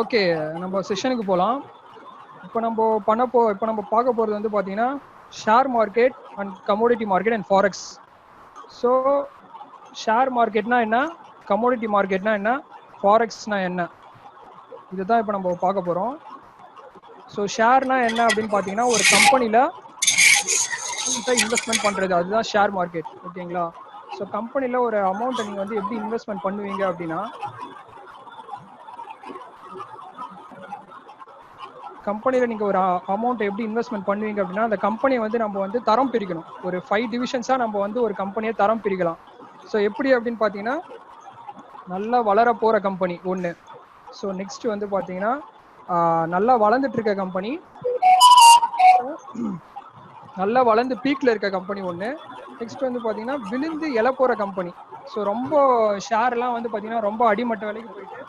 Okay, நம்ம செஷனுக்கு போகலாம். இப்போ நம்ம பார்க்க போகிறது வந்து பார்த்தீங்கன்னா share market and commodity market and forex. So share மார்க்கெட்னா என்ன, கமோடிட்டி மார்க்கெட்னா என்ன, ஃபாரெக்ஸ்னா என்ன, இதுதான் இப்போ நம்ம பார்க்க போகிறோம். ஸோ ஷேர்னா என்ன அப்படின்னு பார்த்தீங்கன்னா ஒரு கம்பெனியில் இன்வெஸ்ட்மெண்ட் பண்ணுறது, அதுதான் ஷேர் மார்க்கெட். ஓகேங்களா? ஸோ கம்பெனியில் ஒரு அமௌண்ட்டை நீங்கள் வந்து எப்படி இன்வெஸ்ட்மெண்ட் பண்ணுவீங்க அப்படின்னா, கம்பெனியில் நீங்கள் ஒரு அமௌண்ட் எப்படி இன்வெஸ்ட்மெண்ட் பண்ணுவீங்க அப்படின்னா, அந்த கம்பெனியை வந்து நம்ம வந்து தரம் பிரிக்கணும். ஒரு 5 டிவிஷன்ஸாக நம்ம வந்து ஒரு கம்பெனியை தரம் பிரிக்கலாம். ஸோ எப்படி அப்படின்னு பார்த்தீங்கன்னா, நல்லா வளர போகிற கம்பெனி ஒன்று. ஸோ நெக்ஸ்ட் வந்து பார்த்தீங்கன்னா நல்லா வளர்ந்துட்டு இருக்க கம்பெனி, நல்லா வளர்ந்து பீக்கில் இருக்க கம்பெனி ஒன்று. நெக்ஸ்ட் வந்து பார்த்தீங்கன்னா விழுந்து இலை போகிற கம்பெனி. ஸோ ரொம்ப ஷேர்லாம் வந்து பார்த்தீங்கன்னா ரொம்ப அடிமட்ட விலைக்கு போயிட்டு,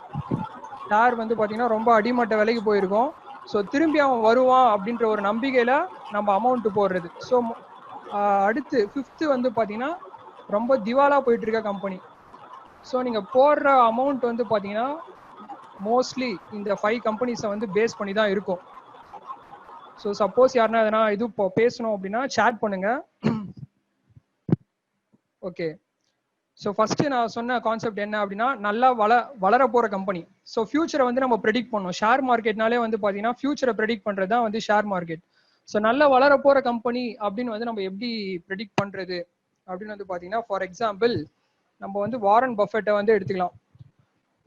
ஷேர் வந்து பார்த்தீங்கன்னா ரொம்ப அடிமட்ட விலைக்கு போயிருக்கும். ஸோ திரும்பி அவன் வருவான் அப்படின்ற ஒரு நம்பிக்கையில் நம்ம அமௌண்ட் போடுறது. ஸோ அடுத்து 5th வந்து பார்த்தீங்கன்னா ரொம்ப திவாலா போயிட்டு இருக்க கம்பெனி. ஸோ நீங்கள் போடுற அமௌண்ட் வந்து பார்த்தீங்கன்னா மோஸ்ட்லி இந்த 5 கம்பெனிஸை வந்து பேஸ் பண்ணி தான் இருக்கும். ஸோ சப்போஸ் யாருன்னா எதனா இது பேசணும் அப்படின்னா சேட் பண்ணுங்க. ஓகே, ஸோ ஃபர்ஸ்ட் நான் சொன்ன கான்செப்ட் என்ன அப்படின்னா நல்லா வளர போகிற கம்பெனி. ஸோ ஃபியூச்சரை வந்து நம்ம ப்ரெடிக்ட் பண்ணணும். ஷேர் மார்க்கெட்னாலே வந்து பார்த்தீங்கன்னா ஃபியூச்சரை ப்ரெடிக்ட் பண்ணுறது தான் வந்து ஷேர் மார்க்கெட். ஸோ நல்லா வளர போகிற கம்பெனி அப்படின்னு வந்து நம்ம எப்படி ப்ரெடிக்ட் பண்ணுறது அப்படின்னு வந்து பார்த்தீங்கன்னா, ஃபார் எக்ஸாம்பிள் நம்ம வந்து வாரன் பஃபெட்டை வந்து எடுத்துக்கலாம்.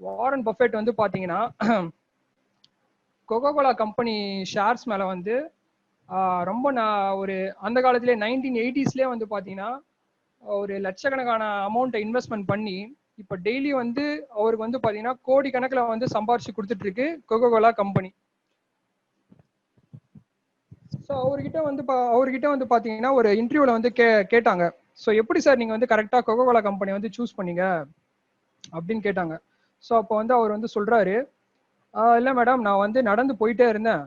வாரன் பஃபெட் வந்து பார்த்தீங்கன்னா கொக்கோ கோலா கம்பெனி ஷேர்ஸ் மேலே வந்து ரொம்ப ஒரு அந்த காலத்திலே 1980s வந்து பார்த்தீங்கன்னா ஒரு லட்சக்கணக்கான அமௌண்ட்டை இன்வெஸ்ட்மெண்ட் பண்ணி இப்போ டெய்லி வந்து அவருக்கு வந்து பார்த்தீங்கன்னா கோடி கணக்கில் வந்து சம்பாரிச்சு கொடுத்துட்டு இருக்கு கொக்கோ கோலா கம்பெனி. ஸோ அவர்கிட்ட வந்து பார்த்தீங்கன்னா ஒரு இன்டர்வியூவில் வந்து கேட்டாங்க, ஸோ எப்படி சார் நீங்கள் வந்து கரெக்டாக கொக்கோ கோலா கம்பெனி வந்து சூஸ் பண்ணீங்க அப்படின்னு கேட்டாங்க. ஸோ அப்போ வந்து அவர் வந்து சொல்கிறாரு, இல்லை மேடம், நான் வந்து நடந்து போயிட்டே இருந்தேன்,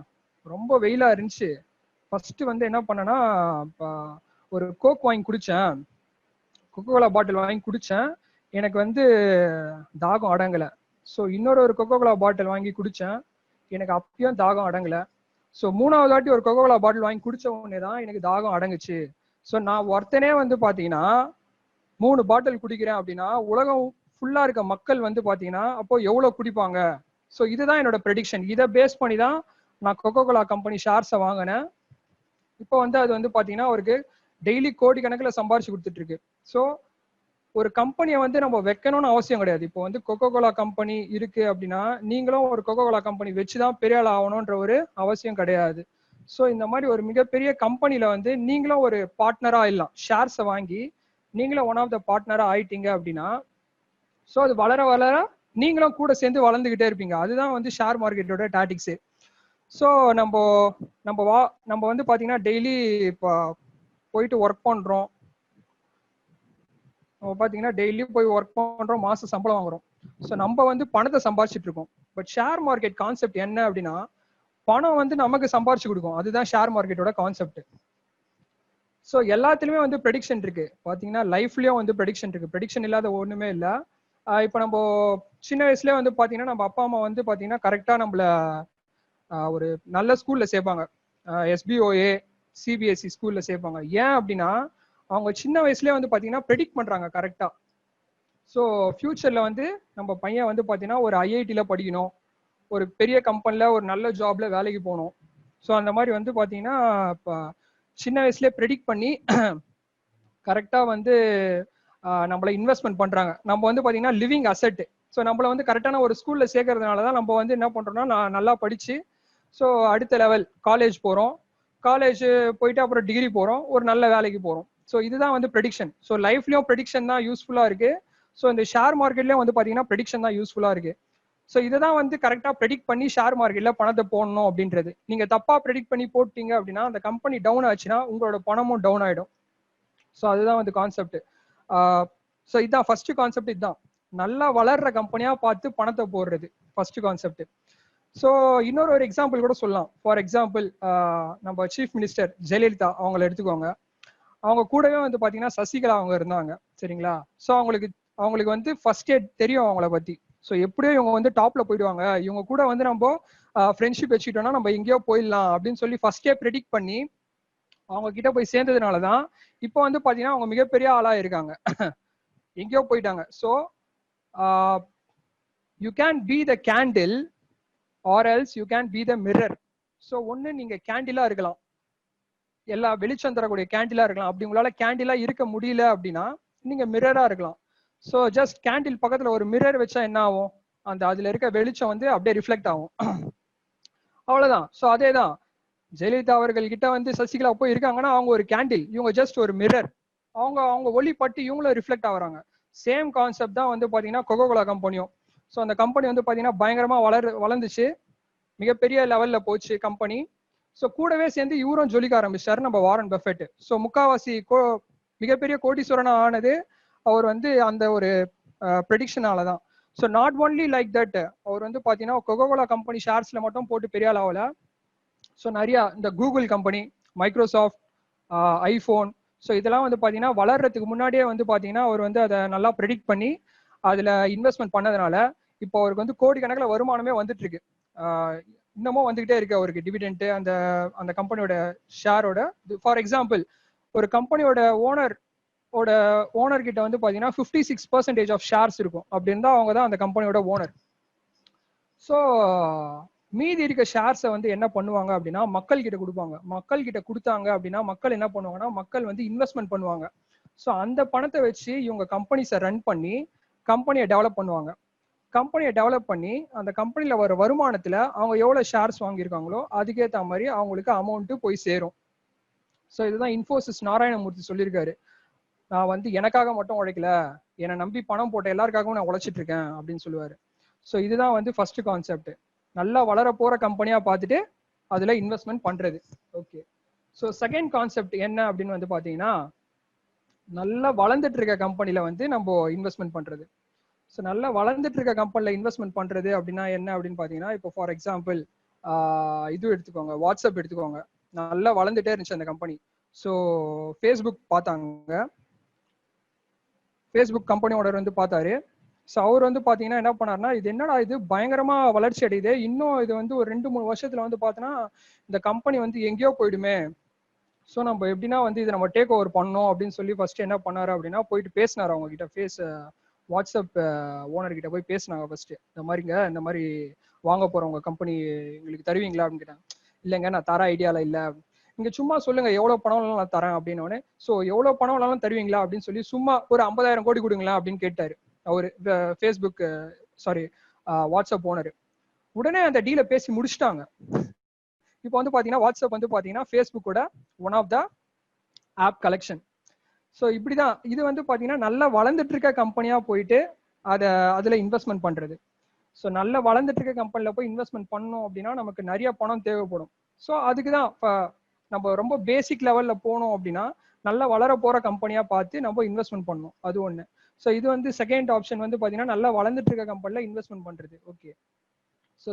ரொம்ப வெயிலாக இருந்துச்சு. ஃபர்ஸ்ட் வந்து என்ன பண்ணேன்னா ஒரு கோக் வாங்கி குடித்தேன், கொக்கோ கோலா பாட்டில் வாங்கி குடித்தேன், எனக்கு வந்து தாகம் அடங்கலை. ஸோ ஒரு கொக்கோ கோலா பாட்டில் வாங்கி குடித்தேன், எனக்கு அப்பயும் தாகம் அடங்கலை. ஸோ 3வது வாட்டி ஒரு கொக்கோ கோலா பாட்டில் வாங்கி குடித்த உடனே தான் எனக்கு தாகம் அடங்குச்சு. ஸோ நான் ஒருத்தனே வந்து பார்த்தீங்கன்னா 3 பாட்டில் குடிக்கிறேன் அப்படின்னா உலகம் ஃபுல்லாக இருக்க மக்கள் வந்து பார்த்தீங்கன்னா அப்போ எவ்வளோ குடிப்பாங்க. ஸோ இதுதான் என்னோட ப்ரெடிக்ஷன். இதை பேஸ் பண்ணி தான் நான் கொக்கோ கோலா கம்பெனி ஷேர்ஸை வாங்கினேன். இப்போ வந்து அது வந்து பார்த்தீங்கன்னா அவருக்கு டெய்லி கோடி கணக்கில் சம்பாரிச்சு கொடுத்துட்டு இருக்கு. ஸோ ஒரு கம்பெனியை வந்து நம்ம வைக்கணும்னு அவசியம் கிடையாது. இப்போ வந்து கொக்கோ கோலா கம்பெனி இருக்கு அப்படின்னா நீங்களும் ஒரு கொக்கோ கோலா கம்பெனி வச்சுதான் பெரிய ஆள் ஆகணும்ன்ற ஒரு அவசியம் கிடையாது. ஸோ இந்த மாதிரி ஒரு மிகப்பெரிய கம்பெனியில வந்து நீங்களும் ஒரு பார்ட்னரா ஆயிடலாம். ஷேர்ஸை வாங்கி நீங்களும் ஒன் ஆஃப் த பார்ட்னரா ஆயிட்டீங்க அப்படின்னா, ஸோ அது வளர வளர நீங்களும் கூட சேர்ந்து வளர்ந்துகிட்டே இருப்பீங்க. அதுதான் வந்து ஷேர் மார்க்கெட்டோட டாட்டிக்ஸு. ஸோ நம்ம நம்ம வந்து பார்த்தீங்கன்னா டெய்லி இப்போ போயிட்டு ஒர்க் பண்ணுறோம். நம்ம பார்த்தீங்கன்னா டெய்லி போய் ஒர்க் பண்ணுறோம், மாதம் சம்பளம் வாங்குறோம். ஸோ நம்ம வந்து பணத்தை சம்பாரிச்சிட்டு இருக்கோம். பட் ஷேர் மார்க்கெட் கான்செப்ட் என்ன அப்படின்னா, பணம் வந்து நமக்கு சம்பாரிச்சு கொடுக்கும். அதுதான் ஷேர் மார்க்கெட்டோட கான்செப்ட். ஸோ எல்லாத்துலேயுமே வந்து ப்ரெடிக்ஷன் இருக்கு. பார்த்தீங்கன்னா லைஃப்லேயும் வந்து ப்ரெடிக்ஷன் இருக்கு. ப்ரெடிக்ஷன் இல்லாத ஒன்றுமே இல்லை. இப்போ நம்ம சின்ன வயசுலேயே வந்து பார்த்தீங்கன்னா நம்ம அப்பா அம்மா வந்து பார்த்தீங்கன்னா கரெக்டாக நம்மள ஒரு நல்ல ஸ்கூலில் சேர்ப்பாங்க. SBOA CBSE ஸ்கூலில் சேர்ப்பாங்க. ஏன் அப்படின்னா அவங்க சின்ன வயசுலேயே வந்து பார்த்தீங்கன்னா ப்ரெடிக்ட் பண்ணுறாங்க கரெக்டாக. ஸோ ஃபியூச்சரில் வந்து நம்ம பையன் வந்து பார்த்தீங்கன்னா ஒரு IITயில் படிக்கணும், ஒரு பெரிய கம்பெனியில் ஒரு நல்ல ஜாப்ல வேலைக்கு போகணும். ஸோ அந்த மாதிரி வந்து பார்த்தீங்கன்னா இப்போ சின்ன வயசுலேயே ப்ரெடிக்ட் பண்ணி கரெக்டாக வந்து நம்மளை இன்வெஸ்ட்மெண்ட் பண்ணுறாங்க. நம்ம வந்து பார்த்தீங்கன்னா லிவிங் அசெட். ஸோ நம்மளை வந்து கரெக்டான ஒரு ஸ்கூலில் சேர்க்கறதுனால தான் நம்ம வந்து என்ன பண்ணுறோம்னா நல்லா படித்து ஸோ அடுத்த லெவல் காலேஜ் போகிறோம், காலேஜ் போயிட்டு அப்புறம் டிகிரி போகிறோம், ஒரு நல்ல வேலைக்கு போகிறோம். ஸோ இதுதான் வந்து ப்ரெடிக்ஷன். ஸோ லைஃப்லேயும் ப்ரெடிக்ஷன் தான் யூஸ்ஃபுல்லாக இருக்குது. ஸோ இந்த ஷேர் மார்க்கெட்லேயும் வந்து பார்த்தீங்கன்னா ப்ரெடிக்ஷன் தான் யூஸ்ஃபுல்லாக இருக்குது. ஸோ இதுதான் வந்து கரெக்டாக ப்ரெடிக்ட் பண்ணி ஷேர் மார்க்கெட்டில் பணத்தை போடணும் அப்படின்றது. நீங்கள் தப்பாக ப்ரெடிக்ட் பண்ணி போட்டீங்க அப்படின்னா அந்த கம்பெனி டவுன் ஆச்சுன்னா உங்களோட பணமும் டவுன் ஆகிடும். ஸோ அதுதான் வந்து கான்செப்ட். ஸோ இதுதான் ஃபர்ஸ்ட் கான்செப்ட். இதுதான் நல்லா வளர்ற கம்பெனியாக பார்த்து பணத்தை போடுறது ஃபர்ஸ்ட் கான்செப்ட். ஸோ ஒரு எக்ஸாம்பிள் கூட சொல்லலாம். ஃபார் எக்ஸாம்பிள் நம்ம சீஃப் மினிஸ்டர் ஜெயலலிதா அவங்கள எடுத்துக்கோங்க. அவங்க கூடவே வந்து பார்த்தீங்கன்னா சசிகலா அவங்க இருந்தாங்க, சரிங்களா? ஸோ அவங்களுக்கு வந்து ஃபர்ஸ்ட் தெரியும் அவங்கள பற்றி. ஸோ எப்படியோ இவங்க வந்து டாப்ல போயிடுவாங்க, இவங்க கூட வந்து நம்ம ஃப்ரெண்ட்ஷிப் வச்சுக்கிட்டோம்னா நம்ம எங்கேயோ போயிடலாம் அப்படின்னு சொல்லி ஃபர்ஸ்டே ப்ரெடிக்ட் பண்ணி அவங்க கிட்ட போய் சேர்ந்ததுனாலதான் இப்போ வந்து பாத்தீங்கன்னா அவங்க மிகப்பெரிய ஆளா இருக்காங்க. எங்கேயோ போயிட்டாங்க. So you can be the candle or else you can be the mirror. So ஒன்னு நீங்க கேண்டிலா இருக்கலாம், எல்லா வெளிச்சம் தரக்கூடிய கேண்டிலா இருக்கலாம். அப்படி உங்களால கேண்டிலா இருக்க முடியல அப்படின்னா நீங்க மிரரா இருக்கலாம். ஸோ ஜஸ்ட் கேண்டில் பக்கத்துல ஒரு மிரர் வச்சா என்ன ஆகும், அந்த அதுல இருக்க வெளிச்சம் வந்து அப்படியே ரிஃப்ளெக்ட் ஆகும். அவ்வளவுதான். ஸோ அதே தான் ஜெயலலிதா அவர்கள் கிட்ட வந்து சசிகலா போய் இருக்காங்கன்னா அவங்க ஒரு கேண்டில், இவங்க ஜஸ்ட் ஒரு மிரர். அவங்க அவங்க ஒளி பட்டு இவங்களும் ரிஃப்ளெக்ட் ஆகுறாங்க. சேம் கான்செப்ட் தான் வந்து பாத்தீங்கன்னா கொக்கோகோலா கம்பெனியும். ஸோ அந்த கம்பெனி வந்து பாத்தீங்கன்னா பயங்கரமா வளர்ந்துச்சு, மிகப்பெரிய லெவல்ல போச்சு கம்பெனி. ஸோ கூடவே சேர்ந்து இவரும் ஜொலிக்க ஆரம்பிச்சாரு நம்ம வாரன் பஃபெட். ஸோ முக்காவாசி மிகப்பெரிய கோடீஸ்வரனா ஆனது அவர் வந்து அந்த ஒரு ப்ரெடிக்ஷனால தான். So not only like that, அவர் வந்து பாத்தீங்கன்னா கொக்கோகோலா கம்பெனி ஷேர்ஸ்ல மட்டும் போட்டு பெரிய அளவுல. ஸோ நிறைய இந்த Google company, Microsoft, iPhone, so இதெல்லாம் வந்து பாத்தீங்கன்னா வளர்றதுக்கு முன்னாடியே வந்து பாத்தீங்கன்னா அவர் வந்து அதை நல்லா ப்ரெடிக்ட் பண்ணி அதுல இன்வெஸ்ட்மெண்ட் பண்ணதுனால இப்போ அவருக்கு வந்து கோடிக்கணக்கில் வருமானமே வந்துட்டு இருக்கு. இன்னமும் வந்துகிட்டே இருக்கு அவருக்கு டிவிடெண்ட் அந்த அந்த கம்பெனியோட ஷேரோட. ஃபார் எக்ஸாம்பிள் ஒரு கம்பெனியோட ஓனர் கிட்ட வந்து பாத்தீங்கன்னா 56% ஆஃப் ஷேர்ஸ் இருக்கும். அப்படி இருந்தா அவங்க தான் அந்த கம்பெனியோட ஓனர். ஸோ மீதி இருக்க ஷேர்ஸை வந்து என்ன பண்ணுவாங்க அப்படின்னா மக்கள் கிட்ட கொடுப்பாங்க. மக்கள் கிட்ட கொடுத்தாங்க அப்படின்னா மக்கள் என்ன பண்ணுவாங்கன்னா மக்கள் வந்து இன்வெஸ்ட்மெண்ட் பண்ணுவாங்க. ஸோ அந்த பணத்தை வச்சு இவங்க கம்பெனிஸை ரன் பண்ணி கம்பெனியை டெவலப் பண்ணுவாங்க. கம்பெனியை டெவலப் பண்ணி அந்த கம்பெனில வர வருமானத்துல அவங்க எவ்வளவு ஷேர்ஸ் வாங்கியிருக்காங்களோ அதுக்கேற்ற மாதிரி அவங்களுக்கு அமௌண்ட் போய் சேரும். ஸோ இதுதான் இன்ஃபோசிஸ் நாராயணமூர்த்தி சொல்லியிருக்காரு. நான் வந்து எனக்காக மட்டும் உழைக்கல, என்னை நம்பி பணம் போட்ட எல்லாருக்காகவும் நான் உழைச்சிட்டு இருக்கேன் அப்படின்னு சொல்லுவாரு. ஸோ இதுதான் வந்து ஃபர்ஸ்ட் கான்செப்ட், நல்லா வளர போற கம்பெனியா பார்த்துட்டு அதுல இன்வெஸ்ட்மெண்ட் பண்றது. ஓகே. ஸோ செகண்ட் கான்செப்ட் என்ன அப்படின்னு வந்து பாத்தீங்கன்னா நல்லா வளர்ந்துட்டு இருக்க கம்பெனில வந்து நம்ம இன்வெஸ்ட்மெண்ட் பண்றது. ஸோ நல்லா வளர்ந்துட்டு இருக்க கம்பெனில இன்வெஸ்ட்மெண்ட் பண்றது அப்படின்னா என்ன அப்படின்னு பாத்தீங்கன்னா இப்போ ஃபார் எக்ஸாம்பிள் இது எடுத்துக்கோங்க, வாட்ஸ்அப் எடுத்துக்கோங்க. நல்லா வளர்ந்துட்டே இருந்துச்சு அந்த கம்பெனி. ஸோ ஃபேஸ்புக் பார்த்தாங்க, ஃபேஸ்புக் கம்பெனியோட வந்து பார்த்தாரு. ஸோ அவர் வந்து பாத்தீங்கன்னா என்ன பண்ணாருன்னா இது என்னடா இது பயங்கரமா வளர்ச்சி அடையுது, இன்னும் இது வந்து ஒரு 2-3 வருஷத்துல வந்து பார்த்தோன்னா இந்த கம்பெனி வந்து எங்கேயோ போயிடுமே. ஸோ நம்ம எப்படின்னா வந்து இதை நம்ம டேக் ஓவர் பண்ணோம் அப்படின்னு சொல்லி ஃபர்ஸ்ட் என்ன பண்ணாரு அப்படின்னா போயிட்டு பேசினாரு அவங்க கிட்ட. வாட்ஸ்அப் ஓனர் கிட்ட போய் பேசினாங்க ஃபர்ஸ்ட். இந்த மாதிரி வாங்க போறோம் உங்க கம்பெனி, எங்களுக்கு தருவீங்களா அப்படின்னு கேட்டாங்க. இல்லைங்க நான் தர ஐடியால இல்ல, நீங்க சும்மா சொல்லுங்க எவ்வளவு பணம் நான் தரேன் அப்படின்னு. ஸோ எவ்வளவு பணம் வேணாலும் தருவீங்களா அப்படின்னு சொல்லி சும்மா ஒரு 50,000 கோடி கொடுங்களா அப்படின்னு கேட்டாரு அவரு ஃபேஸ்புக் வாட்ஸ்அப் ஓனர். உடனே அந்த டீலை பேசி முடிச்சிட்டாங்க. இப்போ வந்து பாத்தீங்கன்னா வாட்ஸ்அப் வந்து பாத்தீங்கன்னா ஃபேஸ்புக்கோட one of the app collection. So இப்படிதான் இது வந்து பாத்தீங்கன்னா நல்லா வளர்ந்துட்டு இருக்க கம்பெனியா போயிட்டு அதுல இன்வெஸ்ட்மெண்ட் பண்றது. ஸோ நல்லா வளர்ந்துட்டு இருக்க கம்பெனில போய் இன்வெஸ்ட்மெண்ட் பண்ணோம் அப்படின்னா நமக்கு நிறைய பணம் தேவைப்படும். ஸோ அதுக்கு தான் நம்ம ரொம்ப பேசிக் லெவல்ல போனோம் அப்படின்னா நல்லா வளர போற கம்பெனியா பார்த்து நம்ம இன்வெஸ்ட்மெண்ட் பண்ணணும். அது ஒண்ணு. ஸோ இது வந்து செகண்ட் ஆப்ஷன் வந்து பாத்தீங்கன்னா நல்லா வளர்ந்துட்டு இருக்க கம்பெனில இன்வெஸ்ட்மெண்ட் பண்றது. ஓகே. ஸோ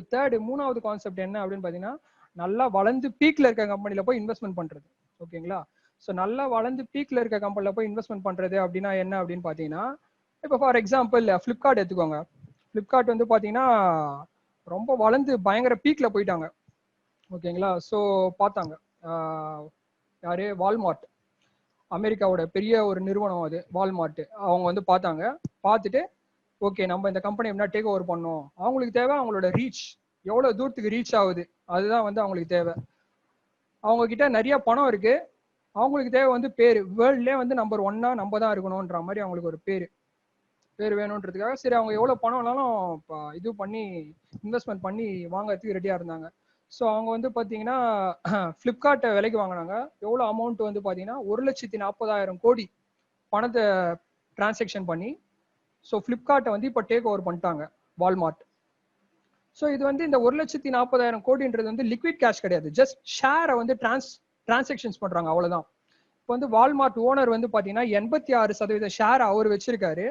மூணாவது கான்செப்ட் என்ன அப்படின்னு பாத்தீங்கன்னா நல்லா வளர்ந்து பீக்ல இருக்க கம்பெனில போய் இன்வெஸ்ட்மெண்ட் பண்றது. ஓகேங்களா. ஸோ நல்லா வளர்ந்து பீக்ல இருக்க கம்பெனில போய் இன்வெஸ்ட்மெண்ட் பண்றது அப்படின்னா என்ன அப்படின்னு பாத்தீங்கன்னா இப்போ ஃபார் எக்ஸாம்பிள் ஃபிளிப்கார்ட் எடுத்துக்கோங்க. ஃபிளிப்கார்ட் வந்து பாத்தீங்கன்னா ரொம்ப வளர்ந்து பயங்கர பீக்ல போயிட்டாங்க. ஓகேங்களா. ஸோ பார்த்தாங்க யாரு, வால்மார்ட், அமெரிக்காவோட பெரிய ஒரு நிறுவனம் அது வால்மார்ட். அவங்க வந்து பார்த்தாங்க, பார்த்துட்டு ஓகே நம்ம இந்த கம்பெனி எப்படின்னா டேக் ஓவர் பண்ணோம். அவங்களுக்கு தேவை அவங்களோட ரீச், எவ்வளவு தூரத்துக்கு ரீச் ஆகுது அதுதான் வந்து அவங்களுக்கு தேவை. அவங்க கிட்ட நிறைய பணம் இருக்கு, அவங்களுக்கு தேவை வந்து பேரு, வேர்ல்ட்லயே வந்து நம்பர் 1 நம்ம தான் இருக்கணும்ன்ற மாதிரி அவங்களுக்கு ஒரு பேரு வேணும்ன்றதுக்காக சரி அவங்க எவ்வளவு பணம் வேணாலும் இது பண்ணி இன்வெஸ்ட்மெண்ட் பண்ணி வாங்கறதுக்கு ரெடியா இருந்தாங்க. ஸோ அவங்க வந்து பாத்தீங்கன்னா பிளிப்கார்ட்டை விலைக்கு வாங்கினாங்க. எவ்வளவு அமௌண்ட் வந்து பாத்தீங்கன்னா 1,40,000 கோடி பணத்தை டிரான்சாக்ஷன் பண்ணி. ஸோ பிளிப்கார்ட்டை வந்து இப்போ டேக் ஓவர் பண்ணிட்டாங்க வால்மார்ட். ஸோ இது வந்து இந்த 1,40,000 கோடின்றது வந்து லிக்விட் கேஷ் கிடையாது, ஜஸ்ட் ஷேரை வந்து டிரான்சாக்ஷன்ஸ் பண்றாங்க அவ்வளவுதான். இப்போ வந்து வால்மார்ட் ஓனர் வந்து பாத்தீங்கன்னா 86% ஷேர் அவர் வச்சிருக்காரு,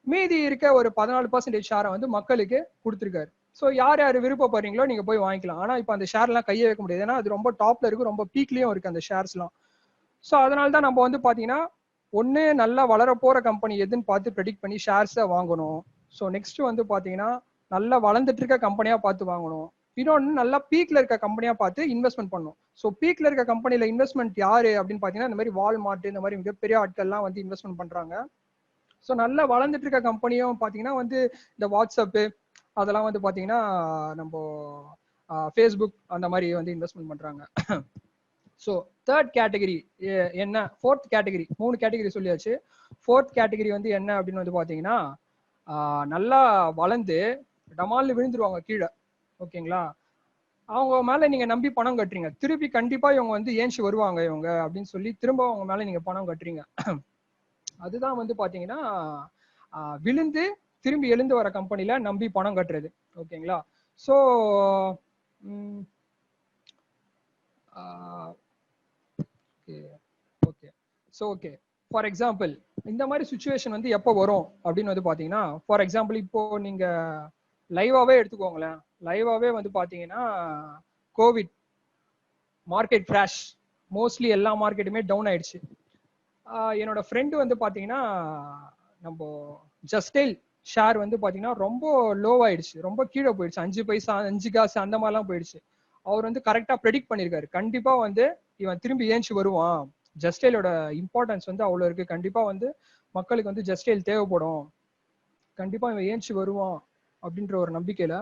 மீதி இருக்க ஒரு 14% ஷேரை வந்து மக்களுக்கு கொடுத்துருக்காரு. ஸோ யார் யார் விருப்பப்படுறீங்களோ நீங்க போய் வாங்கிக்கலாம். ஆனா இப்போ அந்த ஷேர்லாம் கையை வைக்க முடியாது, ஏன்னா அது ரொம்ப டாப்ல இருக்கு, ரொம்ப பீக்லயும் இருக்கு அந்த ஷேர்ஸ்லாம். ஸோ அதனால தான் நம்ம வந்து பாத்தீங்கன்னா ஒண்ணு நல்லா வளர போற கம்பெனி எதுன்னு பார்த்து ப்ரெடிக்ட் பண்ணி ஷேர்ஸை வாங்கணும். ஸோ நெக்ஸ்ட் வந்து பாத்தீங்கன்னா நல்லா வளர்ந்துட்டு இருக்க கம்பெனியா பார்த்து வாங்கணும். இன்னொன்று நல்லா பீக்ல இருக்க கம்பெனியா பார்த்து இன்வெஸ்ட்மெண்ட் பண்ணணும். ஸோ பீக்ல இருக்க கம்பெனில இன்வெஸ்ட்மெண்ட் யாரு அப்படின்னு பாத்தீங்கன்னா இந்த மாதிரி வால்மார்ட் இந்த மாதிரி மிகப்பெரிய ஆட்கள்லாம் வந்து இன்வெஸ்ட்மெண்ட் பண்றாங்க. ஸோ நல்லா வளர்ந்துட்டு இருக்க கம்பெனியும் பாத்தீங்கன்னா வந்து இந்த வாட்ஸ்அப்பு அதெல்லாம் வந்து பாத்தீங்கன்னா நம்ம ஃபேஸ்புக் அந்த மாதிரி வந்து இன்வெஸ்ட்மெண்ட் பண்றாங்க. ஸோ தேர்ட் கேட்டகரி என்ன, ஃபோர்த் கேட்டகரி, 3 கேட்டகரி சொல்லியாச்சு. ஃபோர்த் கேட்டகரி வந்து என்ன அப்படின்னு வந்து பாத்தீங்கன்னா நல்லா வளர்ந்து டமால்னு விழுந்துருவாங்க கீழே. ஓகேங்களா, அவங்க மேல நீங்க நம்பி பணம் கட்டுறீங்க, திருப்பி கண்டிப்பா இவங்க வந்து ஏஞ்சி வருவாங்க இவங்க அப்படின்னு சொல்லி திரும்ப அவங்க மேல நீங்க பணம் கட்டுறீங்க. அதுதான் வந்து பாத்தீங்கன்னா விழுந்து திரும்பி எழுந்து வர கம்பெனில நம்பி பணம் கட்டுறது. ஓகேங்களா, so okay so okay for example இந்த மாதிரி சுச்சுவேஷன் வந்து எப்போ வரும் அப்படின்னு வந்து பாத்தீங்கன்னா, ஃபார் எக்ஸாம்பிள் இப்போ நீங்க லைவாவே எடுத்துக்கோங்களேன். லைவாவே வந்து பாத்தீங்கன்னா கோவிட் மார்க்கெட் கிராஷ், மோஸ்ட்லி எல்லா மார்க்கெட்டுமே டவுன் ஆயிடுச்சு. என்னோட ஃப்ரெண்டு வந்து பாத்தீங்கன்னா நம்ம ஜஸ்டைல் ஷேர் வந்து பாத்தீங்கன்னா ரொம்ப லோ ஆயிடுச்சு, ரொம்ப கீழே போயிடுச்சு, 5 பைசா 5 காசு அந்த மாதிரிலாம் போயிடுச்சு. அவர் வந்து கரெக்டா ப்ரெடிக்ட் பண்ணிருக்காரு, கண்டிப்பா வந்து இவன் திரும்பி ஏஞ்சி வருவான், ஜஸ்டைலோட இம்பார்ட்டன்ஸ் வந்து அவ்வளவு இருக்கு, கண்டிப்பா வந்து மக்களுக்கு வந்து ஜஸ்டைல் தேவைப்படும், கண்டிப்பா இவன் ஏஞ்சி வருவான் அப்படின்ற ஒரு நம்பிக்கையில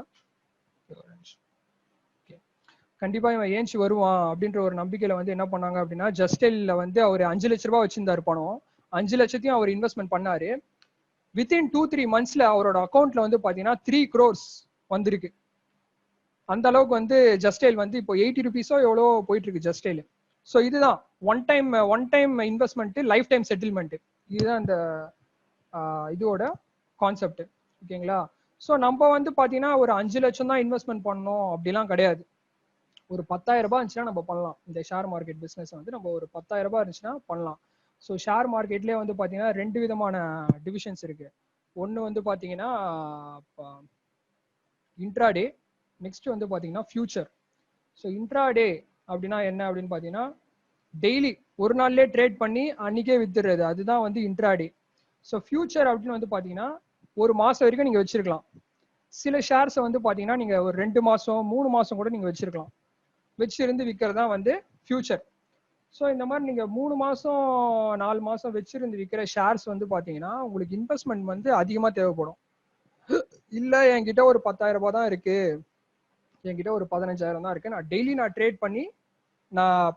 கண்டிப்பா இவன் ஏஞ்சி வருவான் அப்படின்ற ஒரு நம்பிக்கையில வந்து என்ன பண்ணாங்க அப்படின்னா ஜஸ்டைல்ல வந்து அவர் 5 லட்ச ரூபாய் வச்சிருந்தாரு பணம். 5 லட்சத்தையும் அவர் இன்வெஸ்ட்மெண்ட் பண்ணாரு. வித்தின் 2-3 monthsல அவரோட அக்கௌண்ட்ல வந்து பாத்தீங்கன்னா 3 crores வந்திருக்கு. அந்த அளவுக்கு வந்து ஜஸ்டைல் வந்து இப்போ 80 rupees எவ்வளோ போயிட்டு இருக்கு ஜஸ்டைல். ஸோ இதுதான் one time investment, life time settlement. இதுதான் இந்த இதோட கான்செப்ட். ஓகேங்களா, ஸோ நம்ம வந்து பாத்தீங்கன்னா ஒரு 5 லட்சம் தான் இன்வெஸ்ட்மெண்ட் பண்ணணும் அப்படிலாம் கிடையாது. ஒரு 10,000 ரூபாய் இருந்துச்சுன்னா நம்ம பண்ணலாம். இந்த ஷேர் மார்க்கெட் பிசினஸ் வந்து நம்ம ஒரு 10,000 ரூபாய் இருந்துச்சுன்னா பண்ணலாம். ஸோ ஷேர் மார்க்கெட்லேயே வந்து பாத்தீங்கன்னா 2 விதமான டிவிஷன்ஸ் இருக்கு. ஒன்று வந்து பாத்தீங்கன்னா இன்ட்ராடே, நெக்ஸ்ட் வந்து பாத்தீங்கன்னா ஃபியூச்சர். ஸோ இன்ட்ராடே அப்படின்னா என்ன அப்படின்னு பாத்தீங்கன்னா டெய்லி ஒரு நாள்லயே ட்ரேட் பண்ணி அன்னைக்கே வித்துடுறது, அதுதான் வந்து இன்ட்ராடே. ஸோ ஃபியூச்சர் அப்படின்னு வந்து பாத்தீங்கன்னா ஒரு மாசம் வரைக்கும் நீங்க வச்சிருக்கலாம். சில ஷேர்ஸை வந்து பாத்தீங்கன்னா நீங்க ஒரு 2 மாசம் 3 மாசம் கூட நீங்க வச்சிருக்கலாம். வச்சிருந்து விற்கிறது தான் வந்து ஃபியூச்சர். ஸோ இந்த மாதிரி நீங்க 3 மாசம் 4 மாசம் வச்சிருந்து விற்கிற ஷேர்ஸ் வந்து பாத்தீங்கன்னா உங்களுக்கு இன்வெஸ்ட்மெண்ட் வந்து அதிகமா தேவைப்படும். இல்ல என்கிட்ட ஒரு 10,000 ரூபாய் தான் இருக்கு, என்கிட்ட ஒரு 15,000 தான் இருக்கு, நான் டெய்லி நான் ட்ரேட் பண்ணி நான்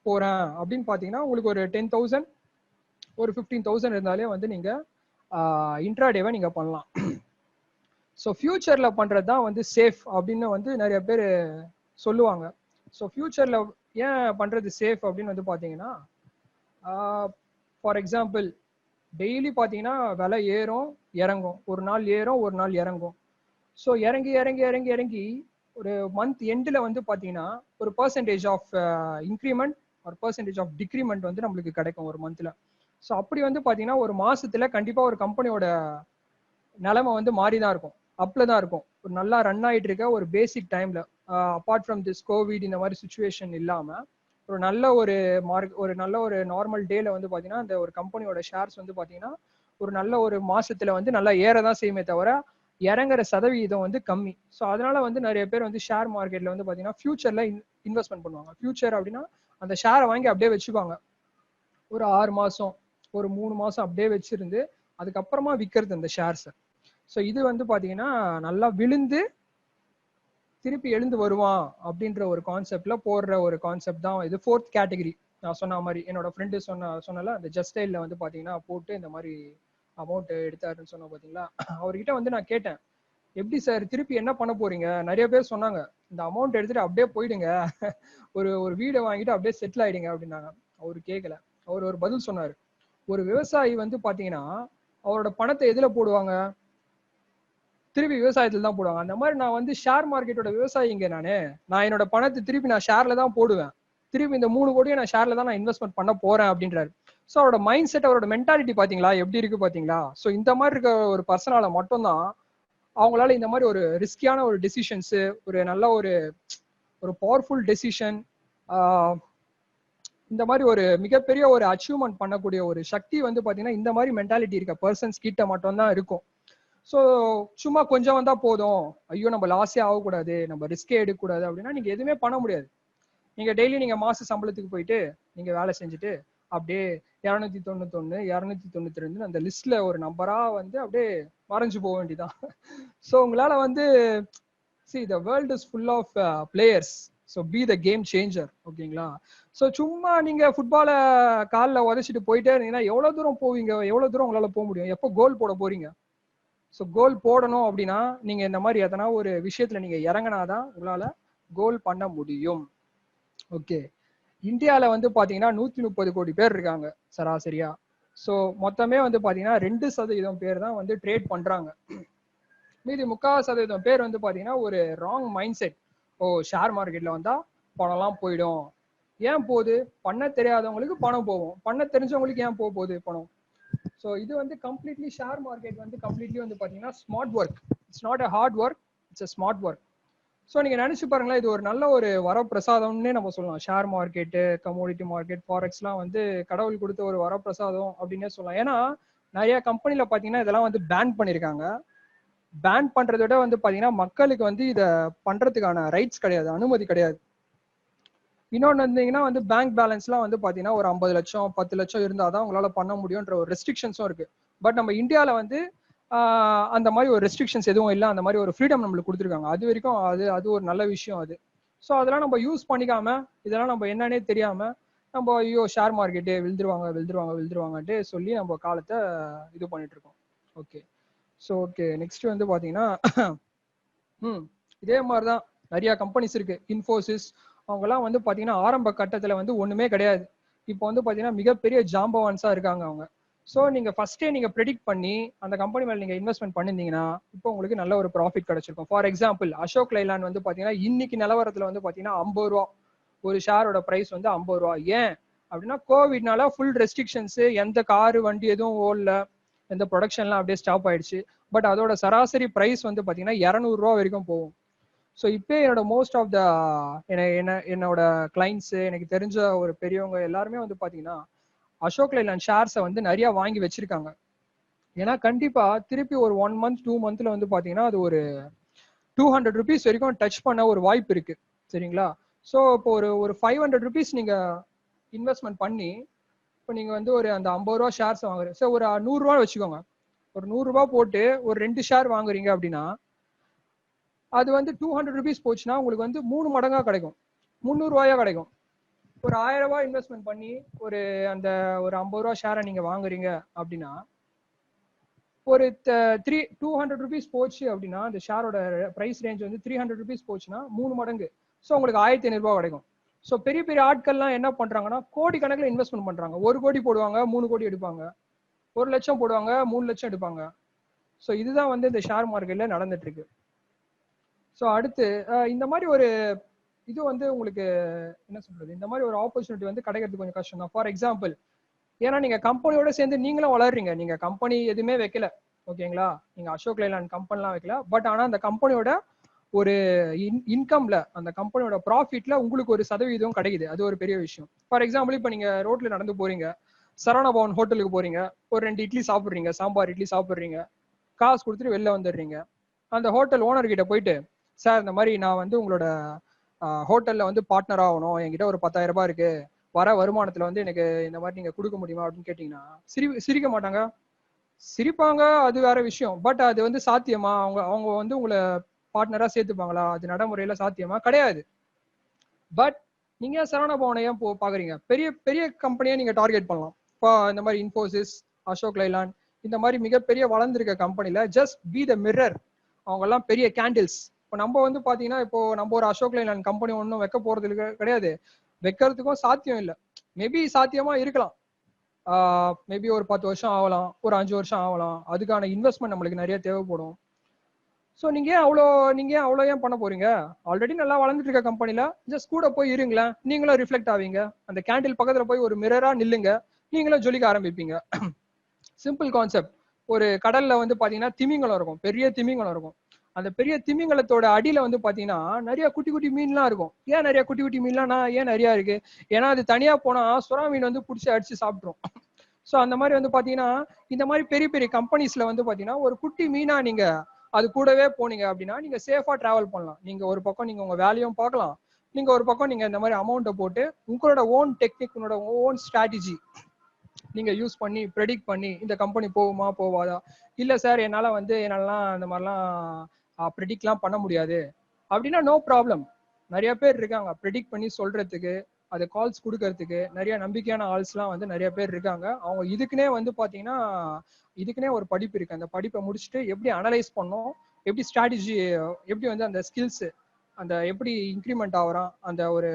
போறேன் அப்படின்னு பாத்தீங்கன்னா உங்களுக்கு ஒரு 10,000 ஒரு 15,000 இருந்தாலே வந்து நீங்க இன்ட்ராடேவை நீங்க பண்ணலாம். ஸோ ஃபியூச்சர்ல பண்றது தான் வந்து சேஃப் அப்படின்னு வந்து நிறைய பேர் சொல்லுவாங்க. ஸோ ஃபியூச்சர்ல ஏன் பண்றது சேஃப் அப்படின்னு வந்து பாத்தீங்கன்னா ஃபார் எக்ஸாம்பிள் டெய்லி பாத்தீங்கன்னா விலை ஏறும் இறங்கும், ஒரு நாள் ஏறும் ஒரு நாள் இறங்கும். ஸோ இறங்கி இறங்கி இறங்கி இறங்கி ஒரு மந்த் எண்டில் வந்து பாத்தீங்கன்னா ஒரு பர்சன்டேஜ் ஆஃப் இன்க்ரிமெண்ட் ஒரு பர்சன்டேஜ் ஆஃப் டிக்ரிமெண்ட் வந்து நம்மளுக்கு கிடைக்கும் ஒரு மந்த்ல. ஸோ அப்படி வந்து பாத்தீங்கன்னா ஒரு மாசத்துல கண்டிப்பா ஒரு கம்பெனியோட நிலைமை வந்து மாறி தான் இருக்கும், அப்ல தான் இருக்கும். ஒரு நல்லா ரன் ஆயிட்டு இருக்க ஒரு பேசிக் டைம்ல அப்பார்ட் ஃப்ரம் திஸ் கோவிட் இந்த மாதிரி சுச்சுவேஷன் இல்லாம ஒரு நல்ல ஒரு நார்மல் டேல வந்து பாத்தீங்கன்னா அந்த ஒரு கம்பெனியோட ஷேர்ஸ் வந்து பாத்தீங்கன்னா ஒரு நல்ல ஒரு மாசத்துல வந்து நல்லா ஏறதான் செய்யுமே தவிர இறங்குற சதவீதம் வந்து கம்மி. ஸோ அதனால வந்து நிறைய பேர் வந்து ஷேர் மார்க்கெட்ல வந்து பாத்தீங்கன்னா ஃபியூச்சர்ல இன்வெஸ்ட்மெண்ட் பண்ணுவாங்க. ஃபியூச்சர் அப்படின்னா அந்த ஷேரை வாங்கி அப்படியே வச்சுப்பாங்க ஒரு 6 மாசம் ஒரு 3 மாசம் அப்படியே வச்சிருந்து அதுக்கப்புறமா விற்கிறது அந்த ஷேர்ஸ். ஸோ இது வந்து பாத்தீங்கன்னா நல்லா விழுந்து திருப்பி எழுந்து வருவான் அப்படின்ற ஒரு கான்செப்ட்ல போடுற ஒரு கான்செப்ட் தான் இது. ஃபோர்த் கேட்டகரி நான் சொன்ன மாதிரி என்னோட ஃப்ரெண்டு சொன்னல அந்த ஜஸ்டைல்ல வந்து பாத்தீங்கன்னா போட்டு இந்த மாதிரி அமௌண்ட் எடுத்தாருன்னு சொன்ன பாத்தீங்களா, அவர்கிட்ட வந்து நான் கேட்டேன் எப்படி சார் திருப்பி என்ன பண்ண போறீங்க. நிறைய பேர் சொன்னாங்க இந்த அமௌண்ட் எடுத்துட்டு அப்படியே போயிடுங்க, ஒரு ஒரு வீடை வாங்கிட்டு அப்படியே செட்டில் ஆயிடுங்க அப்படின்னாங்க. அவரு கேட்கல, அவர் ஒரு பதில் சொன்னாரு. ஒரு விவசாயி வந்து பாத்தீங்கன்னா அவரோட பணத்தை எதுல போடுவாங்க, திருப்பி விவசாயத்துல தான் போடுவாங்க. அந்த மாதிரி நான் வந்து ஷேர் மார்க்கெட்டோட விவசாயிங்க நான் என்னோட பணத்தை திருப்பி நான் ஷேர்ல தான் போடுவேன், திருப்பி இந்த 3 கோடியை நான் ஷேர்ல தான் நான் இன்வெஸ்ட்மெண்ட் பண்ண போறேன் அப்படின்றாரு. ஸோ அவரோட மைண்ட் செட் அவரோட மென்டாலிட்டி பாத்தீங்களா எப்படி இருக்கு பாத்தீங்களா. ஸோ இந்த மாதிரி இருக்க ஒரு பர்சனால மட்டும்தான் அவங்களால இந்த மாதிரி ஒரு ரிஸ்கியான ஒரு டெசிஷன்ஸ், ஒரு நல்ல ஒரு பவர்ஃபுல் டெசிஷன், இந்த மாதிரி ஒரு மிகப்பெரிய ஒரு அச்சீவ்மெண்ட் பண்ணக்கூடிய ஒரு சக்தி வந்து பாத்தீங்கன்னா இந்த மாதிரி மென்டாலிட்டி இருக்க பர்சன்ஸ் கிட்ட மட்டும் தான் இருக்கும். ஸோ சும்மா கொஞ்சம் வந்தா போதும், ஐயோ நம்ம லாஸே ஆகக்கூடாது, நம்ம ரிஸ்கே எடுக்கக்கூடாது அப்படின்னா நீங்க எதுவுமே பண்ண முடியாது. நீங்க டெய்லி நீங்க மாச சம்பளத்துக்கு போயிட்டு நீங்க வேலை செஞ்சுட்டு அப்படியே 291 292 அந்த லிஸ்ட்ல ஒரு நம்பரா வந்து அப்படியே மறைஞ்சு போக வேண்டியதான். ஸோ உங்களால வந்து see the world is full of players, so be the game changer. ஓகேங்களா? ஸோ சும்மா நீங்க ஃபுட்பால காலில் உதச்சிட்டு போயிட்டே இருந்தீங்கன்னா எவ்வளவு தூரம் போவீங்க, எவ்வளவு தூரம் உங்களால போக முடியும், எப்போ கோல் போட போறீங்க? ஸோ கோல் போடணும் அப்படின்னா நீங்க இந்த மாதிரி எதனா ஒரு விஷயத்துல நீங்க இறங்கினாதான் உங்களால கோல் பண்ண முடியும். ஓகே, இந்தியாவில் வந்து பாத்தீங்கன்னா 130 கோடி பேர் இருக்காங்க சராசரியா. ஸோ மொத்தமே வந்து பாத்தீங்கன்னா 2% பேர் தான் வந்து ட்ரேட் பண்றாங்க. மீதி 3/4% பேர் வந்து பாத்தீங்கன்னா ஒரு ராங் மைண்ட் செட். ஓ, ஷேர் மார்க்கெட்ல வந்தா பணம்லாம் போயிடும். ஏன் போகுது? பண்ண தெரியாதவங்களுக்கு பணம் போகும், பண்ண தெரிஞ்சவங்களுக்கு ஏன் போகுது பணம்? ஸோ இது வந்து கம்ப்ளீட்லி ஷேர் மார்க்கெட் வந்து கம்ப்ளீட்லி வந்து பாத்தீங்கன்னா smart work. It's not a hard work, it's a smart work. So நீங்க நினைச்சு பாருங்களேன், இது ஒரு நல்ல ஒரு வரப்பிரசாதம்னே நம்ம சொல்லலாம். ஷேர் மார்க்கெட்டு, கமோடிட்டி மார்க்கெட், ஃபாரெக்ஸ்லாம் வந்து கடவுள் கொடுத்த ஒரு வரப்பிரசாதம் அப்படின்னே சொல்லலாம். ஏன்னா நிறைய கம்பெனில பாத்தீங்கன்னா இதெல்லாம் வந்து பேன் பண்ணியிருக்காங்க. பேன் பண்றதை விட வந்து பாத்தீங்கன்னா மக்களுக்கு வந்து இதை பண்றதுக்கான ரைட்ஸ் கிடையாது, அனுமதி கிடையாது. இன்னொன்று வந்தீங்கன்னா வந்து பேங்க் பேலன்ஸ்லாம் வந்து பாத்தீங்கன்னா ஒரு 50 லட்சம் 10 லட்சம் இருந்தாதான் உங்களால பண்ண முடியும்ன்ற ஒரு ரெஸ்ட்ரிக்ஷன்ஸும் இருக்கு. பட் நம்ம இந்தியாவில் வந்து அந்த மாதிரி ஒரு ரெஸ்ட்ரிக்ஷன்ஸ் எதுவும் இல்லை, அந்த மாதிரி ஒரு ஃப்ரீடம் நம்மளுக்கு கொடுத்துருக்காங்க. அது வரைக்கும் அது ஒரு நல்ல விஷயம் அது. ஸோ அதெல்லாம் நம்ம யூஸ் பண்ணிக்காம, இதெல்லாம் நம்ம என்னன்னே தெரியாம நம்ம ஐயோ ஷேர் மார்க்கெட்டு விழுந்துருவாங்கன்ட்டு சொல்லி நம்ம காலத்தை இது பண்ணிட்டு இருக்கோம். ஓகே, ஸோ ஓகே, நெக்ஸ்ட் வந்து பாத்தீங்கன்னா இதே மாதிரிதான் நிறைய கம்பெனிஸ் இருக்கு. இன்ஃபோசிஸ் அவங்கெல்லாம் வந்து பாத்தீங்கன்னா ஆரம்ப கட்டத்துல வந்து ஒண்ணுமே கிடையாது. இப்போ வந்து பாத்தீங்கன்னா மிகப்பெரிய ஜாம்பவான்ஸா இருக்காங்க அவங்க. ஸோ நீங்க ஃபர்ஸ்டே நீங்க ப்ரெடிக்ட் பண்ணி அந்த கம்பெனி மேல நீங்க இன்வெஸ்ட்மெண்ட் பண்ணிருந்தீங்கன்னா இப்போ உங்களுக்கு நல்ல ஒரு ப்ராஃபிட் கிடைச்சிருக்கும். ஃபார் எக்ஸாம்பிள் அசோக் லைலாண்ட் வந்து பாத்தீங்கன்னா இன்னைக்கு நிலவரத்துல வந்து பாத்தீங்கன்னா 50 ரூபா ஒரு ஷேரோட பிரைஸ் வந்து 50 ரூபா. ஏன் அப்படின்னா கோவிட்னால ஃபுல் ரெஸ்ட்ரிக்ஷன்ஸ், எந்த காரு வண்டி எதுவும் ஓடல, எந்த ப்ரொடக்ஷன்லாம் அப்படியே ஸ்டாப் ஆயிடுச்சு. பட் அதோட சராசரி பிரைஸ் வந்து பாத்தீங்கன்னா 200 ரூபா வரைக்கும் போகும். ஸோ இப்போ என்னோட மோஸ்ட் ஆஃப் த என்னோட கிளைண்ட்ஸ், எனக்கு தெரிஞ்ச ஒரு பெரியவங்க எல்லாருமே வந்து பாத்தீங்கன்னா அசோக் லைலாண்ட் ஷேர்ஸை வந்து நிறைய வாங்கி வச்சிருக்காங்க. ஏன்னா கண்டிப்பா திருப்பி ஒரு 1 மந்த் 2 மந்த்ல வந்து பாத்தீங்கன்னா அது ஒரு 200 ருபீஸ் வரைக்கும் டச் பண்ண ஒரு வாய்ப்பு இருக்கு. சரிங்களா? ஸோ இப்போ ஒரு 500 ருபீஸ் நீங்க இன்வெஸ்ட்மெண்ட் பண்ணி இப்போ நீங்க வந்து ஒரு அந்த 50 ரூபா ஷேர்ஸ் வாங்குறீங்க. ஸோ ஒரு 100 ரூபா வச்சுக்கோங்க. ஒரு 100 ரூபா போட்டு ஒரு 2 ஷேர் வாங்குறீங்க அப்படின்னா அது வந்து 200 ருபீஸ் போச்சுன்னா உங்களுக்கு வந்து 3 மடங்கா கிடைக்கும், 300 ரூபாயா கிடைக்கும். ஒரு 1000 ரூபாய் இன்வெஸ்ட்மெண்ட் பண்ணி ஒரு அந்த ஒரு 50 ரூபா ஷேரை நீங்க வாங்குறீங்க அப்படின்னா ஒரு 200 ருபீஸ் போச்சு அப்படின்னா அந்த ஷேரோட பிரைஸ் ரேஞ்ச் வந்து 300 ருபீஸ் போச்சுன்னா 3 மடங்கு. ஸோ உங்களுக்கு 1500 ரூபாய் கிடைக்கும். ஸோ பெரிய பெரிய ஆட்கள்லாம் என்ன பண்றாங்கன்னா கோடி கணக்கில் இன்வெஸ்ட்மெண்ட் பண்றாங்க. 1 கோடி போடுவாங்க, 3 கோடி எடுப்பாங்க, 1 லட்சம் போடுவாங்க, 3 லட்சம் எடுப்பாங்க. ஸோ இதுதான் வந்து இந்த ஷேர் மார்க்கெட்ல நடந்துட்டு இருக்கு. ஸோ அடுத்து இந்த மாதிரி ஒரு இது வந்து உங்களுக்கு என்ன சொல்றது, இந்த மாதிரி ஒரு ஆப்பர்ச்சுனிட்டி வந்து கிடைக்கிறது கொஞ்சம் கஷ்டம் தான். ஃபார் எக்ஸாம்பிள், ஏன்னா நீங்க கம்பெனியோட சேர்ந்து நீங்களும் வளர்றீங்க. நீங்க கம்பெனி எதுவுமே வைக்கல, ஓகேங்களா? நீங்க அசோக் லைலாண்ட் கம்பெனிலாம் வைக்கல. பட் ஆனா அந்த கம்பெனியோட ஒரு இன்கம்ல, அந்த கம்பெனியோட ப்ராஃபிட்ல உங்களுக்கு ஒரு சதவீதம் கிடைக்குது. அது ஒரு பெரிய விஷயம். ஃபார் எக்ஸாம்பிள், இப்போ நீங்க ரோட்ல நடந்து போறீங்க, சரவண பவன் ஹோட்டலுக்கு போறீங்க, ஒரு 2 இட்லி சாப்பிடுறீங்க, சாம்பார் இட்லி சாப்பிடுறீங்க, காசு கொடுத்துட்டு வெளில வந்துடுறீங்க. அந்த ஹோட்டல் ஓனர் கிட்ட போயிட்டு, சார் இந்த மாதிரி நான் வந்து உங்களோட ஹோட்டல்ல வந்து பார்ட்னர் ஆகணும், என்கிட்ட ஒரு 10,000 ரூபாய் இருக்கு, வர வருமானத்துல வந்து எனக்கு இந்த மாதிரி நீங்க கொடுக்க முடியுமா அப்படின்னு கேட்டீங்கன்னா சிரிக்க மாட்டாங்க. சிரிப்பாங்க, அது வேற விஷயம். பட் அது வந்து சாத்தியமா? அவங்க அவங்க வந்து உங்களை பார்ட்னரா சேர்த்துப்பாங்களா? அது நடைமுறையில சாத்தியமா? கிடையாது. பட் நீங்க சரவண பவனை ஏன் பாக்குறீங்க? பெரிய பெரிய கம்பெனியை நீங்க டார்கெட் பண்ணலாம். இப்போ இந்த மாதிரி இன்ஃபோசிஸ், அசோக் லைலாண்ட், இந்த மாதிரி மிகப்பெரிய வளர்ந்துருக்க கம்பெனில ஜஸ்ட் பி த மிரர். அவங்க எல்லாம் பெரிய கேண்டில்ஸ். இப்போ நம்ம வந்து பாத்தீங்கன்னா இப்போ நம்ம ஒரு அசோக் லைலாண்ட் கம்பெனி ஒன்றும் வைக்க போறது கிடையாது, வைக்கிறதுக்கும் சாத்தியம் இல்லை. மேபி சாத்தியமா இருக்கலாம், மேபி ஒரு 10 வருஷம் ஆகலாம், ஒரு 5 வருஷம் ஆகலாம். அதுக்கான இன்வெஸ்ட்மெண்ட் நம்மளுக்கு நிறைய தேவைப்படும். ஸோ நீங்க அவ்வளோ ஏன் பண்ண போறீங்க? ஆல்ரெடி நல்லா வளர்ந்துட்டு இருக்க கம்பெனில ஜஸ்ட் கூட போய் இருங்களேன், நீங்களும் ரிஃப்ளெக்ட் ஆவீங்க. அந்த கேண்டில் பக்கத்துல போய் ஒரு மிரரா நில்லுங்க, நீங்களும் ஜொலிக்க ஆரம்பிப்பீங்க. Simple concept. ஒரு கடல்ல வந்து பாத்தீங்கன்னா திமிங்கலம் இருக்கும், பெரிய திமிங்கலம் இருக்கும். அந்த பெரிய திமிங்கலத்தோட அடியில வந்து பாத்தீங்கன்னா நிறைய குட்டி குட்டி மீன்லாம் இருக்கும். ஏன் நிறைய குட்டி குட்டி மீன்லாம் ஏன் நிறைய இருக்கு? ஏன்னா அது தனியா போனா சுறா மீன் வந்து புடிச்சு அடிச்சு சாப்பிட்டுரும். ஸோ அந்த மாதிரி வந்து பாத்தீங்கன்னா இந்த மாதிரி பெரிய பெரிய கம்பெனிஸ்ல வந்து பாத்தீங்கன்னா ஒரு குட்டி மீனா நீங்க அது கூடவே போனீங்க அப்படின்னா நீங்க சேஃபா டிராவல் பண்ணலாம். நீங்க ஒரு பக்கம் நீங்க உங்க வேலையும் பார்க்கலாம், நீங்க ஒரு பக்கம் நீங்க இந்த மாதிரி அமௌண்ட்டை போட்டு உங்களோட ஓன் டெக்னிக், உங்களோட ஓன் ஸ்ட்ராட்டஜி நீங்க யூஸ் பண்ணி ப்ரெடிக்ட் பண்ணி இந்த கம்பெனி போகுமா போவாதா, இல்ல சார் என்னாலலாம் இந்த மாதிரிலாம் ப்ரெடிக்ட்லாம் பண்ண முடியாது அப்படின்னா நோ ப்ராப்ளம். நிறைய பேர் இருக்காங்க ப்ரெடிக்ட் பண்ணி சொல்றதுக்கு, அது கால்ஸ் கொடுக்கறதுக்கு நிறைய நம்பிக்கையான ஆள்ஸ்லாம் வந்து நிறைய பேர் இருக்காங்க. அவங்க இதுக்குன்னே வந்து பாத்தீங்கன்னா இதுக்குன்னே ஒரு படிப்பு இருக்கு. அந்த படிப்பை முடிச்சுட்டு எப்படி அனலைஸ் பண்ணோம், எப்படி ஸ்ட்ராட்டஜி, எப்படி வந்து அந்த ஸ்கில்ஸ், அந்த எப்படி இன்க்ரிமெண்ட் ஆகிறான், அந்த ஒரு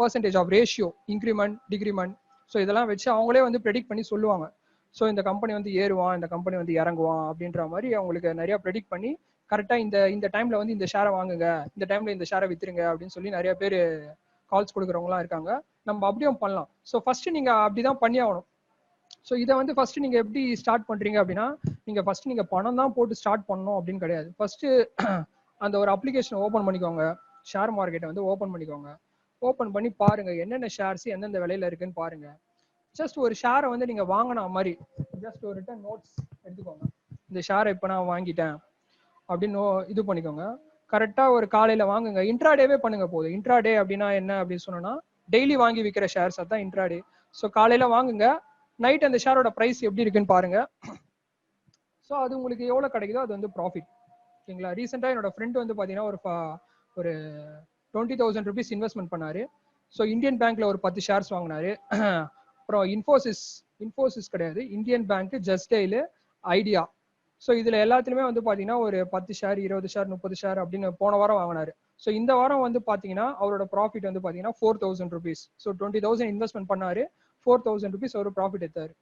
percentage of ratio, increment decrement, so இதெல்லாம் வச்சு அவங்களே வந்து ப்ரெடிக்ட் பண்ணி சொல்லுவாங்க. ஸோ இந்த கம்பெனி வந்து ஏறுவான், இந்த கம்பெனி வந்து இறங்குவான் அப்படின்ற மாதிரி அவங்களுக்கு நிறைய ப்ரெடிக்ட் பண்ணி கரெக்டாக இந்த டைம்ல வந்து இந்த ஷேரை வாங்குங்க, இந்த டைம்ல இந்த ஷேரை வித்துருங்க அப்படின்னு சொல்லி நிறைய பேர் கால்ஸ் கொடுக்குறவங்களாம் இருக்காங்க. நம்ம அப்படியும் பண்ணலாம். ஸோ ஃபர்ஸ்ட் நீங்க அப்படிதான் பண்ணி ஆகணும். ஸோ இதை வந்து ஃபர்ஸ்ட் நீங்க எப்படி ஸ்டார்ட் பண்றீங்க அப்படின்னா, நீங்க ஃபர்ஸ்ட் நீங்க பணம் தான் போட்டு ஸ்டார்ட் பண்ணணும் அப்படின்னு கிடையாது. ஃபர்ஸ்ட் அந்த ஒரு அப்ளிகேஷன் ஓபன் பண்ணிக்கோங்க, ஷேர் மார்க்கெட்டை வந்து ஓபன் பண்ணிக்கோங்க. ஓபன் பண்ணி பாருங்க என்னென்ன ஷேர்ஸ் எந்தெந்த விலையில இருக்குன்னு பாருங்க. ஜஸ்ட் ஒரு ஷேரை வந்து நீங்க வாங்கின மாதிரி ஜஸ்ட் ஒரு ரிட்டன் நோட்ஸ் எடுத்துக்கோங்க. இந்த ஷேரை இப்போ நான் வாங்கிட்டேன் அப்படின்னு இது பண்ணிக்கோங்க. கரெக்டா ஒரு காலையில வாங்குங்க. இன்ட்ராடேவே பண்ணுங்க போதும். இன்ட்ராடே அப்படின்னா என்ன அப்படின்னு சொன்னா டெய்லி வாங்கி விற்கிற ஷேர்ஸ், அதான் இன்ட்ராடே. ஸோ காலையில வாங்குங்க, நைட் அந்த ஷேரோட பிரைஸ் எப்படி இருக்குன்னு பாருங்க. ஸோ அது உங்களுக்கு எவ்வளவு கிடைக்குதோ அது வந்து ப்ராஃபிட். ஓகேங்களா. ரீசெண்டா என்னோட ஃப்ரெண்ட் வந்து பாத்தீங்கன்னா ஒரு 20,000 rupees இன்வெஸ்ட்மெண்ட் பண்ணாரு. ஸோ இந்தியன் பேங்க்ல ஒரு 10 ஷேர்ஸ் வாங்கினாரு. அப்புறம் இன்ஃபோசிஸ் கிடையாது, Indian bank, just tail, idea. So இதுல எல்லாத்துலயுமே வந்து பாத்தீங்கன்னா ஒரு 10 ஷேர், 20 ஷேர், 30 ஷேர் அப்படின்னு போன வாரம் வாங்கினாரு. ஸோ இந்த வாரம் வந்து பாத்தீங்கன்னா அவரோட ப்ராஃபிட் வந்து பாத்தீங்கன்னா 4,000 rupees. ஸோ 20,000 இன்வெஸ்ட்மெண்ட் பண்ணாரு, 4,000 rupees அவர் ப்ராஃபிட் எடுத்தாரு.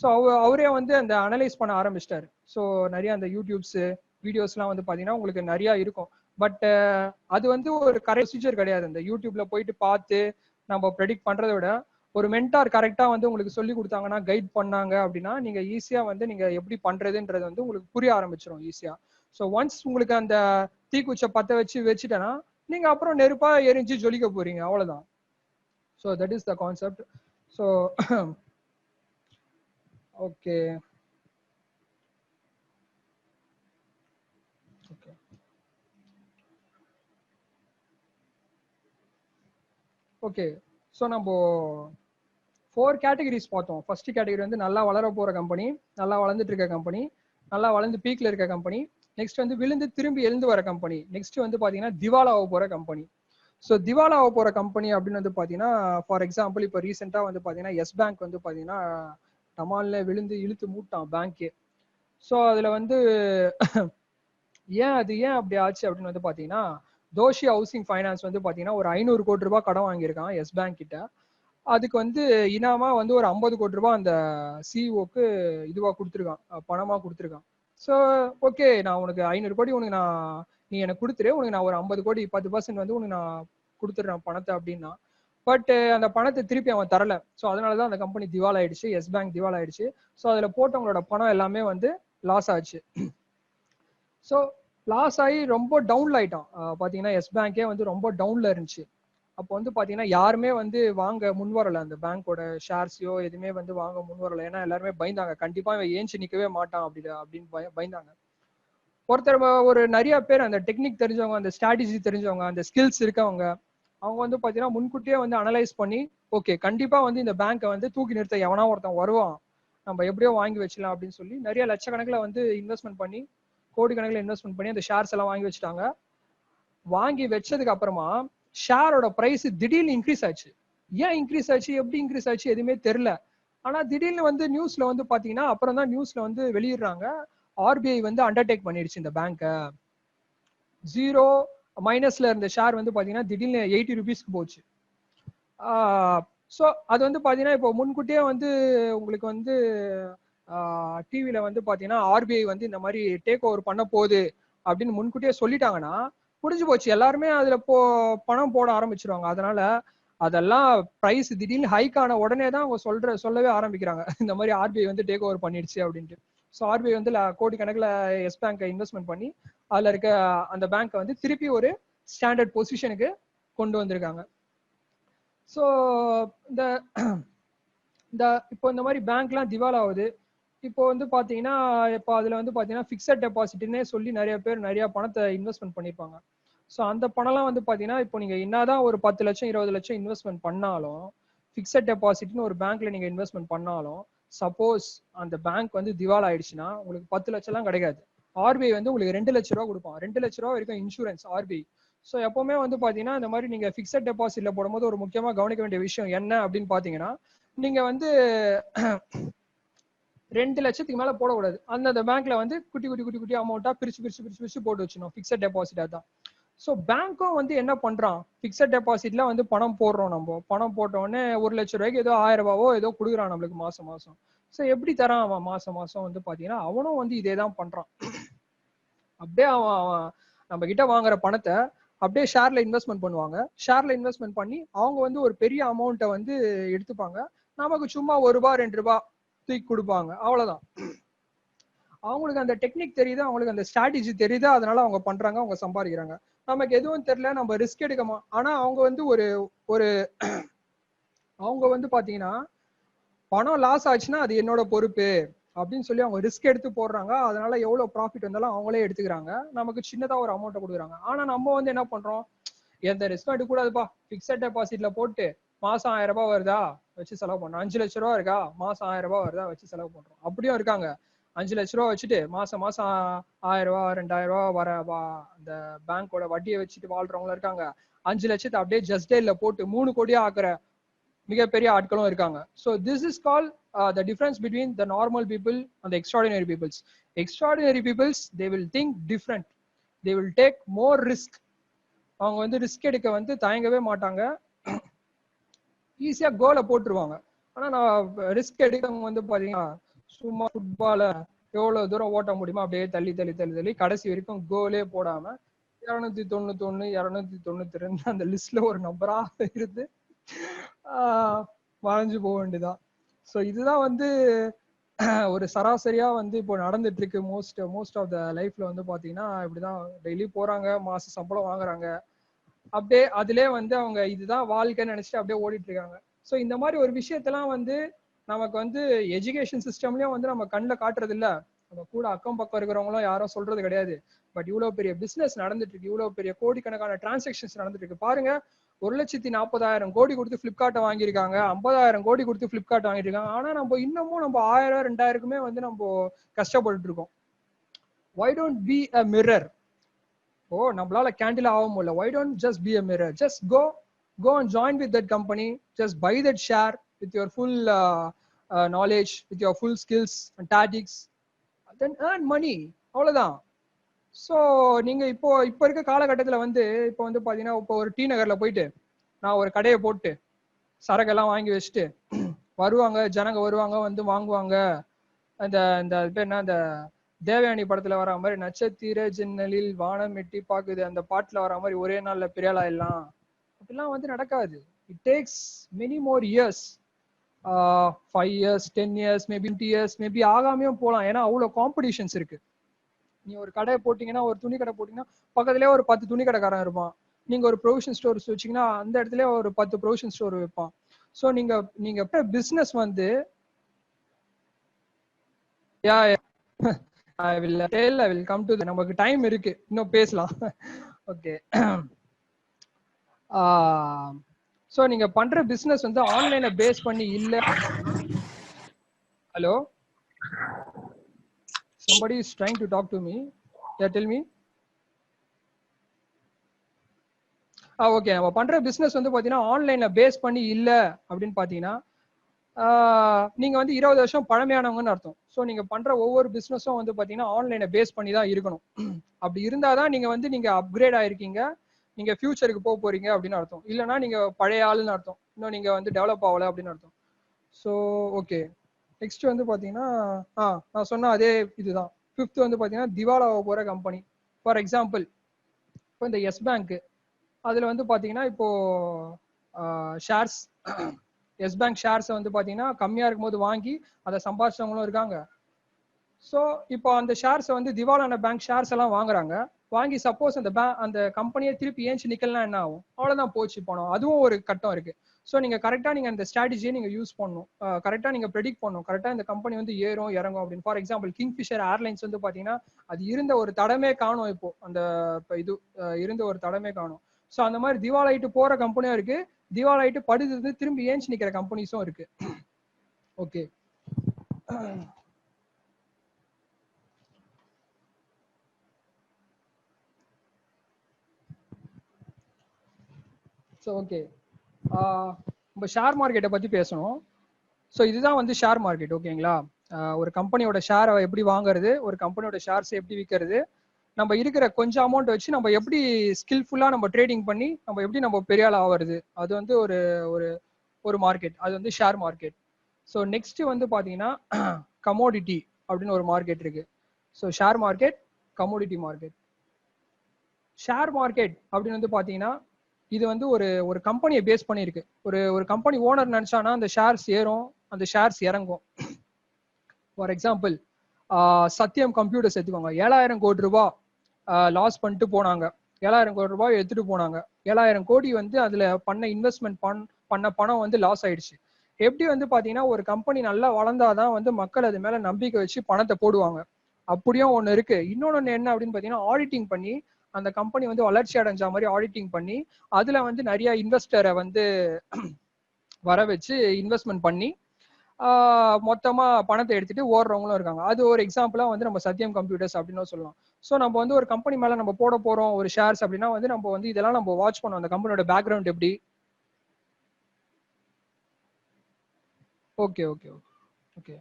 ஸோ அவரே வந்து அந்த அனலைஸ் பண்ண ஆரம்பிச்சிட்டாரு. ஸோ நிறைய அந்த யூடியூப்ஸ் வீடியோஸ்லாம் வந்து பாத்தீங்கன்னா உங்களுக்கு நிறைய இருக்கும். பட் அது வந்து ஒரு கரெக்ட் ப்ரொசீஜர் கிடையாது. அந்த யூடியூப்ல போயிட்டு பார்த்து நம்ம ப்ரெடிக்ட் பண்றதை விட ஒரு மென்டார் கரெக்டா வந்து உங்களுக்கு சொல்லி கொடுத்தாங்கன்னா, கைட் பண்ணாங்க அப்படின்னா நீங்க ஈஸியா வந்து நீங்க எப்படி பண்றதுன்றது வந்து உங்களுக்கு புரிய ஆரம்பிச்சிடும் ஈஸியா. ஸோ ஒன்ஸ் உங்களுக்கு அந்த தீக்குச்சை பத்த வச்சுட்டேன்னா நீங்க அப்புறம் நெருப்பா எரிஞ்சு ஜொலிக்க போறீங்க, அவ்வளவுதான். So that is the concept. So okay okay. So நம்ம 4 கேட்டகரிஸ் பார்த்தோம். ஃபர்ஸ்ட் கேட்டகரி வந்து நல்லா வளர போற கம்பெனி, நல்லா வளர்ந்துட்டு இருக்க கம்பெனி, நல்லா வளர்ந்து பீக்ல இருக்க கம்பெனி. நெக்ஸ்ட் வந்து விழுந்து திரும்பி எழுந்து வர கம்பெனி. நெக்ஸ்ட் வந்து பாத்தீங்கன்னா திவாலா ஆக போற கம்பெனி. ஸோ திவாலா ஆக போற கம்பெனி அப்படின்னு வந்து பாத்தீங்கன்னா, ஃபார் எக்ஸாம்பிள் இப்போ ரீசெண்டா வந்து பாத்தீங்கன்னா எஸ் பேங்க் வந்து பாத்தீங்கன்னா டமால்ல விழுந்து இழுத்து மூட்டான் பேங்கே. ஸோ அதுல வந்து ஏன் அப்படி ஆச்சு அப்படின்னு வந்து பாத்தீங்கன்னா, தோஷி ஹவுசிங் ஃபைனான்ஸ் வந்து பாத்தீங்கன்னா ஒரு 500 கோடி ரூபாய் கடன் வாங்கியிருக்கான் எஸ் பேங்க் கிட்ட. அதுக்கு வந்து இனாமா வந்து ஒரு 50 கோடி ரூபாய் அந்த சிஇஓக்கு இதுவா கொடுத்துருக்கான், பணமா கொடுத்துருக்கான். ஸோ ஓகே, நான் உனக்கு 500 கோடி உனக்கு நீ எனக்கு கொடுத்துரு, உனக்கு நான் ஒரு 50 கோடி 10% வந்து உனக்கு நான் கொடுத்துட்றேன் பணத்தை அப்படின்னா. பட் அந்த பணத்தை திருப்பி அவன் தரல. ஸோ அதனாலதான் அந்த கம்பெனி திவால் ஆயிடுச்சு, எஸ் பேங்க் திவால் ஆயிடுச்சு. ஸோ அதுல போட்டவங்களோட பணம் எல்லாமே வந்து லாஸ் ஆச்சு. ஸோ லாஸ் ஆகி ரொம்ப டவுன்ல ஆயிட்டான். பாத்தீங்கன்னா எஸ் பேங்கே வந்து ரொம்ப டவுன்ல இருந்துச்சு. அப்போ வந்து பாத்தீங்கன்னா யாருமே வந்து வாங்க முன் வரல, அந்த பேங்கோட ஷேர்ஸையோ எதுவுமே வந்து வாங்க முன் வரல. ஏன்னா எல்லாருமே பயந்தாங்க, கண்டிப்பா இவன் ஏஞ்சி நிக்கவே மாட்டான் அப்படின்னு பயந்தாங்க. ஒருத்தர் ஒரு நிறைய பேர் அந்த டெக்னிக் தெரிஞ்சவங்க, அந்த ஸ்ட்ராட்டஜி தெரிஞ்சவங்க, அந்த ஸ்கில்ஸ் இருக்கவங்க, அவங்க வந்து பாத்தீங்கன்னா முன்கூட்டியே வந்து அனலைஸ் பண்ணி ஓகே கண்டிப்பா வந்து இந்த பேங்கை வந்து தூக்கி நிறுத்த எவனா ஒருத்தன் வருவான், நம்ம எப்படியோ வாங்கி வச்சிடலாம் அப்படின்னு சொல்லி நிறைய லட்சக்கணக்கில் வந்து இன்வெஸ்ட்மெண்ட் பண்ணி, கோடிக்கணக்கில் இன்வெஸ்ட்மெண்ட் பண்ணி அந்த ஷேர்ஸ் எல்லாம் வாங்கி வச்சுட்டாங்க. வாங்கி வச்சதுக்கு அப்புறமா ஷேரோட பிரைஸ் திடீர்னு இன்க்ரீஸ் ஆச்சு. ஏன் இன்க்ரீஸ் ஆச்சு, எப்படி இன்க்ரீஸ் ஆச்சு எதுவுமே தெரியல. ஆனா திடீர்னு வந்து நியூஸ்ல வந்து பாத்தீங்கன்னா அப்புறம் தான் நியூஸ்ல வந்து வெளியிடுறாங்க, ஆர்பிஐ வந்து அண்டர்டேக் பண்ணிடுச்சு இந்த பேங்கை. 0 மைனஸ்ல இருந்த ஷேர் வந்து பாத்தீங்கன்னா திடீர்னு 80 rupeesக்கு போச்சு. ஸோ அது வந்து பாத்தீங்கன்னா இப்போ முன்கூட்டியே வந்து உங்களுக்கு வந்து டிவில வந்து பாத்தீங்கன்னா ஆர்பிஐ வந்து இந்த மாதிரி டேக் ஓவர் பண்ண போகுது அப்படின்னு முன்கூட்டியே சொல்லிட்டாங்கன்னா முடிஞ்சு போச்சு. எல்லாருமே அதுல பணம் போட ஆரம்பிச்சிருவாங்க. அதனால அதெல்லாம் பிரைஸ் திடீர்னு ஹைக் ஆன உடனே தான் அவங்க சொல்லவே ஆரம்பிக்கிறாங்க இந்த மாதிரி ஆர்பிஐ வந்து டேக் ஓவர் பண்ணிடுச்சு அப்படின்ட்டு. ஸோ ஆர்பிஐ வந்து கோடி கணக்கில் எஸ் பேங்கை இன்வெஸ்ட்மெண்ட் பண்ணி அதுல இருக்க அந்த பேங்கை வந்து திருப்பி ஒரு ஸ்டாண்டர்ட் பொசிஷனுக்கு கொண்டு வந்திருக்காங்க. ஸோ இப்போ இந்த மாதிரி பேங்க்லாம் திவால் ஆகுது. இப்போ வந்து பாத்தீங்கன்னா இப்போ அதுல வந்து பாத்தீங்கன்னா ஃபிக்ஸட் டெபாசிட்னே சொல்லி நிறைய பேர் நிறைய பணத்தை இன்வெஸ்ட்மெண்ட் பண்ணிருப்பாங்க. ஸோ அந்த பணம்லாம் வந்து பாத்தீங்கன்னா இப்போ நீங்க என்னதான் ஒரு 10 லட்சம் 20 லட்சம் இன்வெஸ்ட்மெண்ட் பண்ணாலும், ஃபிக்ஸட் டெபாசிட்னு ஒரு பேங்க்ல நீங்க இன்வெஸ்ட்மெண்ட் பண்ணாலும், சப்போஸ் அந்த பேங்க் வந்து திவால் ஆயிடுச்சுன்னா உங்களுக்கு 10 லட்சம் எல்லாம் கிடைக்காது. ஆர்பிஐ வந்து உங்களுக்கு 2 லட்ச ரூபா கொடுப்பான். 2 லட்ச ரூபா வரைக்கும் இன்சூரன்ஸ் ஆர்பிஐ. ஸோ எப்பவுமே வந்து பாத்தீங்கன்னா இந்த மாதிரி நீங்க ஃபிக்ஸட் டெபாசிட்ல போடும்போது ஒரு முக்கியமா கவனிக்க வேண்டிய விஷயம் என்ன அப்படின்னு பாத்தீங்கன்னா, நீங்க வந்து 2 லட்சத்துக்கு மேல போடக்கூடாது. அந்த பேங்க்ல வந்து குட்டி குட்டி குட்டி குட்டி அமௌண்ட்டா பிரிச்சு பிரிச்சு பிரிச்சு பிரிச்சு போட்டு வச்சிடணும். ஃபிக்ஸட் டெபாசிட்டா தான். ஸோ பேங்க்கும் வந்து என்ன பண்றான், ஃபிக்ஸட் டெபாசிட்ல வந்து பணம் போடுறோம். நம்ம பணம் போட்ட உடனே 1 லட்ச ரூபாய்க்கு ஏதோ 1000 ரூபாவோ ஏதோ கொடுக்குறான் நம்மளுக்கு மாசம் மாசம். ஸோ எப்படி தரான் அவன் மாசம் மாசம் வந்து பாத்தீங்கன்னா அவனும் வந்து இதே தான் பண்றான். அப்படியே அவன் நம்ம கிட்ட வாங்குற பணத்தை அப்படியே ஷேர்ல இன்வெஸ்ட்மெண்ட் பண்ணுவாங்க. ஷேர்ல இன்வெஸ்ட்மெண்ட் பண்ணி அவங்க வந்து ஒரு பெரிய அமௌண்ட்டை வந்து எடுத்துப்பாங்க. நமக்கு சும்மா 1 ரூபாய் 2 ரூபாய் தூக்கி கொடுப்பாங்க. அவ்வளவுதான். அவங்களுக்கு அந்த டெக்னிக் தெரியுது, அவங்களுக்கு அந்த ஸ்ட்ராட்டஜி தெரியுது, அதனால அவங்க பண்றாங்க, அவங்க சம்பாதிக்கிறாங்க. நமக்கு எதுவும் தெரியல, நம்ம ரிஸ்க் எடுக்கமா. ஆனா அவங்க வந்து ஒரு ஒரு அவங்க வந்து பாத்தீங்கன்னா பணம் லாஸ் ஆச்சுன்னா அது என்னோட பொறுப்பு அப்படின்னு சொல்லி அவங்க ரிஸ்க் எடுத்து போடுறாங்க. அதனால எவ்வளவு ப்ராஃபிட் வந்தாலும் அவங்களே எடுத்துக்கிறாங்க. நமக்கு சின்னதா ஒரு அமௌண்ட்டை கொடுக்குறாங்க. ஆனா நம்ம வந்து என்ன பண்றோம், எந்த ரிஸ்க்கும் எடுக்கக்கூடாதுப்பா, ஃபிக்ஸட் டெபாசிட்ல போட்டு மாசம் 1000 ரூபாய் வருதா வச்சு செலவு பண்ணோம். 5 லட்ச ரூபா இருக்கா மாசம் 1000 ரூபாய் வருதா வச்சு செலவு பண்றோம். அப்படியும் இருக்காங்க. 5 லட்ச ரூபா வச்சுட்டு மாசம் மாசம் 1000 ரூபாய் 2000 ரூபாய் வர அந்த பேங்கோட வட்டியை வச்சுட்டு வாழ்றவங்களும் இருக்காங்க. 5 லட்சத்தை அப்படியே ஜஸ்ட் டேல போட்டு 3 கோடியா ஆக்குற மிகப்பெரிய ஆட்களும் இருக்காங்க. So this is call the difference between the normal people and the extraordinary peoples. Extraordinary peoples they will think different, they will take more risk. அவங்க வந்து ரிஸ்க் எடுக்க வந்து தயங்கவே மாட்டாங்க, ஈஸியா கோலை போட்டுருவாங்க. ஆனா நான் ரிஸ்க் எடுக்கிறவங்க வந்து பாத்தீங்கன்னா சும்மா ஃபுட்பால எவ்வளவு தூரம் ஓட்ட முடியுமோ அப்படியே தள்ளி தள்ளி தள்ளி தள்ளி கடைசி வரைக்கும் கோலே போடாம 291 292 அந்த லிஸ்ட்ல ஒரு நம்பரா இருந்து மறைஞ்சு போக வேண்டியதான். ஸோ இதுதான் வந்து ஒரு சராசரியா வந்து இப்போ நடந்துட்டு இருக்கு. மோஸ்ட் ஆஃப் த லைஃப்ல வந்து பாத்தீங்கன்னா இப்படிதான் டெய்லி போறாங்க, மாச சம்பளம் வாங்குறாங்க, அப்படியே அதிலே வந்து அவங்க இதுதான் வாழ்க்கைன்னு நினைச்சிட்டு அப்படியே ஓடிட்டு இருக்காங்க. ஸோ இந்த மாதிரி ஒரு விஷயத்தெல்லாம் வந்து நமக்கு வந்து எஜுகேஷன் சிஸ்டம்லயும் வந்து நம்ம கண்ணில் காட்டுறது இல்ல. நம்ம கூட அக்கம் பக்கம் இருக்கிறவங்களும் யாரும் சொல்றது கிடையாது. பட் இவ்வளவு பெரிய பிசினஸ் நடந்துட்டு இருக்கு, இவ்வளவு பெரிய கோடிக்கணக்கான டிரான்சாக்ஷன்ஸ் நடந்துட்டு இருக்கு. பாருங்க, 1,40,000 கோடி கொடுத்து பிளிப்கார்ட்டை வாங்கியிருக்காங்க, 50,000 கோடி கொடுத்து பிளிப்கார்ட் வாங்கியிருக்காங்க. ஆனா நம்ம இன்னமும் நம்ம 1000 2000க்குமே வந்து நம்ம கஷ்டப்பட்டு இருக்கோம். why don't be a mirror? ஓ நம்மளால கேண்டில் ஆக முடியல, why don't just be a mirror? Just go and join with that company, just buy that share with your full knowledge, with your full skills and tactics, then earn money. அவ்வளவுதான். So நீங்க இப்போ இருக்க காலகட்டத்தில் வந்து இப்போ வந்து பாத்தீங்கன்னா இப்போ ஒரு டி நகர்ல போயிட்டு நான் ஒரு கடையை போட்டு சரக்கெல்லாம் வாங்கி வச்சுட்டு வருவாங்க, ஜனங்க வருவாங்க, வந்து வாங்குவாங்க. அந்த இந்த பேர் என்ன, அந்த தேவயானி படத்துல வர மாதிரி நட்சத்திர ஜன்னலில் வானம் எட்டி பாக்குது அந்த பாட்டுல வர மாதிரி ஒரே நாள்ல பெரியாள் ஆயிடலாம் அப்படிலாம் வந்து நடக்காது. It takes many more years. 5 years 10 years maybe 20 years maybe ஆகாமையும் போகலாம். ஏன்னா அவ்வளவு காம்படிஷன்ஸ் இருக்கு. நீ ஒரு கடை போட்டீங்கன்னா, ஒரு துணி கடை போட்டீங்கன்னா பக்கத்துலயே ஒரு 10 துணி கடைக்காரன் இருப்பான். நீங்க ஒரு ப்ரொவிஷன் ஸ்டோர்ஸ் வச்சீங்கன்னா அந்த இடத்துல ஒரு 10 ப்ரொவிஷன் ஸ்டோர் வைப்பான். ஸோ நீங்க பிசினஸ் வந்து I will come to that. நமக்கு டைம் இருக்கு, இன்னும் பேசலாம். ஓகே. சோ நீங்க பண்ற பிசினஸ் வந்து ஆன்லைனை பேஸ் பண்ணி இல்ல. Hello, somebody is trying to talk to me. Yeah, tell me. Okay, நம்ம பண்ற பிசினஸ் வந்து பாத்தீங்கன்னா ஆன்லைன்ல பேஸ் பண்ணி இல்ல அப்படின்னு பாத்தீங்கன்னா நீங்க வந்து 20 வருஷம் பழமையானவங்கன்னு அர்த்தம். ஸோ நீங்க பண்ற ஒவ்வொரு பிசினஸும் வந்து பாத்தீங்கன்னா ஆன்லைனை பேஸ் பண்ணி தான் இருக்கணும். அப்படி இருந்தாதான் நீங்க அப்கிரேட் ஆயிருக்கீங்க, நீங்க ஃபியூச்சருக்கு போக போறீங்க அப்படின்னு அர்த்தம். இல்லைன்னா நீங்க பழைய ஆளுன்னு அர்த்தம், இன்னும் நீங்க வந்து டெவலப் ஆகல அப்படின்னு அர்த்தம். ஸோ ஓகே, நெக்ஸ்ட் வந்து பாத்தீங்கன்னா நான் சொன்ன அதே இதுதான். 5th வந்து பாத்தீங்கன்னா திவாலாக போற கம்பெனி. ஃபார் எக்ஸாம்பிள் இப்போ இந்த எஸ் பேங்க், அதுல வந்து பாத்தீங்கன்னா இப்போ ஷேர்ஸ், எஸ் பேங்க் ஷேர்ஸை வந்து பாத்தீங்கன்னா கம்மியா இருக்கும்போது வாங்கி அதை சம்பாதிச்சவங்களும் இருக்காங்க. ஸோ இப்போ அந்த ஷேர்ஸை வந்து திவாலான பேங்க் ஷேர்ஸ் எல்லாம் வாங்குறாங்க. வாங்கி சப்போஸ் அந்த கம்பெனியை திருப்பி ஏஞ்சி நிக்கலாம் என்ன ஆகும், அவ்வளவுதான் போச்சு பணம். அதுவும் ஒரு கட்டம் இருக்கு. ஸோ நீங்க கரெக்டா நீங்க அந்த ஸ்ட்ராட்டஜியை நீங்க யூஸ் பண்ணணும், கரெக்டா நீங்க ப்ரெடிக்ட் பண்ணணும், கரெக்டா இந்த கம்பெனி வந்து ஏறும் இறங்கும் அப்படின்னு. ஃபார் எக்ஸாம்பிள் கிங்ஃபிஷர் ஏர்லைன்ஸ் வந்து பாத்தீங்கன்னா அது இருந்த ஒரு தடமே காணும், இப்போ அந்த இது இருந்த ஒரு தடமே காணும். ஸோ அந்த மாதிரி திவாலாயிட்டு போற கம்பெனியும் இருக்கு, திவாலாயிட்டு படுத்து திரும்பி ஏஞ்சி நிக்கிற கம்பெனிஸும் இருக்கு. ஓகே, ஸோ ஓகே, நம்ம ஷேர் மார்க்கெட்டை பத்தி பேசணும். ஸோ இதுதான் வந்து ஷேர் மார்க்கெட். ஓகேங்களா, ஒரு கம்பெனியோட ஷேரை எப்படி வாங்குறது, ஒரு கம்பெனியோட ஷேர்ஸ் எப்படி விற்கிறது, நம்ம இருக்கிற கொஞ்சம் அமௌண்ட் வச்சு நம்ம எப்படி ஸ்கில்ஃபுல்லா நம்ம ட்ரேடிங் பண்ணி நம்ம எப்படி நம்ம பெரிய ஆள் ஆகிறது, அது வந்து ஒரு ஒரு ஒரு மார்க்கெட், அது வந்து ஷேர் மார்க்கெட். ஸோ நெக்ஸ்ட் வந்து பாத்தீங்கன்னா கமோடிட்டி அப்படின்னு ஒரு மார்க்கெட் இருக்கு. So share market, commodity market. Share market அப்படின்னு வந்து பாத்தீங்கன்னா இது வந்து ஒரு ஒரு கம்பெனியை பேஸ் பண்ணியிருக்கு. ஒரு கம்பெனி ஓனர் நினைச்சானா அந்த ஷேர்ஸ் ஏறும், அந்த ஷேர்ஸ் இறங்கும். ஃபார் எக்ஸாம்பிள் சத்யம் கம்ப்யூட்டர்ஸ் எடுத்துக்கோங்க, 7,000 கோடி ரூபாய் லாஸ் பண்ணிட்டு போனாங்க, 7,000 கோடி ரூபாய் எடுத்துட்டு போனாங்க. 7,000 கோடி வந்து அதுல பண்ண இன்வெஸ்ட்மெண்ட் பண்ண பணம் வந்து லாஸ் ஆயிடுச்சு. எப்படி வந்து பாத்தீங்கன்னா ஒரு கம்பெனி நல்லா வளர்ந்தாதான் வந்து மக்கள் அது மேல நம்பிக்கை வச்சு பணத்தை போடுவாங்க. அப்படியும் ஒண்ணு இருக்கு. இன்னொன்னு என்ன அப்படின்னு பாத்தீங்கன்னா ஆடிட்டிங் பண்ணி அந்த கம்பெனி வந்து வளர்ச்சி அடைஞ்ச மாதிரி ஆடிட்டிங் பண்ணி அதுல வந்து நிறைய இன்வெஸ்டரை வந்து வர வச்சு இன்வெஸ்ட்மெண்ட் பண்ணி மொத்தமா பணத்தை எடுத்துட்டு ஓடுறவங்களும் இருக்காங்க. அது ஒரு எக்ஸாம்பிளா வந்து நம்ம சத்யம் கம்ப்யூட்டர்ஸ் அப்படின்னு சொல்லலாம். ஸோ நம்ம வந்து ஒரு கம்பெனி மேல நம்ம போட போறோம் ஒரு ஷேர்ஸ் அப்படின்னா வந்து நம்ம வந்து இதெல்லாம் நம்ம வாட்ச் பண்ணோம், அந்த கம்பெனியோட பேக்ரவுண்ட் எப்படி. ஓகே ஓகே ஓகே ஓகே,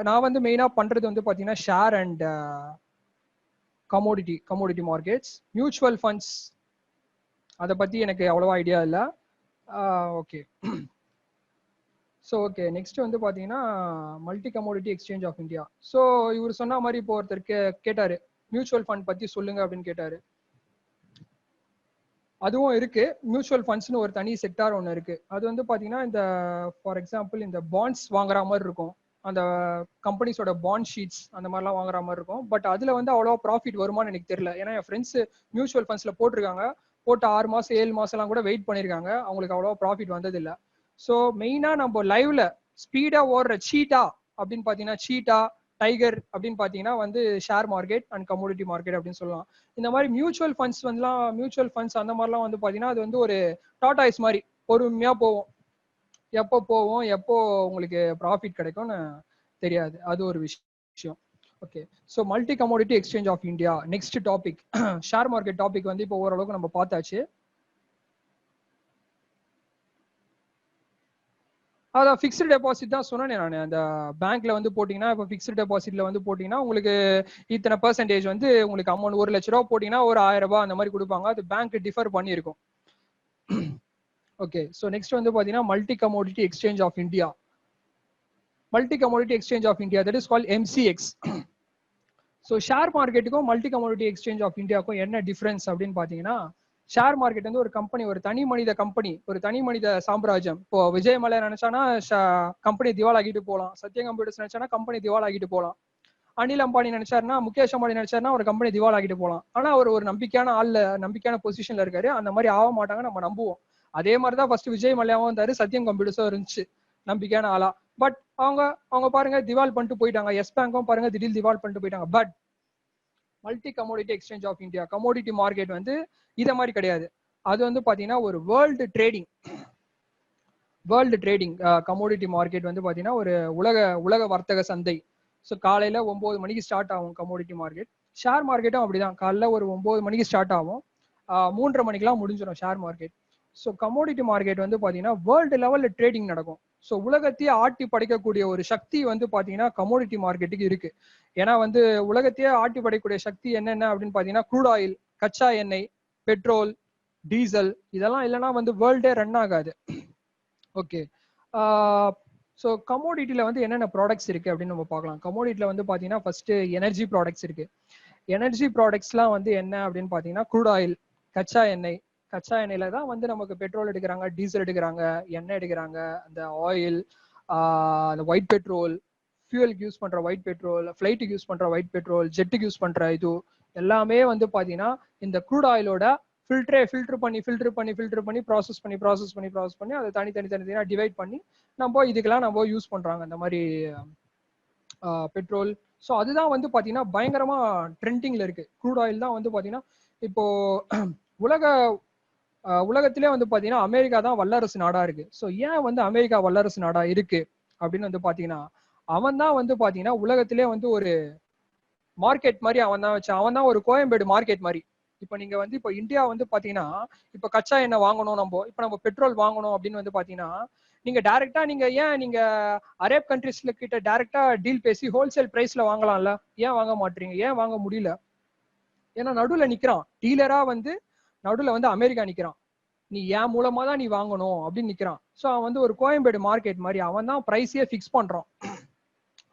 நான் வந்து மெயினா பண்றது வந்து பாத்தீங்கன்னா share and commodity markets. Mutual funds அதை பத்தி எனக்கு அவ்வளவா ஐடியா இல்லை. ஓகே, ஸோ ஓகே, நெக்ஸ்ட் வந்து பாத்தீங்கன்னா multi commodity exchange of India. So இவர் சொன்ன மாதிரி இப்போ ஒருத்தர் கேட்டாரு மியூச்சுவல் ஃபண்ட் பத்தி சொல்லுங்க அப்படின்னு கேட்டாரு. அதுவும் இருக்கு, மியூச்சுவல் ஃபண்ட்ஸ்னு ஒரு தனி செக்டார் ஒன்று இருக்கு. அது வந்து பாத்தீங்கன்னா இந்த ஃபார் எக்ஸாம்பிள் இந்த பாண்ட்ஸ் வாங்குற மாதிரி இருக்கும், அந்த கம்பெனிஸோட பாண்ட் ஷீட்ஸ் அந்த மாதிரிலாம் வாங்குற மாதிரி இருக்கும். பட் அதுல வந்து அவ்வளோ ப்ராஃபிட் வருமானு எனக்கு தெரியல. ஏன்னா என் ஃப்ரெண்ட்ஸ் மியூச்சுவல் ஃபண்ட்ஸ்ல போட்டிருக்காங்க, போட்டு 6 மாசம் 7 மாசம்லாம் கூட வெயிட் பண்ணிருக்காங்க, அவங்களுக்கு அவ்வளோ ப்ராஃபிட் வந்தது இல்லை. ஸோ மெயினா நம்ம லைவ்ல ஸ்பீடா ஓடுற சீட்டா அப்படின்னு பாத்தீங்கன்னா சீட்டா டைகர் அப்படின்னு பாத்தீங்கன்னா வந்து share market and commodity market அப்படின்னு சொல்லலாம். இந்த மாதிரி மியூச்சுவல் ஃபண்ட்ஸ் அந்த மாதிரிலாம் வந்து பாத்தீங்கன்னா அது வந்து ஒரு டாடாய்ஸ் மாதிரி பொறுமையா போவோம், எப்போ உங்களுக்கு ப்ராஃபிட் கிடைக்கும்னு தெரியாது, அது ஒரு விஷயம். Okay, so multi commodity exchange of India next topic. Share market topic வந்து இப்போ ஓரளவுக்கு நம்ம பார்த்தாச்சு. அதான் ஃபிக்ஸ்டு டெபாசிட் தான் சொன்னேன் நான். அந்த பேங்க்ல வந்து போட்டீங்கன்னா இப்போ ஃபிக்ஸ்டு டெபாசிட்ல வந்து போட்டீங்கன்னா உங்களுக்கு இத்தனை பெர்சன்டேஜ் வந்து உங்களுக்கு அமௌண்ட் 1 லட்ச ரூபா போட்டீங்கன்னா ஒரு 1000 ரூபாய் அந்த மாதிரி கொடுப்பாங்க. அது பேங்க் டிஃபர் பண்ணியிருக்கும். ஓகே, ஸோ நெக்ஸ்ட் வந்து பாத்தீங்கன்னா multi commodity exchange of India. Multi commodity exchange of India, that is called MCX. So share மார்க்கெட்டுக்கும் மல்டி கமோடிட்டி எக்ஸ்சேஞ்ச் ஆஃப் இந்தியாவுக்கும் என்ன டிஃபரன்ஸ் அப்படின்னு பாத்தீங்கன்னா ஷேர் மார்க்கெட் வந்து ஒரு கம்பெனி, ஒரு தனி மனித கம்பெனி, ஒரு தனி மனித சாம்ராஜ்யம். இப்போ விஜய் மல்லையா நினைச்சானா கம்பெனி திவாலாகிட்டு போகலாம், சத்யம் கம்ப்யூட்டர்ஸ் நினைச்சானா கம்பெனி திவாலாகிட்டு போகலாம், அனில் அம்பானி நினைச்சாருன்னா முகேஷ் அம்பானி நினைச்சாருன்னா ஒரு கம்பெனி திவாலாகிட்டு போகலாம். ஆனா அவர் ஒரு நம்பிக்கையான நம்பிக்கையான பொசிஷன்ல இருக்காரு, அந்த மாதிரி ஆக மாட்டாங்க நம்ம நம்புவோம். அதே மாதிரிதான் ஃபர்ஸ்ட் விஜய் மல்லையாவும் இருந்தாரு, சத்யம் கம்ப்யூட்டர்ஸும் இருந்துச்சு நம்பிக்கையான ஆளா. பட் அவங்க பாருங்க திவால் பண்ணிட்டு போயிட்டாங்க. எஸ் பேங்கும் பாருங்க திடீர் திவால் பண்ணிட்டு போயிட்டாங்க. But multi commodity exchange of India, commodity market வந்து இத மாதிரி கிடையாது. அது வந்து பாத்தீங்கன்னா ஒரு வேர்ல்டு ட்ரேடிங் கமோடிட்டி மார்க்கெட் வந்து பாத்தீங்கன்னா ஒரு உலக வர்த்தக சந்தை. ஸோ காலையில 9 மணிக்கு ஸ்டார்ட் ஆகும் கமோடிட்டி மார்க்கெட். ஷேர் மார்க்கெட்டும் அப்படிதான், காலைல ஒரு 9 மணிக்கு ஸ்டார்ட் ஆகும், 3:30 மணிக்கெல்லாம் முடிஞ்சிடும் share market. So commodity market வந்து பாத்தீங்கன்னா வேர்ல்டு லெவல்ல ட்ரேடிங் நடக்கும். ஸோ உலகத்தையே ஆட்டி படைக்கக்கூடிய ஒரு சக்தி வந்து பாத்தீங்கன்னா கமோடிட்டி மார்க்கெட்டுக்கு இருக்கு. ஏன்னா வந்து உலகத்தையே ஆட்டி படைக்கக்கூடிய சக்தி என்னென்ன அப்படின்னு பாத்தீங்கன்னா க்ரூட் ஆயில், கச்சா எண்ணெய், பெட்ரோல், டீசல், இதெல்லாம் இல்லைன்னா வந்து வேர்ல்டே ரன் ஆகாது. ஓகே, ஸோ கமோடிட்டியில வந்து என்னென்ன ப்ராடக்ட்ஸ் இருக்கு அப்படின்னு நம்ம பார்க்கலாம். கமோடிட்டியில வந்து பாத்தீங்கன்னா ஃபர்ஸ்ட் எனர்ஜி ப்ராடக்ட்ஸ் இருக்கு. எனர்ஜி ப்ராடக்ட்ஸ்லாம் வந்து என்ன அப்படின்னு பாத்தீங்கன்னா க்ரூட் ஆயில், கச்சா எண்ணெயில தான் வந்து நமக்கு பெட்ரோல் எடுக்கிறாங்க, டீசல் எடுக்கிறாங்க, எண்ணெய் எடுக்கிறாங்க, அந்த ஆயில், அந்த ஒயிட் பெட்ரோல், ஃபியூலுக்கு யூஸ் பண்ற ஒயிட் பெட்ரோல், ஃபிளைட்டுக்கு யூஸ் பண்ற ஒயிட் பெட்ரோல், ஜெட்டுக்கு யூஸ் பண்ற இது எல்லாமே வந்து பாத்தீங்கன்னா இந்த க்ரூட் ஆயிலோட ஃபில்டர் பண்ணி ப்ராசஸ் பண்ணி அதை தனித்தனியா டிவைட் பண்ணி நம்ம இதுக்கெல்லாம் நம்ம யூஸ் பண்றாங்க இந்த மாதிரி பெட்ரோல். ஸோ அதுதான் வந்து பாத்தீங்கன்னா பயங்கரமா ட்ரெண்டிங்ல இருக்கு. க்ரூட் ஆயில் தான் வந்து பாத்தீங்கன்னா இப்போ உலகத்திலே வந்து பாத்தீங்கன்னா அமெரிக்கா தான் வல்லரசு நாடா இருக்கு. ஸோ ஏன் வந்து அமெரிக்கா வல்லரசு நாடா இருக்கு அப்படின்னு வந்து பாத்தீங்கன்னா, அவன் தான் வந்து பாத்தீங்கன்னா உலகத்திலே வந்து ஒரு மார்க்கெட் மாதிரி அவன் தான் ஒரு கோயம்பேடு மார்க்கெட் மாதிரி. இப்ப நீங்க வந்து இப்போ இந்தியா வந்து பாத்தீங்கன்னா, இப்ப கச்சா எண்ணெய் வாங்கணும், நம்ம பெட்ரோல் வாங்கணும் அப்படின்னு வந்து பாத்தீங்கன்னா, நீங்க டைரக்டா நீங்க அரேப் கண்ட்ரீஸ்ல கிட்ட டைரக்டா டீல் பேசி ஹோல்சேல் பிரைஸ்ல வாங்கலாம்ல. ஏன் வாங்க மாட்டீங்க? ஏன் வாங்க முடியல? ஏன்னா நடுவுல நிக்கிறான் டீலரா வந்து, நடுவுல வந்து அமெரிக்கா நிக்கிறான். நீ ஏன் மூலமா தான் நீ வாங்கணும் அப்படின்னு நிக்கிறான். ஸோ அவன் வந்து ஒரு கோயம்பேடு மார்க்கெட் மாதிரி, அவன் தான் பிரைஸே ஃபிக்ஸ் பண்றான்.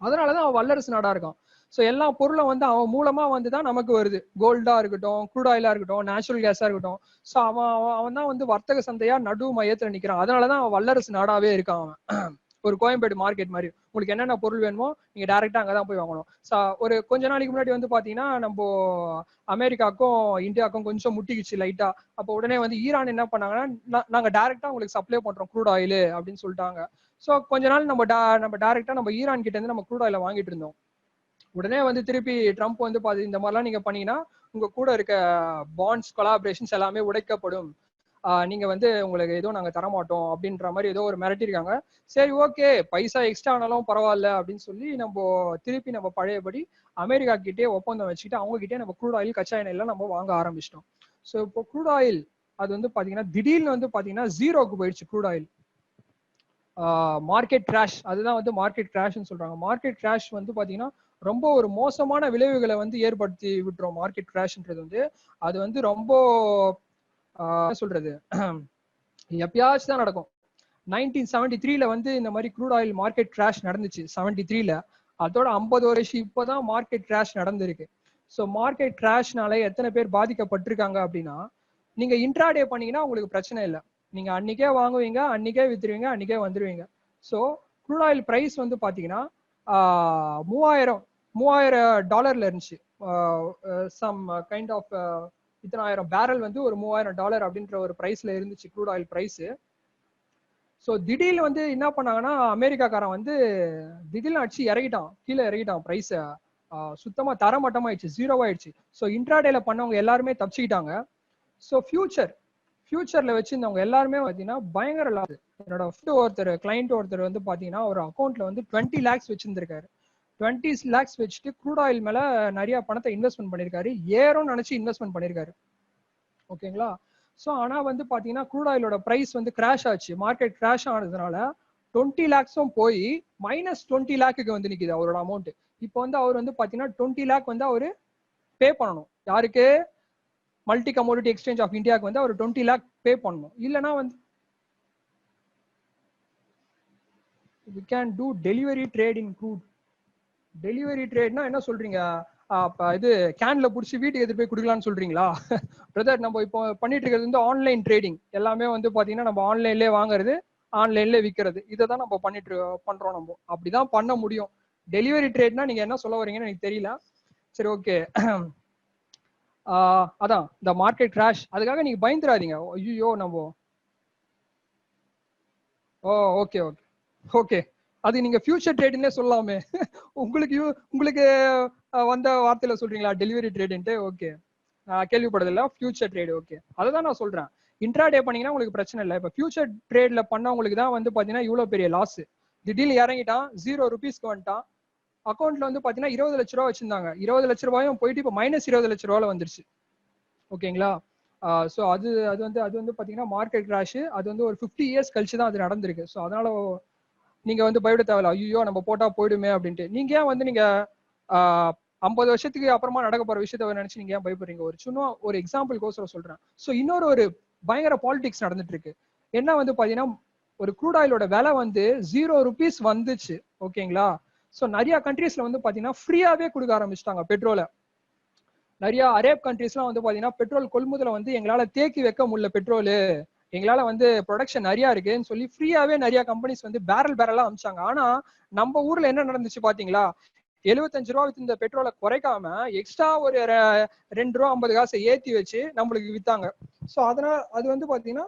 அதனாலதான் அவன் வல்லரசு நாடா இருக்கான். ஸோ எல்லா பொருளும் வந்து அவன் மூலமா வந்துதான் நமக்கு வருது. கோல்டா இருக்கட்டும், க்ரூட் ஆயிலா இருக்கட்டும், நேச்சுரல் கேஸா இருக்கட்டும். ஸோ அவன் தான் வந்து வர்த்தக சந்தையா நடு மையத்துல நிக்கிறான். அதனாலதான் அவன் வல்லரசு நாடாவே இருக்கான். அவன் ஒரு கோயம்பேடு மார்க்கெட் மாதிரி. உங்களுக்கு என்னென்ன பொருள் வேணுமோ நீங்க டைரக்டா அங்கதான் போய் வாங்கணும். ஒரு கொஞ்ச நாளைக்கு முன்னாடி வந்து பாத்தீங்கன்னா நம்ம அமெரிக்காக்கும் இந்தியாவுக்கும் கொஞ்சம் முட்டிக்குச்சு லைட்டா. அப்போ உடனே வந்து ஈரான் என்ன பண்ணாங்கன்னா, நாங்க டைரக்டா உங்களுக்கு சப்ளை பண்றோம் க்ரூட் ஆயில் அப்படின்னு சொல்லிட்டாங்க. ஸோ கொஞ்ச நாள் நம்ம டைரக்டா நம்ம ஈரான் கிட்ட இருந்து நம்ம க்ரூட் ஆயில வாங்கிட்டு இருந்தோம். உடனே வந்து திருப்பி ட்ரம்ப் வந்து இந்த மாதிரிலாம் நீங்க பண்ணீங்கன்னா உங்க கூட இருக்க பாண்ட்ஸ் கொலாபரேஷன்ஸ் எல்லாமே உடைக்கப்படும், நீங்க வந்து உங்களுக்கு ஏதோ நாங்க தரமாட்டோம் அப்படின்ற மாதிரி ஏதோ ஒரு மிரட்டிருக்காங்க. சரி ஓகே, பைசா எக்ஸ்ட்ரா ஆனாலும் பரவாயில்ல அப்படின்னு சொல்லி நம்ம பழையபடி அமெரிக்கா கிட்டே ஒப்பந்தம் வச்சுக்கிட்டு அவங்க கிட்டே நம்ம க்ரூட் ஆயில் கச்சா எண்ணெய் நம்ம வாங்க ஆரம்பிச்சிட்டோம். ஸோ இப்போ க்ரூட் ஆயில் அது வந்து பாத்தீங்கன்னா திடீர்னு வந்து பாத்தீங்கன்னா ஜீரோக்கு போயிடுச்சு க்ரூட் ஆயில். மார்க்கெட் கிராஷ், அதுதான் வந்து மார்க்கெட் கிராஷ்னு சொல்றாங்க. மார்க்கெட் கிராஷ் வந்து பாத்தீங்கன்னா ரொம்ப ஒரு மோசமான விளைவுகளை வந்து ஏற்படுத்தி விட்டுரும். மார்க்கெட் கிராஷ்ன்றது வந்து அது வந்து ரொம்ப சொல்றது எப்பயாச்சும் தான் நடக்கும். 1973ல வந்து இந்த மாதிரி க்ரூட் ஆயில் மார்க்கெட் கிராஷ் நடந்துச்சு 73ல. அதோட 50 வருஷம் இப்பதான் மார்க்கெட் கிராஷ் நடந்திருக்கு. ஸோ மார்க்கெட் கிராஷ்னால எத்தனை பேர் பாதிக்கப்பட்டிருக்காங்க அப்படின்னா, நீங்க இன்ட்ராடே பண்ணீங்கன்னா உங்களுக்கு பிரச்சனை இல்லை. நீங்க அன்னைக்கே வாங்குவீங்க, அன்னைக்கே வித்துருவீங்க, அன்னைக்கே வந்துருவீங்க. ஸோ க்ரூட் ஆயில் பிரைஸ் வந்து பாத்தீங்கன்னா $3000 இருந்துச்சு. சம் கைண்ட் ஆஃப் இத்தனை ஆயிரம் பேரல் வந்து ஒரு $3000 அப்படின்ற ஒரு பிரைஸ்ல இருந்துச்சு க்ரூட் ஆயில் பிரைஸ். ஸோ திடீர்னு வந்து என்ன பண்ணாங்கன்னா, அமெரிக்காக்காரன் வந்து திடீர்னு அடிச்சு கீழே இறங்கிட்டான் பிரைஸ. சுத்தமா தரமட்டமாயிடுச்சு, ஜீரோவாயிடுச்சு. ஸோ இன்ட்ராடேல பண்ணவங்க எல்லாருமே தப்பிச்சுக்கிட்டாங்க. ஸோ ஃபியூச்சர்ல வச்சிருந்தவங்க எல்லாருமே பாத்தீங்கன்னா பயங்கர லாஸ். என்னோட கிளைண்ட் ஒருத்தர் வந்து பாத்தீங்கன்னா ஒரு அக்கௌண்ட்ல வந்து 20 lakhs வச்சிருந்திருக்காரு. 20 lakhs வச்சுட்டு க்ரூட் ஆயில் மேல நிறைய பணத்தை இன்வெஸ்ட்மெண்ட் பண்ணிருக்காரு. ஏறும்னு நினைச்சு இன்வெஸ்ட்மெண்ட் பண்ணிருக்காரு. ஓகேங்களா? ஸோ ஆனா வந்து பாத்தீங்கன்னா க்ரூட் ஆயிலோட பிரைஸ் வந்து கிராஷ் ஆச்சு. மார்க்கெட் கிராஷ் ஆனதுனால 20 lakhs போய் -20 lakh வந்து நிக்குது அவரோட அமௌண்ட். இப்போ வந்து அவர் வந்து பாத்தீங்கன்னா 20 lakh வந்து அவரு பே பண்ணணும். யாருக்கு? மல்டி கமோடிட்டி எக்ஸ்சேஞ்ச் ஆஃப் இந்தியாவுக்கு வந்து அவர் 20 lakh பே பண்ணணும். இல்லைன்னா வந்து we can do delivery trade in crude. Delivery ட்ரேட்னா என்ன சொல்றீங்க? இது கேன்ல புடிச்சு வீட்டுக்கு எடுத்து போய் கொடுக்கலாம்னு சொல்றீங்களா? பிரதர், நம்ம இப்போ பண்ணிட்டு இருக்கிறது வந்து ஆன்லைன் ட்ரேடிங். எல்லாமே வந்து பாத்தீங்கன்னா நம்ம ஆன்லைன்லயே வாங்குறது, ஆன்லைன்லயே விற்கிறது. இதை தான் நம்ம பண்றோம். நம்ம அப்படிதான் பண்ண முடியும். டெலிவரி ட்ரேட்னா நீங்க என்ன சொல்ல வரீங்கன்னு எனக்கு தெரியல. சரி ஓகே. அதான் இந்த மார்க்கெட் கிராஷ், அதுக்காக நீங்க பயந்துராதீங்க. ஐயோ நம்ம ஓகே ஓகே ஓகே, அது நீங்க ஃபியூச்சர் ட்ரேடிங்னே சொல்லலாமே. உங்களுக்கு வந்த வார்த்தையில சொல்றீங்களா டெலிவரி ட்ரேடுன்ட்டு? ஓகே, நான் கேள்விப்பட்டதில்ல. ஃபியூச்சர் ட்ரேட், ஓகே, அதுதான் நான் சொல்றேன். இன்ட்ராடே பண்ணீங்கன்னா உங்களுக்கு பிரச்சனை இல்லை. இப்போ ஃபியூச்சர் ட்ரேட்ல பண்ணவங்களுக்கு தான் வந்து பாத்தீங்கன்னா இவ்வளவு பெரிய லாஸ். திடீர்னு இறங்கிட்டான், ₹0 வந்துட்டான். அக்கௌண்ட்ல வந்து பாத்தீங்கன்னா 20 லட்ச ரூபா வச்சிருந்தாங்க. 20 லட்ச ரூபாயும் போயிட்டு இப்போ -20 லட்ச ரூபால வந்துருச்சு. ஓகேங்களா? ஸோ அது வந்து பாத்தீங்கன்னா மார்க்கெட் கிராஷ். அது வந்து ஒரு 50 years கழிச்சு தான் அது நடந்திருக்கு. ஸோ அதனால நீங்க வந்து பயப்பட தேவையில்ல. ஐயோ நம்ம போட்டா போயிடுமே அப்படின்ட்டு. நீங்க ஏன் வந்து நீங்க 50 வருஷத்துக்கு அப்புறமா நடக்க போற விஷயத்த நினைச்சு நீங்க ஏன் பயப்படுறீங்க? ஒரு சும்மா ஒரு எக்ஸாம்பிள்கோசரம் சொல்றேன். ஸோ இன்னொரு ஒரு பயங்கர பாலிடிக்ஸ் நடந்துட்டு இருக்கு. என்ன வந்து பாத்தீங்கன்னா, ஒரு க்ரூட் ஆயிலோட விலை வந்து ₹0 வந்துச்சு. ஓகேங்களா? ஸோ நிறைய கண்ட்ரீஸ்ல வந்து பாத்தீங்கன்னா ஃப்ரீயாவே கொடுக்க ஆரம்பிச்சிட்டாங்க பெட்ரோலை. நிறைய அரேப் கண்ட்ரீஸ்லாம் வந்து பாத்தீங்கன்னா பெட்ரோல் கொள்முதல வந்து எங்களால தேக்கி வைக்க முடியல, பெட்ரோலு எங்களால வந்து ப்ரொடக்ஷன் நிறைய இருக்குன்னு சொல்லி ஃப்ரீயாவே நிறைய கம்பெனிஸ் வந்து பேரலா அமிச்சாங்க. ஆனா நம்ம ஊர்ல என்ன நடந்துச்சு பாத்தீங்களா? ₹75 வித்த பெட்ரோலை குறைக்காம எக்ஸ்ட்ரா ஒரு ₹2.50 ஏத்தி வச்சு நம்மளுக்கு வித்தாங்க. ஸோ அதனால அது வந்து பாத்தீங்கன்னா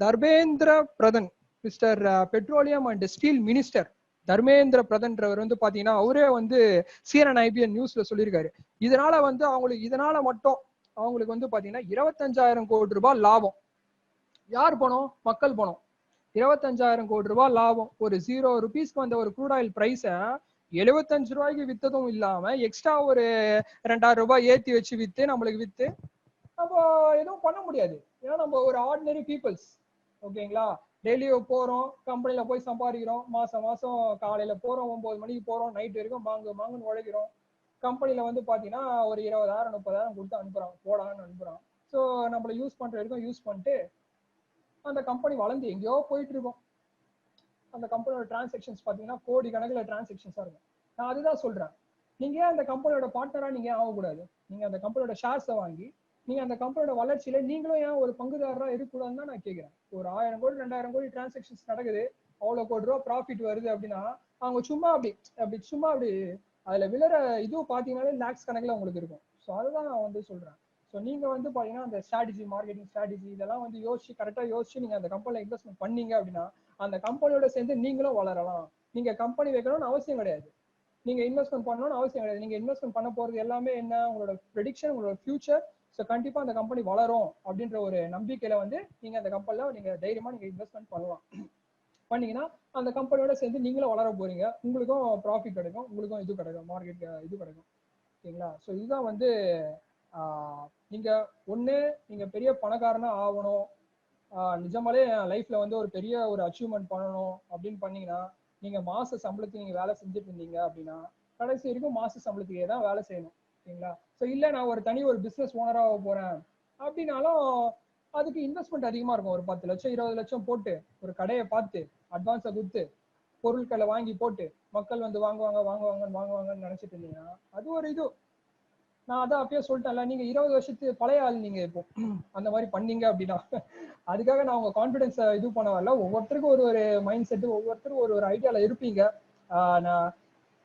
Dharmendra Pradhan, mister petroleum and steel minister Dharmendra பிரதான்றவர் வந்து பாத்தீங்கன்னா அவரே வந்து CNN-IBN நியூஸ்ல சொல்லியிருக்காரு. இதனால வந்து இதனால மட்டும் அவங்களுக்கு வந்து பாத்தீங்கன்னா 25,000 கோடி ரூபாய் லாபம். யார் பணம்? மக்கள் பணம். 25,000 கோடி ரூபாய் லாபம். ஒரு 0 ரூபீஸ்க்கு வந்த ஒரு க்ரூட் ஆயில் பிரைஸ 75 ரூபாய்க்கு வித்ததும் இல்லாம எக்ஸ்ட்ரா ஒரு 2,000 ரூபாய் ஏத்தி வச்சு நம்மளுக்கு வித்து நம்ம எதுவும் பண்ண முடியாது. ஏன்னா நம்ம ஒரு ஆர்டினரி பீப்புள்ஸ். ஓகேங்களா? டெய்லி போறோம், கம்பெனில போய் சம்பாதிக்கிறோம், மாசம் மாசம் காலையில போறோம், 9 மணிக்கு போறோம், நைட் வரைக்கும் மாங்குன்னு உழைக்கிறோம். கம்பெனில வந்து பாத்தீங்கன்னா ஒரு 20,000 30,000 கொடுத்து அனுப்புறான், போடான்னு அனுப்புறான். ஸோ நம்மள யூஸ் பண்ற வரைக்கும் யூஸ் பண்ணிட்டு அந்த கம்பெனி வளர்ந்து எங்கேயோ போயிட்டு இருக்கோம். அந்த கம்பெனியோட டிரான்சாக்ஷன்ஸ் பாத்தீங்கன்னா கோடி கணக்குல டிரான்சாக்ஷன்ஸா இருக்கும். நான் அதுதான் சொல்றேன், நீங்க ஏன் அந்த கம்பெனியோட பார்ட்னரா நீங்க ஆகக்கூடாது? நீங்க அந்த கம்பெனியோட ஷேர்ஸை வாங்கி நீங்க அந்த கம்பெனியோட வளர்ச்சியில நீங்களும் ஏன் ஒரு பங்குதாரரா இருக்கக்கூடாதுன்னு தான் நான் கேட்கிறேன். ஒரு 1000 கோடி 2000 கோடி டிரான்சாக்ஷன்ஸ் நடக்குது, அவ்வளவு கோடி ரூபா ப்ராஃபிட் வருது அப்படின்னா அவங்க சும்மா அப்படி அதுல விழுற இதுவும் பாத்தீங்கன்னாலே லேக்ஸ் கணக்குல உங்களுக்கு இருக்கும். ஸோ அதுதான் நான் வந்து சொல்றேன். ஸோ நீங்க வந்து பாத்தீங்கன்னா அந்த ஸ்ட்ராட்டஜி, மார்க்கெட்டிங் ஸ்ட்ராட்டஜி இதெல்லாம் வந்து கரெக்டா யோசிச்சு நீங்க அந்த கம்பெனில இன்வெஸ்ட்மெண்ட் பண்ணீங்க அப்படின்னா அந்த கம்பெனியோட சேர்ந்து நீங்களும் வளரலாம். நீங்க கம்பெனி வைக்கணும்னு அவசியம் கிடையாது, நீங்க இன்வெஸ்ட்மெண்ட் பண்ணணும்னு அவசியம் கிடையாது. நீங்க இன்வெஸ்ட்மெண்ட் பண்ண போறது எல்லாமே என்ன, உங்களோட ப்ரெடிக்ஷன், உங்களோட ஃபியூச்சர். ஸோ கண்டிப்பா அந்த கம்பெனி வளரும் அப்படின்ற ஒரு நம்பிக்கையில வந்து நீங்க அந்த கம்பெனில நீங்க தைரியமா நீங்க இன்வெஸ்ட்மெண்ட் பண்ணலாம். பண்ணீங்கன்னா அந்த கம்பெனியோட சேர்ந்து நீங்களும் வளர போறீங்க, உங்களுக்கும் ப்ராஃபிட் கிடைக்கும், உங்களுக்கும் இது கிடைக்கும், மார்க்கெட் இது கிடைக்கும். ஓகேங்களா? ஸோ இதுதான் வந்து நீங்க நீங்க பெரிய பணக்காரனா ஆகணும், நிஜமாலே என் லைஃப்ல வந்து ஒரு பெரிய ஒரு அச்சீவ்மெண்ட் பண்ணணும் அப்படின்னு பண்ணீங்கன்னா நீங்க மாச சம்பளத்துக்கு நீங்க வேலை செஞ்சுட்டு இருந்தீங்க அப்படின்னா கடைசி வரைக்கும் மாச சம்பளத்துக்கே தான் வேலை செய்யணும். ஓகேங்களா? ஸோ இல்ல நான் ஒரு பிசினஸ் ஓனராக போறேன் அப்படின்னாலும் அதுக்கு இன்வெஸ்ட்மெண்ட் அதிகமா இருக்கும். ஒரு 10 லட்சம் 20 லட்சம் போட்டு ஒரு கடையை பார்த்து அட்வான்ஸை கொடுத்து பொருட்களை வாங்கி போட்டு மக்கள் வந்து வாங்குவாங்கன்னு நினைச்சிட்டு இருந்தீங்கன்னா அது ஒரு இது. நான் அதான் அப்பயே சொல்லிட்டேன்ல, நீங்க 20 வருஷத்துக்கு பழைய ஆள் நீங்க இப்போ அந்த மாதிரி பண்ணீங்க அப்படின்னா. அதுக்காக நான் உங்க கான்பிடன்ஸை இது பண்ண வரல. ஒவ்வொருத்தருக்கும் ஒரு மைண்ட் செட், ஒவ்வொருத்தரும் ஒரு ஐடியால இருப்பீங்க. நான்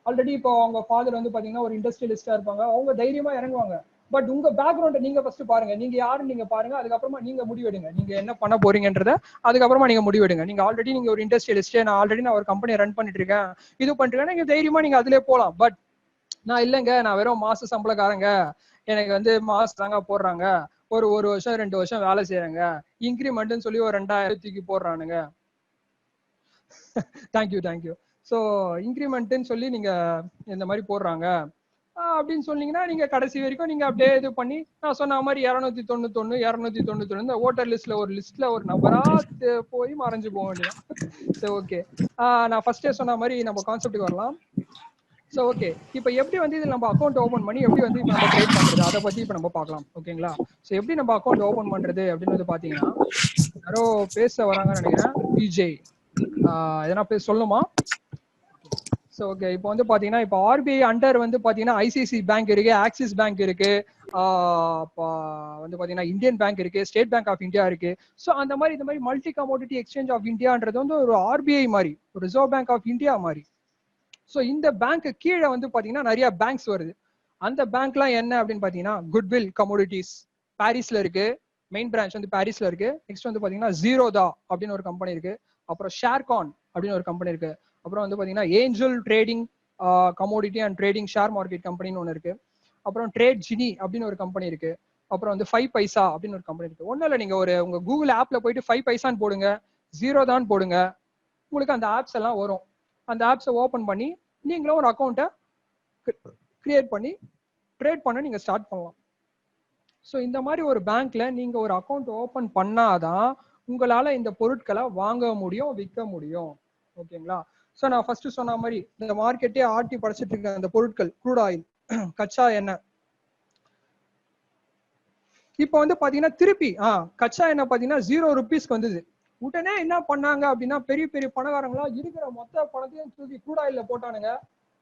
ஆல்ரெடி இப்போ அவங்க ஃபாதர் வந்து பாத்தீங்கன்னா ஒரு இண்டஸ்ட்ரியலிஸ்டா இருப்பாங்க, அவங்க தைரியமா இறங்குவாங்க. பட் உங்க பேக்ரவுண்டை நீங்க ஃபர்ஸ்ட் பாருங்க, நீங்க யாருன்னு நீங்க பாருங்க, அதுக்கப்புறமா நீங்க முடிவெடுங்க நீங்க என்ன பண்ண போறீங்கன்றத. அதுக்கப்புறமா நீங்க முடிவெடுங்க. நீங்க ஆல்ரெடி ஒரு இண்டஸ்ட்ரியலிஸ்ட், நான் ஒரு கம்பெனி ரன் பண்ணிட்டு இருக்கேன், இது பண்ணிட்டு நீங்க தைரியமா நீங்க அதுலயே போலாம். பட் நான் இல்லைங்க, நான் வெறும் மாச சம்பளக்காரங்க, எனக்கு வந்து மாசம் தாங்க போடுறாங்க, ஒரு வருஷம் 2 வருஷம் வேலை செய்யறாங்க, இன்கிரிமெண்ட்னு சொல்லி ஒரு 2000 தூக்கி போடுறானுங்க. தேங்க்யூ. ஸோ இன்க்ரிமெண்ட்னு சொல்லி நீங்க இந்த மாதிரி போடுறாங்க அப்படின்னு சொன்னீங்கன்னா நீங்க கடைசி வரைக்கும் நீங்க அப்படியே இது பண்ணி நான் சொன்ன மாதிரி 291 இந்த ஓட்டர் லிஸ்ட்ல ஒரு நபரா போய் மறைஞ்சு போக வேண்டியதான். சரி, ஓகே. நான் ஃபர்ஸ்டே சொன்ன மாதிரி நம்ம கான்செப்டுக்கு வரலாம். ஸோ ஓகே, இப்போ எப்படி வந்து இதில் நம்ம அக்கௌண்ட் ஓப்பன் பண்ணி எப்படி வந்து இப்போ நம்ம ட்ரேட் பண்றது அதை பத்தி இப்போ நம்ம பார்க்கலாம். ஓகேங்களா? ஸோ எப்படி நம்ம அக்கௌண்ட் ஓப்பன் பண்றது அப்படின்னு வந்து பாத்தீங்கன்னா, யாரோ பேச வராங்கன்னு நினைக்கிறேன். விஜய் எதனா பேச சொல்லணுமா? ஸோ ஓகே, இப்போ வந்து பாத்தீங்கன்னா இப்போ ஆர்பிஐ அண்டர் வந்து பாத்தீங்கன்னா ஐசிஐசி பேங்க் இருக்கு, ஆக்சிஸ் பேங்க் இருக்கு, வந்து பாத்தீங்கன்னா இந்தியன் பேங்க் இருக்கு, ஸ்டேட் பேங்க் ஆஃப் இந்தியா இருக்கு. ஸோ அந்த மாதிரி இந்த மாதிரி மல்டி கமோடிட்டி எக்ஸ்சேஞ்ச் ஆஃப் இந்தியான்றது வந்து ஒரு ஆர்பிஐ மாதிரி, ஒரு ரிசர்வ் பேங்க் ஆஃப் இந்தியா மாதிரி. ஸோ இந்த பேங்க் கீழே வந்து பாத்தீங்கன்னா நிறைய பேங்க்ஸ் வருது. அந்த பேங்க்லாம் என்ன அப்படின்னு பாத்தீங்கன்னா குட்வில் கமோடிட்டிஸ் பாரிஸ்ல இருக்கு, மெயின் பிரான்ச் வந்து பாரிஸ்ல இருக்கு. நெக்ஸ்ட் வந்து பாத்தீங்கன்னா ஜீரோதா அப்படின்னு ஒரு கம்பெனி இருக்கு, அப்புறம் ஷேர்கான் அப்படின்னு ஒரு கம்பெனி இருக்கு, அப்புறம் வந்து பாத்தீங்கன்னா Angel trading commodity and trading share market கம்பெனின்னு ஒன்று இருக்கு, அப்புறம் ட்ரேட் ஜினி அப்படின்னு ஒரு கம்பெனி இருக்கு, அப்புறம் வந்து 5 பைசா அப்படின்னு ஒரு கம்பெனி இருக்கு. ஒன்றும் இல்லை, நீங்க உங்க கூகுள் ஆப்ல போயிட்டு 5 பைசான்னு போடுங்க, ஜீரோதான் போடுங்க, உங்களுக்கு அந்த ஆப்ஸ் எல்லாம் வரும். அந்த ஆப்ஸை ஓபன் பண்ணி நீங்களும் ஒரு அக்கௌண்ட்டை கிரியேட் பண்ணி ட்ரேட் பண்ண நீங்க ஸ்டார்ட் பண்ணலாம். ஸோ இந்த மாதிரி ஒரு பேங்க்ல நீங்க ஒரு அக்கௌண்ட் ஓபன் பண்ணாதான் உங்களால இந்த பொருட்களை வாங்க முடியும், விற்க முடியும். ஓகேங்களா? ஸோ நான் ஃபர்ஸ்ட் சொன்ன மாதிரி இந்த மார்க்கெட்டே ஆட்டி படைச்சிட்டு இருக்க அந்த பொருட்கள், க்ரூட் ஆயில், கச்சா எண்ணெய், இப்போ வந்து பாத்தீங்கன்னா திருப்பி கச்சா எண்ணெய் பாத்தீங்கன்னா 0 ரூபீஸ்க்கு வந்தது. உடனே என்ன பண்ணாங்க அப்படின்னா பெரிய பெரிய பணக்காரங்களா இருக்கிற மொத்த பணத்தையும் தூக்கி க்ரூட் ஆயில்ல போட்டானுங்க.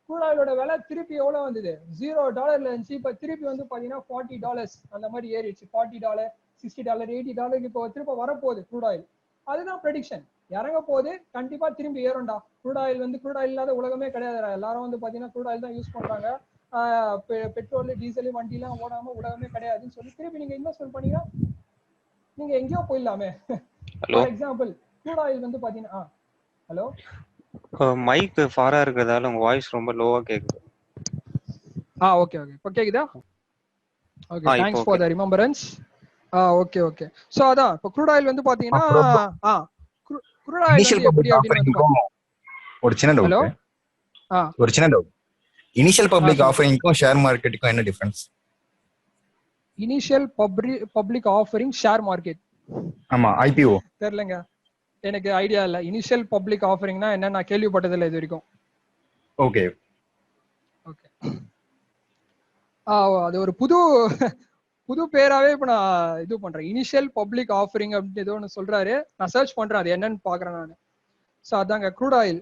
க்ரூட் ஆயிலோட விலை திருப்பி எவ்வளவு வந்தது? $0 இருந்துச்சு. இப்ப திருப்பி வந்து பாத்தீங்கன்னா $40 அந்த மாதிரி ஏறிடுச்சு. $40 $60 $80 இப்போ திருப்ப வரப்போகுது க்ரூட் ஆயில். அதுதான் ப்ரெடிக்ஷன். இறங்க போகுது, கண்டிப்பா திரும்பி ஏறும்டா. க்ரூட் ஆயில் இல்லாத உலகமே கிடையாதுடா. எல்லாரும் வந்து பாத்தீங்கன்னா க்ரூட் ஆயில் தான் யூஸ் பண்றாங்க. பெட்ரோல் டீசல் வண்டிலாம் ஓடாம உலகமே கிடையாதுன்னு சொல்லி திருப்பி நீங்க இன்வெஸ்ட்மெண்ட் பண்ணீங்கன்னா நீங்க எங்கேயோ போயிடலாமே. ஃபார் எக்ஸாம்பிள் க்ரூட் ஆயில் வந்து பாத்தீங்கன்னா ஹலோ மைக் ஃபாரா இருக்கிறதால உங்க வாய்ஸ் ரொம்ப லோவா கேக்குது. ஓகே ஓகே இப்போ கேக்குதா? ஓகே இப்போ thanks for the remembrance. Okay okay. So அதான் இப்போ க்ரூட் ஆயில் வந்து பாத்தீங்கன்னா க்ரூட் ஆயில் வந்து எப்படி அப்படின்னு ஒரு சின்ன டவுட். ஒரு சின்ன டவுட். இனிஷியல் பப்ளிக் ஆஃபரிங்க்கும் ஷேர் மார்க்கெட்டுக்கும் என்ன difference? Initial public offering share market. ஆமா ஐபிஓ தெரியலங்க, எனக்கு ஐடியா இல்ல. இனிஷியல் பப்ளிக் ஆஃபரிங்னா என்ன நான் கேள்விப்பட்டது இல்ல இது வரைக்கும். Okay okay. அது ஒரு புது பேராவே இப்ப நான் இது பண்றேன். இனிஷியல் பப்ளிக் ஆஃபரிங் அப்படின்னு ஏதோ ஒன்று சொல்றாரு. நான் சர்ச் பண்றேன் அது என்னன்னு பாக்குறேன் நான். ஸோ அதாங்க க்ரூட் ஆயில்.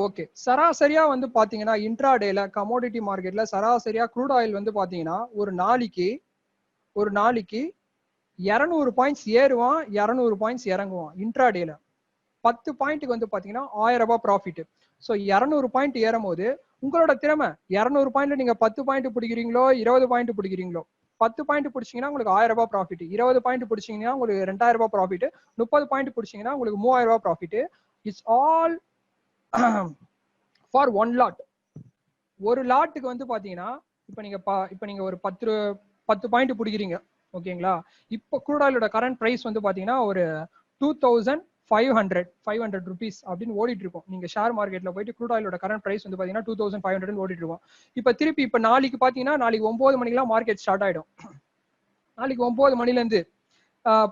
ஓகே. சராசரியா வந்து பாத்தீங்கன்னா இன்ட்ராடேல கமோடிட்டி மார்க்கெட்ல சராசரியா க்ரூட் ஆயில் வந்து பாத்தீங்கன்னா ஒரு நாளைக்கு 200 பாயிண்ட்ஸ் ஏறுவான், 200 பாயிண்ட்ஸ் இறங்குவான் இன்ட்ராடேல. 10 பாயிண்ட்டுக்கு வந்து பாத்தீங்கன்னா 1000 ரூபாய் ப்ராஃபிட். ஸோ 200 பாயிண்ட் ஏறும் போது உங்களோட திறமை 200 பாயிண்ட்ல நீங்க 10 பாயிண்ட் பிடிக்கிறீங்களோ 20 பாயிண்ட் பிடிக்கிறீங்களோ, 10 பாயிண்ட் பிடிச்சீங்கன்னா உங்களுக்கு 1000 ரூபாய் ப்ராஃபிட், 20 பாயிண்ட் பிடிச்சீங்கன்னா உங்களுக்கு 2000 ரூபாய் ப்ராஃபிட், 30 பாயிண்ட் பிடிச்சீங்கன்னா உங்களுக்கு 3000 ரூபாய் profit. It's all for one lot. ஒரு லாட்டுக்கு வந்து பாத்தீங்கன்னா இப்ப நீங்க ஒரு 10 பாயிண்ட் பிடிக்கிறீங்க ஓகேங்களா. இப்போ க்ரூட் ஆயிலோட கரண்ட் பிரைஸ் வந்து பாத்தீங்கன்னா ஒரு 2500 rupees அப்படின்னு ஓடிட்டு இருக்கும். நீங்க ஷேர் மார்க்கெட்ல போயிட்டு க்ரூட் ஆயிலோட கரண்ட் பிரைஸ் வந்து பாத்தீங்கன்னா 2500 ஓடிட்டு இருக்கும். இப்ப நாளைக்கு பாத்தீங்கன்னா நாளைக்கு 9 மணிக்கெல்லாம் மார்க்கெட் ஸ்டார்ட் ஆயிடும். நாளைக்கு 9 மணில இருந்து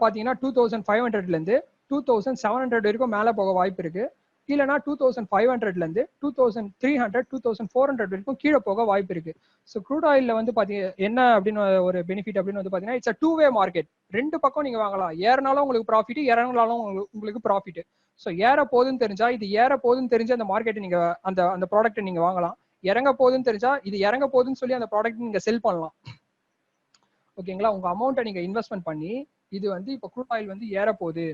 பாத்தீங்கன்னா 2500ல இருந்து 2700 வரைக்கும் மேல போக வாய்ப்பு இருக்கு. இல்லைன்னா 2500ல இருந்து 2300 2400 வரைக்கும் கீழே போக வாய்ப்பு இருக்கு. ஸோ க்ரூட் ஆயில்ல வந்து பாத்தீங்கன்னா என்ன அப்படின்னு ஒரு பெனிஃபிட் அப்படின்னு வந்து பாத்தீங்கன்னா இட்ஸ் டூ வே மார்க்கெட். ரெண்டு பக்கம் நீங்க வாங்கலாம். ஏறினாலும் உங்களுக்கு ப்ராஃபிட், இறங்கினாலும் உங்களுக்கு ப்ராஃபிட். ஸோ ஏற போகுதுன்னு தெரிஞ்சா இது ஏற போகுதுன்னு தெரிஞ்சு அந்த மார்க்கெட் நீங்க அந்த ப்ராடக்ட் நீங்க வாங்கலாம். இறங்க போகுதுன்னு தெரிஞ்சா இது இறங்க போகுதுன்னு சொல்லி அந்த ப்ராடக்ட் நீங்க செல் பண்ணலாம். ஓகேங்களா. உங்க அமௌண்ட்டை நீங்க இன்வெஸ்ட்மெண்ட் பண்ணி இது வந்து இப்போ க்ரூட் ஆயில் வந்து ஏற போகுது,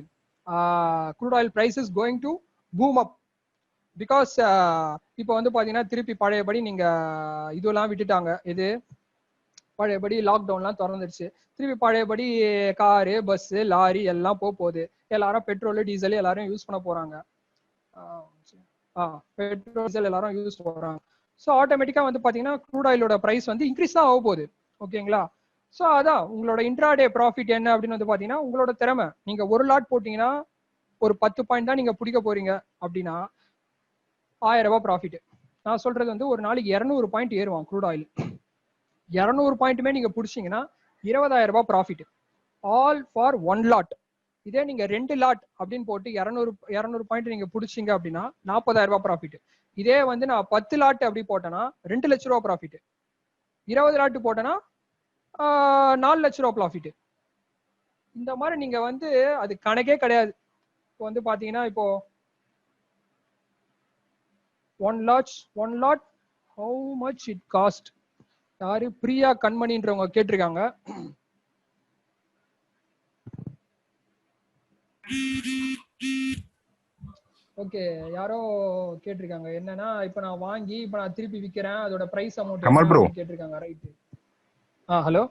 crude oil price is going to boom up because இப்போ வந்து பாத்தீங்கன்னா திருப்பி பழையபடி நீங்க இதெல்லாம் விட்டுட்டாங்க. இது பழையபடி லாக்டவுன்லாம் திறந்துருச்சு. திருப்பி பழையபடி காரு பஸ் லாரி எல்லாம் போகுது. எல்லாரும் பெட்ரோல் டீசல் எல்லாரும் யூஸ் பண்ண போறாங்க. பெட்ரோல் டீசல் எல்லாரும் யூஸ் போறாங்க. ஸோ ஆட்டோமேட்டிக்கா வந்து பாத்தீங்கன்னா க்ரூட் ஆயிலோட பிரைஸ் வந்து இன்க்ரீஸ் தான் ஆக போகுது. ஓகேங்களா. ஸோ அதான் உங்களோட இன்ட்ராடே ப்ராஃபிட் என்ன அப்படின்னு வந்து பாத்தீங்கன்னா உங்களோட திறமை. நீங்க ஒரு லாட் போட்டீங்கன்னா ஒரு 10 பாயிண்ட் தான் நீங்க பிடிக்க போறீங்க அப்படின்னா 1000 ரூபாய் ப்ராஃபிட். நான் சொல்றது வந்து ஒரு நாளைக்கு 200 பாயிண்ட் ஏறுவான் க்ரூட் ஆயில். 200 பாயிண்ட்டுமே நீங்க பிடிச்சீங்கன்னா 20000 ரூபாய் profit, all for one lot. இதே நீங்க 2 லாட் அப்படின்னு போட்டு 200 பாயிண்ட் நீங்க பிடிச்சிங்க அப்படின்னா 40000 ரூபாய் ப்ராஃபிட். இதே வந்து நான் 10 லாட் அப்படி போட்டேன்னா 2 லட்ச ரூபாய் ப்ராஃபிட். 20 லாட் போட்டேன்னா 4 லட்ச ரூபாய் ப்ராஃபிட். இந்த மாதிரி நீங்க வந்து அது கணக்கே கிடையாது. இப்போ வந்து பாத்தீங்கன்னா இப்போ one lot how much it cost. யாரு பிரியா கண்மணின்றவங்க கேட்டிருக்காங்க. ஓகே, யாரோ கேட்டிருக்காங்க என்னன்னா இப்ப நான் வாங்கி இப்ப நான் திருப்பி விக்கிறேன், அதோட பிரைஸ் அமௌண்ட் கேட்டிருக்காங்க. ரைட். ஹலோ,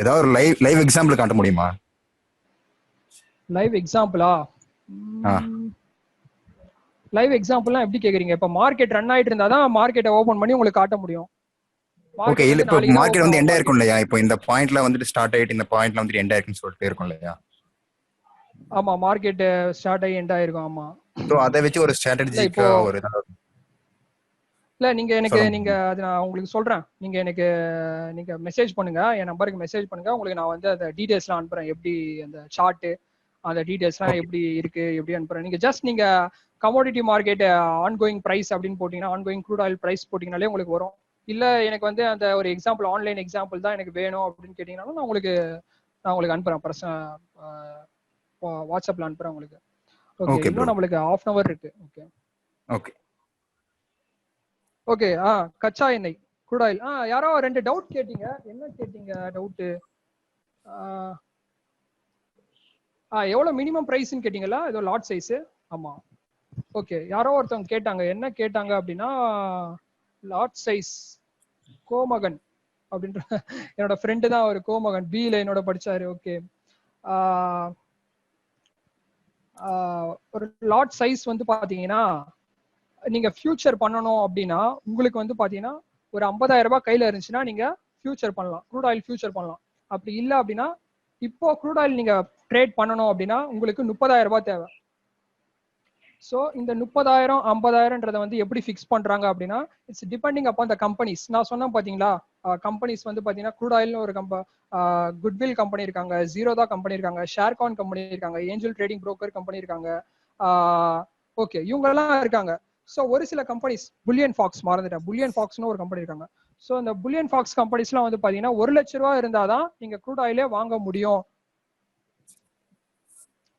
ஏதாவது ஒரு லைவ் எக்ஸாம்பிள் காட்ட முடியுமா? லைவ் எக்ஸாம்பிளா? லைவ் எக்ஸாம்பிள்லாம் எப்படி கேக்குறீங்க? இப்ப மார்க்கெட் ரன் ஆயிட்டு இருந்தா தான் மார்க்கெட்டை ஓபன் பண்ணி உங்களுக்கு காட்ட முடியும். ஓகே, இல்ல இப்போ மார்க்கெட் வந்து எண்ட் ஆயிருக்கும் இல்லையா? இப்போ இந்த பாயிண்ட்ல வந்துட்டு ஸ்டார்ட் ஆயிட்டு இந்த பாயிண்ட்ல வந்து எண்ட் ஆயிருக்குன்னு சொல்லிட்டு இருக்கும் இல்லையா? ஆமா, மார்க்கெட் ஸ்டார்ட் ஆகி எண்ட் ஆயிருக்கும். ஆமா. சோ அத வச்சு ஒரு ஸ்ட்ராட்டஜிக்கா ஒரு இல்ல நீங்க அது நான் உங்களுக்கு சொல்றேன். நீங்க மெசேஜ் பண்ணுங்க, என் நம்பருக்கு மெசேஜ் பண்ணுங்க. உங்களுக்கு நான் வந்து அந்த டீடைல்ஸ்லாம் அனுப்புறேன். எப்படி அந்த சார்ட் அந்த டீடைல்ஸ்லாம் எப்படி இருக்கு எப்படி அனுப்புறேன். நீங்க கமோடிட்டி மார்க்கெட் ஆன்கோயிங் பிரைஸ் அப்படின்னு போட்டீங்கன்னா ஆன்கோயிங் க்ரூட் ஆயில் பிரைஸ் போட்டீங்கனாலே உங்களுக்கு வரும். இல்ல எனக்கு வந்து அந்த ஒரு எக்ஸாம்பிள் ஆன்லைன் எக்ஸாம்பிள் தான் எனக்கு வேணும் அப்படின்னு கேட்டீங்கன்னாலும் நான் உங்களுக்கு அனுப்புறேன். வாட்ஸ்அப்ல அனுப்புறேன் உங்களுக்கு. ஓகே, இன்னும் நம்மளுக்கு ½ hour இருக்கு. Okay okay okay. கச்சா எண்ணெய் க்ரூட் ஆயில். யாரோ 2 டவுட் கேட்டீங்க. என்ன கேட்டீங்க டவுட்? எவ்வளவு மினிமம் பிரைஸ்ன்னு கேட்டீங்களா? ஏதோ லாட் சைஸ். ஆமா. ஓகே, யாரோ ஒருத்தவங்க கேட்டாங்க. என்ன கேட்டாங்க அப்படின்னா லாட் சைஸ் கோமகன் அப்படின்ற என்னோட ஃப்ரெண்டு தான் ஒரு கோமகன், பில என்னோட படிச்சாரு. ஓகே, ஒரு லாட் சைஸ் வந்து பாத்தீங்கன்னா நீங்க ஃபியூச்சர் பண்ணணும் அப்படின்னா உங்களுக்கு வந்து பாத்தீங்கன்னா ஒரு 50,000 ரூபாய் கையில இருந்துச்சுன்னா நீங்க ஃபியூச்சர் பண்ணலாம், க்ரூட் ஆயில் ஃபியூச்சர் பண்ணலாம். அப்படி இல்லை அப்படின்னா இப்போ க்ரூட் ஆயில் நீங்க ட்ரேட் பண்ணணும் அப்படின்னா உங்களுக்கு 30,000 ரூபாய் தேவை. ஸோ இந்த 30,000 50,000ன்றதை வந்து எப்படி ஃபிக்ஸ் பண்றாங்க அப்படின்னா it's depending upon the companies. நான் சொன்னேன் பாத்தீங்களா, கம்பெனிஸ் வந்து பாத்தீங்கன்னா க்ரூட் ஆயில்னு ஒரு குட்வில் கம்பெனி இருக்காங்க, ஜீரோதா கம்பெனி இருக்காங்க, ஷேர்கான் கம்பெனி இருக்காங்க, ஏஞ்சல் ட்ரேடிங் புரோக்கர் கம்பெனி இருக்காங்க. ஓகே, இவங்க எல்லாம் இருக்காங்க. ஸோ ஒரு சில கம்பெனிஸ், புல்லியன் ஃபாக்ஸ் மறந்துட்டேன், புல்லியன் ஃபாக்ஸ்னு ஒரு கம்பெனி இருக்காங்க. ஸோ இந்த புல்லியன் ஃபாக்ஸ் கம்பெனிஸ்லாம் வந்து பாத்தீங்கன்னா 1 லட்ச ரூபா இருந்தாதான் நீங்க க்ரூட் ஆயிலே வாங்க முடியும்.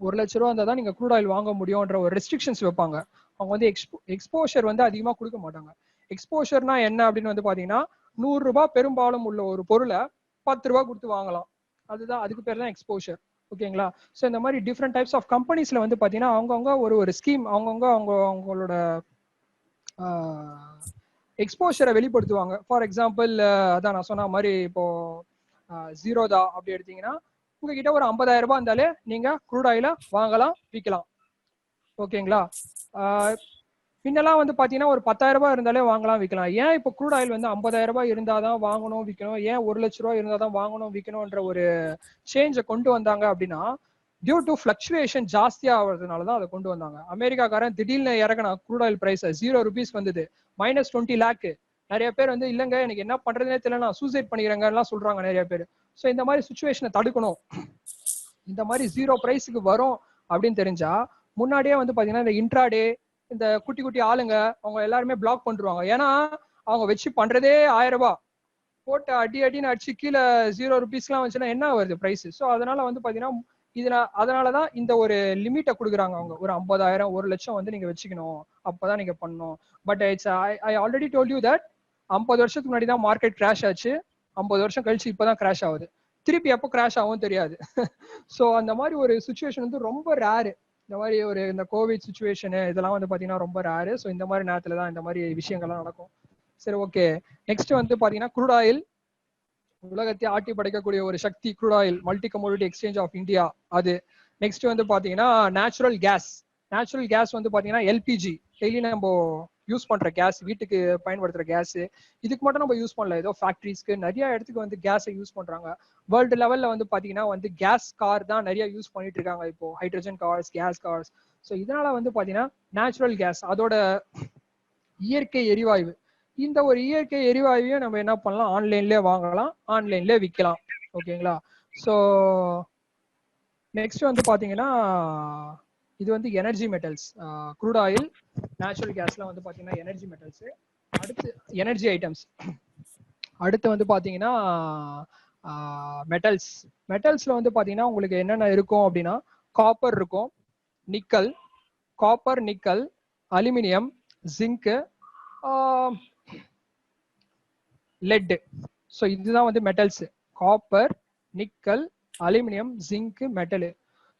1 லட்ச ரூபா இருந்தால் தான் நீங்க க்ரூட் ஆயில் வாங்க முடியும்ன்ற ஒரு ரெஸ்ட்ரிக்ஷன்ஸ் வைப்பாங்க. அவங்க வந்து எக்ஸ்போஷர் வந்து அதிகமா கொடுக்க மாட்டாங்க. எக்ஸ்போஷர்னா என்ன அப்படின்னு வந்து பாத்தீங்கன்னா 100 ரூபாய் பெரும்பாலும் உள்ள ஒரு பொருளை 10 ரூபாய் கொடுத்து வாங்கலாம். அதுதான், அதுக்கு பேர் தான் எக்ஸ்போஷர். ஓகேங்களா? ஸோ இந்த மாதிரி டிஃப்ரெண்ட் டைப்ஸ் ஆஃப் கம்பெனிஸ்ல வந்து பாத்தீங்கன்னா அவங்கவுங்க ஒரு ஸ்கீம், அவங்களோட எக்ஸ்போஷரை வெளிப்படுத்துவாங்க. ஃபார் எக்ஸாம்பிள் அதான் நான் சொன்ன மாதிரி இப்போ ஜீரோதா அப்படி எடுத்தீங்கன்னா உங்ககிட்ட ஒரு 50,000 ரூபாய் இருந்தாலே நீங்க க்ரூட் ஆயில வாங்கலாம், விற்கலாம். ஓகேங்களா? முன்னெல்லாம் வந்து பாத்தீங்கன்னா ஒரு 10,000 ரூபாய் இருந்தாலே வாங்கலாம், விற்கலாம். ஏன் இப்போ க்ரூட் ஆயில் வந்து 50,000 ரூபாய் இருந்தாதான் வாங்கணும் விற்கணும், ஏன் 1 லட்ச ரூபாய் இருந்தாதான் வாங்கணும் விற்கணும்ன்ற ஒரு சேஞ்சை கொண்டு வந்தாங்க அப்படின்னா டியூ டு ஃபிளக்சுவேஷன் ஜாஸ்தியா ஆகுறதுனாலதான் அதை கொண்டு வந்தாங்க. அமெரிக்காக்காரன் திடீர்னு இறங்கினா க்ரூட் ஆயில் பிரைஸ் 0 rupees வந்தது, -20 lakh. நிறைய பேர் வந்து இல்லங்க எனக்கு என்ன பண்றதுனே தெரியல, நான் சூசைட் பண்ணிக்கிறேங்கலாம் சொல்றாங்க நிறைய பேர். ஸோ இந்த மாதிரி சுச்சுவேஷனை தடுக்கணும், இந்த மாதிரி 0 பிரைஸுக்கு வரும் அப்படின்னு தெரிஞ்சா முன்னாடியே வந்து பாத்தீங்கன்னா இந்த இன்ட்ராடே இந்த குட்டி குட்டி ஆளுங்க அவங்க எல்லாருமே பிளாக் பண்ணிருவாங்க. ஏன்னா அவங்க வச்சு பண்றதே 1000 ரூபாய் போட்டு அடின்னு அடிச்சு கீழே 0 rupeesலாம் வந்துச்சுன்னா என்ன வருது பிரைஸ். ஸோ அதனால வந்து பாத்தீங்கன்னா அதனாலதான் இந்த ஒரு லிமிட்டை கொடுக்குறாங்க. அவங்க ஒரு 50,000 1 லட்சம் வந்து நீங்க வச்சுக்கணும், அப்பதான் நீங்க பண்ணணும். But it's I already told you that 50 வருஷத்துக்கு முன்னாடி தான் மார்க்கெட் கிராஷ் ஆச்சு, 50 வருஷம் கழிச்சு இப்பதான் கிராஷ் ஆகுது, திருப்பி எப்போ கிராஷ் ஆகும் தெரியாது. ஸோ அந்த மாதிரி ஒரு சுச்சுவேஷன் வந்து ரொம்ப ரேரு. இந்த மாதிரி இந்த கோவிட் சுச்சுவேஷனு இதெல்லாம் வந்து பாத்தீங்கன்னா ரொம்ப ரேரு. ஸோ இந்த மாதிரி நேரத்துல தான் இந்த மாதிரி விஷயங்கள்லாம் நடக்கும். சரி, ஓகே. நெக்ஸ்ட் வந்து பாத்தீங்கன்னா க்ரூட் ஆயில், உலகத்தை ஆட்டி படைக்கக்கூடிய ஒரு சக்தி crude oil, multi commodity exchange of India அது. நெக்ஸ்ட் வந்து பாத்தீங்கன்னா நேச்சுரல் கேஸ் வந்து பாத்தீங்கன்னா எல்பிஜி, டெய்லி நம்ம யூஸ் பண்ற கேஸ், வீட்டுக்கு பயன்படுத்துற கேஸ். இதுக்கு மட்டும் நம்ம யூஸ் பண்ணல, ஏதோ ஃபேக்டரிஸ்க்கு நிறைய இடத்துக்கு வந்து கேஸை யூஸ் பண்றாங்க. வேர்ல்டு லெவல்ல வந்து பாத்தீங்கன்னா வந்து கேஸ் கார் தான் நிறைய யூஸ் பண்ணிட்டு இருக்காங்க இப்போ, hydrogen cars, gas cars. So இதனால வந்து பாத்தீங்கன்னா நேச்சுரல் கேஸ், அதோட இயற்கை எரிவாயு, இந்த ஒரு இயற்கை எரிவாயுவையும் நம்ம என்ன பண்ணலாம், ஆன்லைன்லேயே வாங்கலாம், ஆன்லைன்லேயே விற்கலாம். ஓகேங்களா? ஸோ நெக்ஸ்ட் வந்து பாத்தீங்கன்னா இது வந்து energy metals, crude oil, natural கேஸ்ல வந்து பாத்தீங்கன்னா எனர்ஜி மெட்டல்ஸ். அடுத்து எனர்ஜி ஐட்டம்ஸ். அடுத்து வந்து பாத்தீங்கன்னா மெட்டல்ஸ்ல வந்து பாத்தீங்கன்னா உங்களுக்கு என்னென்ன இருக்கும் அப்படின்னா காப்பர் இருக்கும், nickel, aluminium, zinc, let. So இதுதான் வந்து metals, copper, nickel, aluminium, zinc, metal.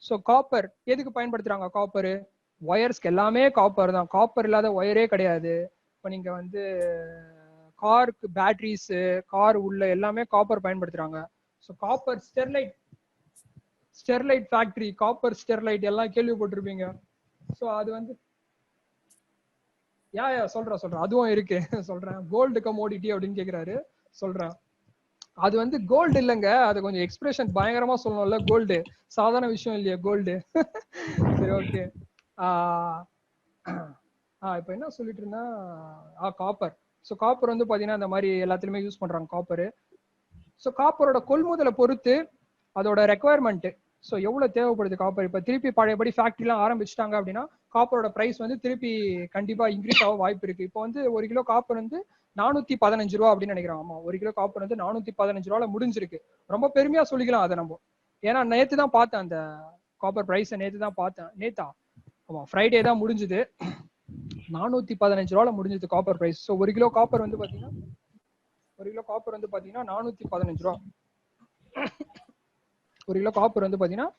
So copper எதுக்கு பயன்படுத்துறாங்க? காப்பர் ஒயர்ஸ்க்கு எல்லாமே காப்பர் தான், காப்பர் இல்லாத ஒயரே கிடையாது. இப்போ நீங்க வந்து காருக்கு பேட்டரிஸ், கார் உள்ள எல்லாமே காப்பர் பயன்படுத்துறாங்க. So copper Sterlite factory, copper Sterlite எல்லாம் கேள்விப்பட்டிருப்பீங்க. ஸோ அது வந்து சொல்றேன் அதுவும் இருக்கு. சொல்றேன், கோல்டு கமோடிட்டி அப்படின்னு கேக்குறாரு, சொல்றேன். அது வந்து கோல்டு இல்லைங்க, அது கொஞ்சம் எக்ஸ்பிரஷன் பயங்கரமா சொல்லணும்ல, கோல்டு சாதாரண விஷயம் இல்லையா கோல்டு. சரி, ஓகே. இப்போ என்ன சொல்லிட்டு இருந்தா, காப்பர். ஸோ காப்பர் வந்து பாத்தீங்கன்னா இந்த மாதிரி எல்லாத்துலயுமே யூஸ் பண்றாங்க காப்பர். ஸோ காப்பரோட கொள்முதலை பொறுத்து அதோட ரெக்குவயர்மெண்ட், ஸோ எவ்வளவு தேவைப்படுது காப்பர். இப்போ திருப்பி பழையபடி ஃபேக்டரிலாம் ஆரம்பிச்சிட்டாங்க அப்படின்னா காப்பரோட பிரைஸ் வந்து திருப்பி கண்டிப்பா இன்க்ரீஸ் ஆக வாய்ப்பு இருக்கு. இப்போ வந்து 1 கிலோ காப்பர் வந்து 415 ரூபா அப்படின்னு நினைக்கிறேன். ஆமா, 1 கிலோ காப்பர் வந்து 415 ரூபால முடிஞ்சிருக்கு. ரொம்ப பெருமையா சொல்லிக்கலாம் அதை நம்ம. ஏன்னா நேத்து தான் பார்த்தேன் அந்த காப்பர் பிரைஸ், நேத்தா ஆமா, ஃப்ரைடே தான் முடிஞ்சது. 415 ரூபால முடிஞ்சது copper price. So 1 kilo copper வந்து பாத்தீங்கன்னா 415 ரூபா. 1 கிலோ காப்பர் வந்து பாத்தீங்கன்னா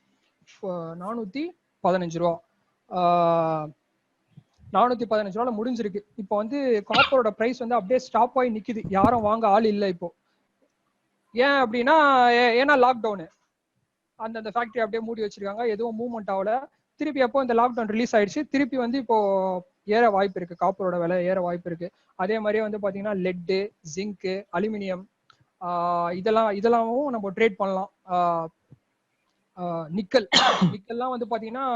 415 ரூபா. 415 முடிஞ்சிருக்கு. இப்போ வந்து காப்பரோட பிரைஸ் வந்து அப்படியே ஸ்டாப் ஆகி நிக்குது, யாரும் வாங்க ஆள் இல்லை இப்போ. ஏன் அப்படின்னா ஏன்னா லாக்டவுனு, அந்த ஃபேக்டரி அப்படியே மூடி வச்சிருக்காங்க, எதுவும் மூவ்மெண்ட் ஆகல. திருப்பி எப்போ இந்த லாக்டவுன் ரிலீஸ் ஆயிடுச்சு, திருப்பி வந்து இப்போ ஏற வாய்ப்பு இருக்கு, காப்பரோட விலை ஏற வாய்ப்பு இருக்கு. அதே மாதிரியே வந்து பாத்தீங்கன்னா லெட்டு, ஜிங்கு, அலுமினியம் இதெல்லாமும் நம்ம ட்ரேட் பண்ணலாம். நிக்கல்லாம் வந்து பாத்தீங்கன்னா